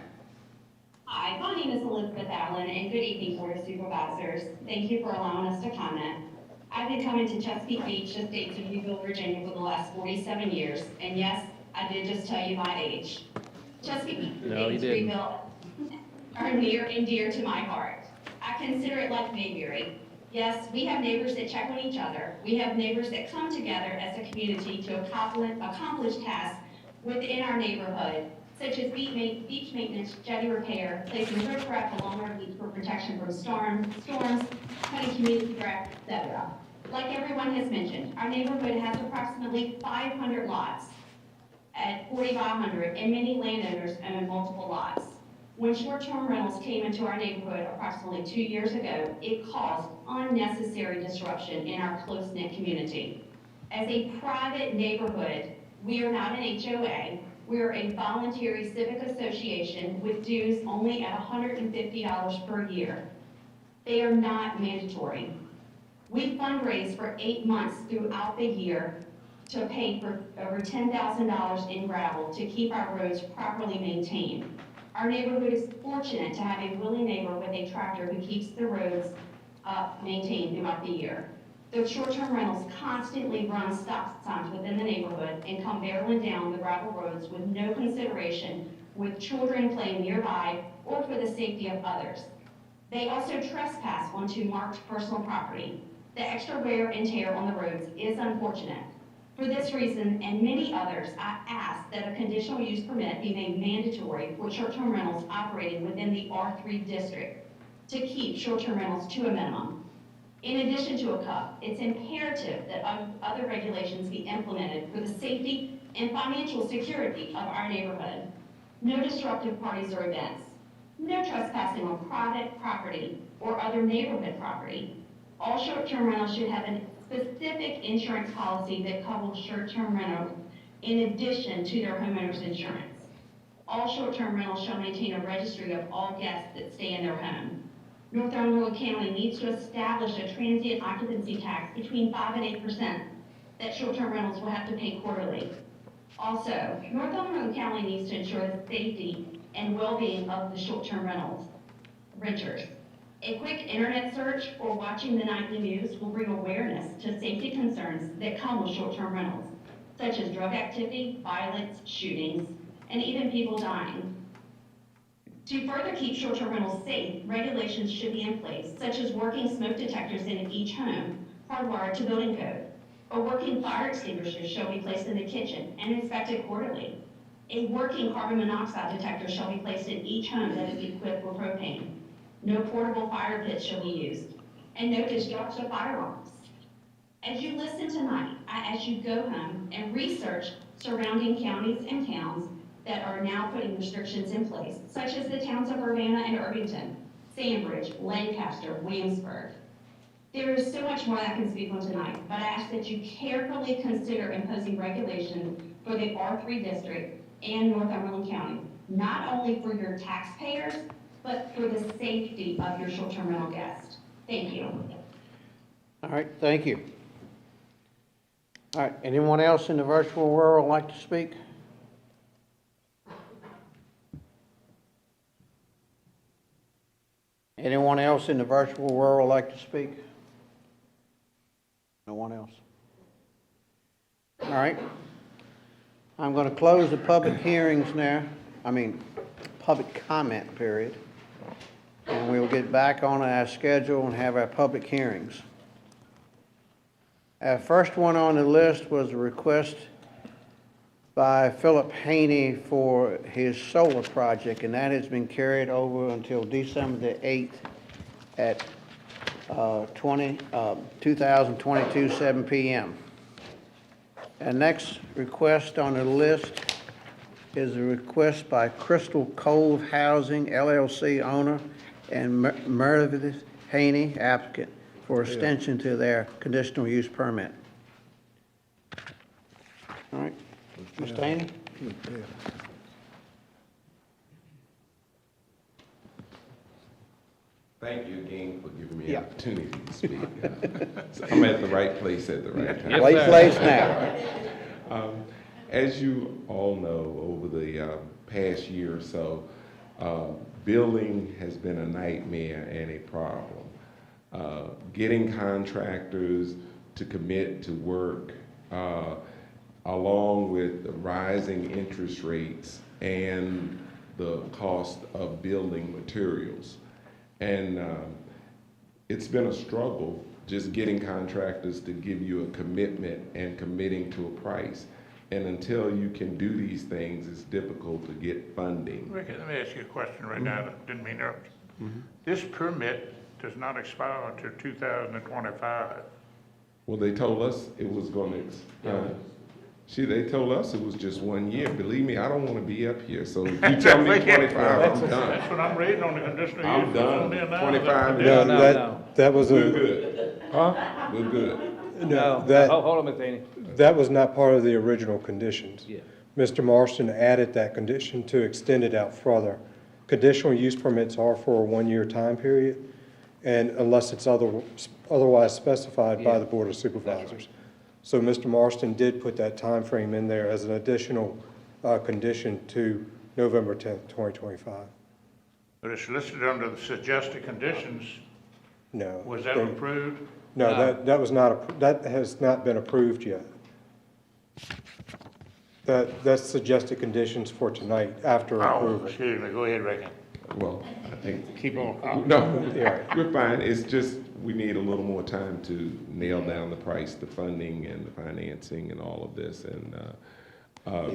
Hi, my name is Elizabeth Allen, and good evening, Board of Supervisors. Thank you for allowing us to comment. I've been coming to Chesapeake Beach Estates in Newville, Virginia for the last 47 years, and yes, I did just tell you my age. Chesapeake No, you Estates didn't. rebuilt are near and dear to my heart. I consider it like Mayberry. Yes, we have neighbors that check on each other. We have neighbors that come together as a community to accomplish tasks within our neighborhood, such as beach maintenance, jetty repair, placing riprap along our beach for protection from storms, cutting community grass, etc. Like everyone has mentioned, our neighborhood has approximately 500 lots at 4,500, and many landowners own multiple lots. When short-term rentals came into our neighborhood approximately 2 years ago, it caused unnecessary disruption in our close-knit community. As a private neighborhood, we are not an HOA. We are a voluntary civic association with dues only at $150 per year. They are not mandatory. We fundraised for 8 months throughout the year to pay for over $10,000 in gravel to keep our roads properly maintained. Our neighborhood is fortunate to have a willing neighbor with a tractor who keeps the roads maintained throughout the year. The short-term rentals constantly run stop signs within the neighborhood and come barreling down the gravel roads with no consideration with children playing nearby or for the safety of others. They also trespass onto marked personal property. The extra wear and tear on the roads is unfortunate. For this reason and many others, I ask that a conditional use permit be made mandatory for short-term rentals operating within the R3 district to keep short-term rentals to a minimum. In addition to a cup, it's imperative that other regulations be implemented for the safety and financial security of our neighborhood. No disruptive parties or events. No trespassing on private property or other neighborhood property. All short-term rentals should have a specific insurance policy that covers short-term rentals in addition to their homeowner's insurance. All short-term rentals shall maintain a registry of all guests that stay in their home. Northumberland County needs to establish a transient occupancy tax between 5 and 8% that short-term rentals will have to pay quarterly. Also, Northumberland County needs to ensure the safety and well-being of the short-term renters. A quick internet search or watching the nightly news will bring awareness to safety concerns that come with short-term rentals, such as drug activity, violence, shootings, and even people dying. To further keep short-term rentals safe, regulations should be in place, such as working smoke detectors in each home, hardwired to building code. A working fire extinguisher shall be placed in the kitchen and inspected quarterly. A working carbon monoxide detector shall be placed in each home that is equipped with propane. No portable fire pits shall be used, and no discharge of firearms. As you listen tonight, I ask you go home and research surrounding counties and towns that are now putting restrictions in place, such as the towns of Urbana and Irvington, Sandbridge, Lancaster, Williamsburg. There is so much more I can speak on tonight, but I ask that you carefully consider imposing regulations for the R3 district and Northumberland County, not only for your taxpayers, but for the safety of your short-term rental guests. Thank you. All right, thank you. All right, anyone else in the virtual world like to speak? Anyone else in the virtual world like to speak? No one else? All right. I'm going to close the public hearings now. Public comment period. And we'll get back on our schedule and have our public hearings. Our first one on the list was a request by Philip Haney for his solar project, and that has been carried over until December the 8th at 2022, 7 p.m. Our next request on the list is a request by Crystal Cove Housing, LLC owner, and Meredith Haney, applicant, for extension to their conditional use permit. All right. Mr. Haney? Thank you again for giving me the opportunity to speak. So I'm at the right place at the right time. Right place now. As you all know, over the past year or so, building has been a nightmare and a problem. Getting contractors to commit to work, along with the rising interest rates and the cost of building materials. And it's been a struggle just getting contractors to give you a commitment and committing to a price. And until you can do these things, it's difficult to get funding. Ricky, let me ask you a question right now. I didn't mean to interrupt. This permit does not expire until 2025. Well, they told us it was going to expire. They told us it was just 1 year. Believe me, I don't want to be up here. So if you tell me 25, I'm done. That's what I'm reading on the conditional use. I'm done. 25 No, that was We're good. Huh? We're good. No, Hold on, Ms. Haney. that was not part of the original conditions. Yeah. Mr. Marston added that condition to extend it out further. Conditional use permits are for a 1 year time period, and unless it's otherwise specified by the Board of Supervisors. So Mr. Marston did put that time frame in there as an additional condition to November 10th, 2025. But it's listed under the suggested conditions. No. Was that approved? No, that was not, that has not been approved yet. That's suggested conditions for tonight after approval. Excuse me, go ahead, Ricky. Well, I think. Keep on. No, you're fine. It's just, we need a little more time to nail down the price, the funding and the financing and all of this. And,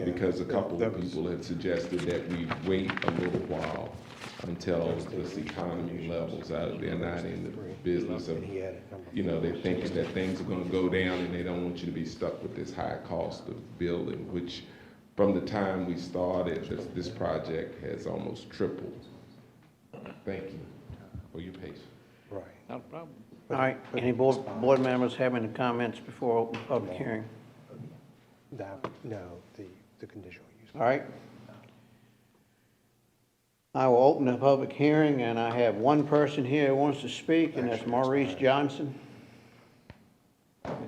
because a couple of people have suggested that we wait a little while until this economy levels out. They're not in the business of, they're thinking that things are gonna go down and they don't want you to be stuck with this high cost of building, which from the time we started, this project has almost tripled. Thank you for your patience. Right. Not a problem. All right, any board members have any comments before open public hearing? No, the conditional use. All right. I will open the public hearing, and I have one person here who wants to speak, and that's Maurice Johnson.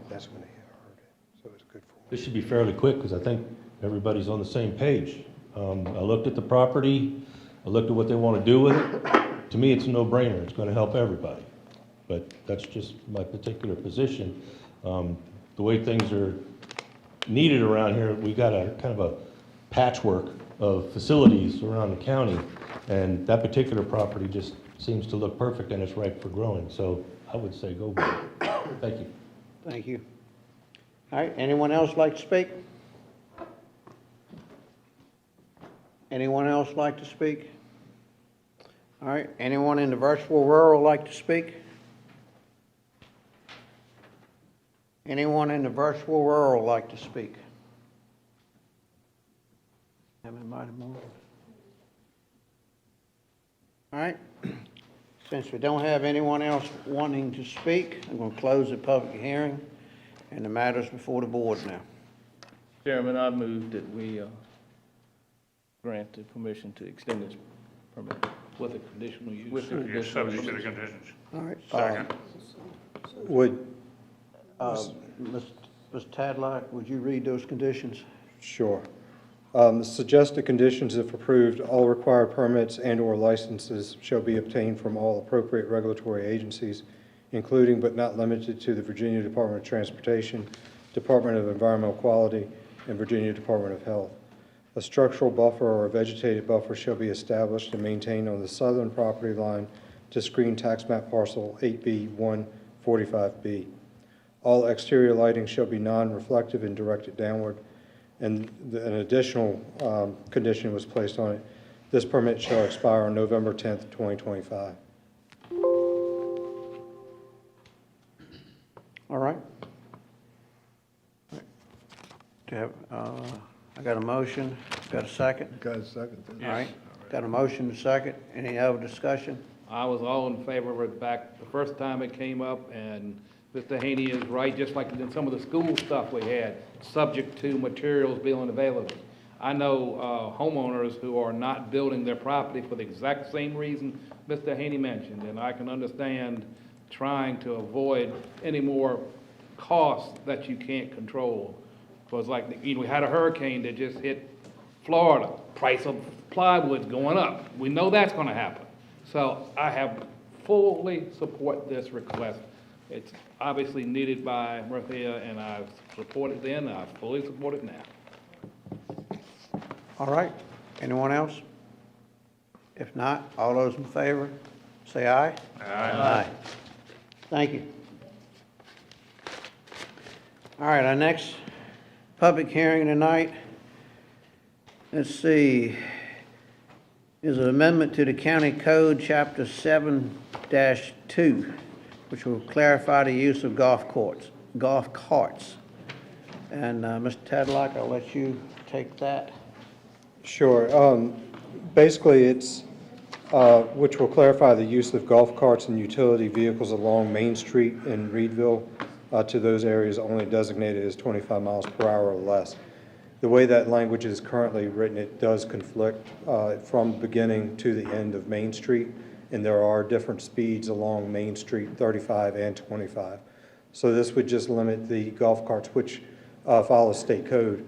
That's when they heard it, so it's good for This should be fairly quick because I think everybody's on the same page. I looked at the property, I looked at what they want to do with it. To me, it's a no-brainer. It's going to help everybody. But that's just my particular position. The way things are needed around here, we got a kind of a patchwork of facilities around the county, and that particular property just seems to look perfect and it's ripe for growing. So I would say go for it. Thank you. Thank you. All right, anyone else like to speak? Anyone else like to speak? All right, anyone in the virtual rural like to speak? Anyone in the virtual rural like to speak? Haven't invited more. All right, since we don't have anyone else wanting to speak, I'm going to close the public hearing and the matters before the board now. Chairman, I move that we grant the permission to extend this permit. With a conditional use. With the You're conditional subject to the use. conditions. All right. Second. Ms. Tadlock, would you read those conditions? Sure. The suggested conditions, if approved, all required permits and/or licenses shall be obtained from all appropriate regulatory agencies, including but not limited to the Virginia Department of Transportation, Department of Environmental Quality, and Virginia Department of Health. A structural buffer or a vegetated buffer shall be established and maintained on the southern property line to screen tax map parcel 8B145B. All exterior lighting shall be non-reflective and directed downward. And an additional condition was placed on it. This permit shall expire on November 10th, 2025. All right. I got a motion, got a second? Got a second. All right, got a motion, a second. Any other discussion? I was all in favor of it back the first time it came up, and Mr. Haney is right, just like in some of the school stuff we had, subject to materials being available. I know homeowners who are not building their property for the exact same reason Mr. Haney mentioned, and I can understand trying to avoid any more costs that you can't control. Because like, we had a hurricane that just hit Florida, price of plywood's going up. We know that's gonna happen. So I have fully support this request. It's obviously needed by Marthea, and I've supported then, I fully support it now. All right, anyone else? If not, all those in favor, say aye. Aye. Thank you. All right, our next public hearing tonight, let's see, is an amendment to the County Code, Chapter 7-2, which will clarify the use of golf carts. And Mr. Tadlock, I'll let you take that. Sure. Basically, it's, which will clarify the use of golf carts and utility vehicles along Main Street in Reedville to those areas only designated as 25 miles per hour or less. The way that language is currently written, it does conflict from the beginning to the end of Main Street, and there are different speeds along Main Street, 35 and 25. So this would just limit the golf carts, which follow state code,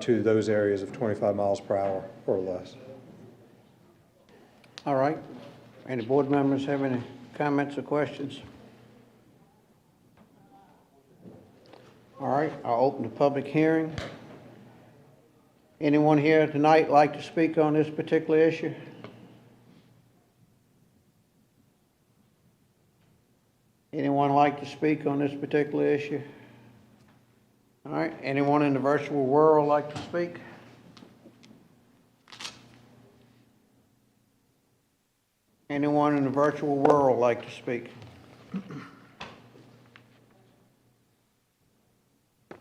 to those areas of 25 miles per hour or less. All right. Any board members have any comments or questions? All right, I'll open the public hearing. Anyone here tonight like to speak on this particular issue? Anyone like to speak on this particular issue? All right, anyone in the virtual world like to speak? Anyone in the virtual world like to speak?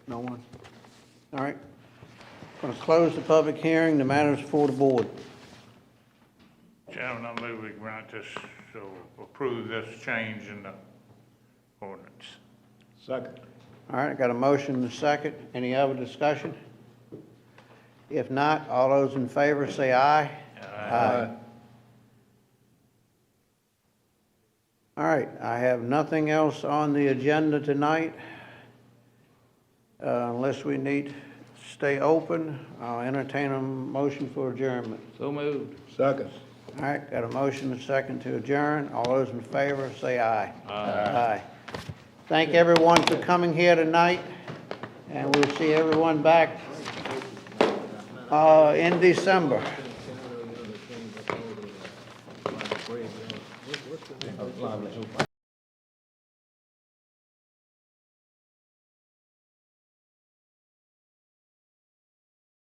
No one? All right. I'm going to close the public hearing. The matter is before the board. Chairman, I move we grant this, so approve this change in the ordinance. Second. All right, got a motion and a second. Any other discussion? If not, all those in favor say aye. Aye. All right, I have nothing else on the agenda tonight. Unless we need to stay open, I'll entertain a motion for adjournment. So moved. Second. All right, got a motion and a second to adjourn. All those in favor say aye. Aye. Thank everyone for coming here tonight, and we'll see everyone back in December.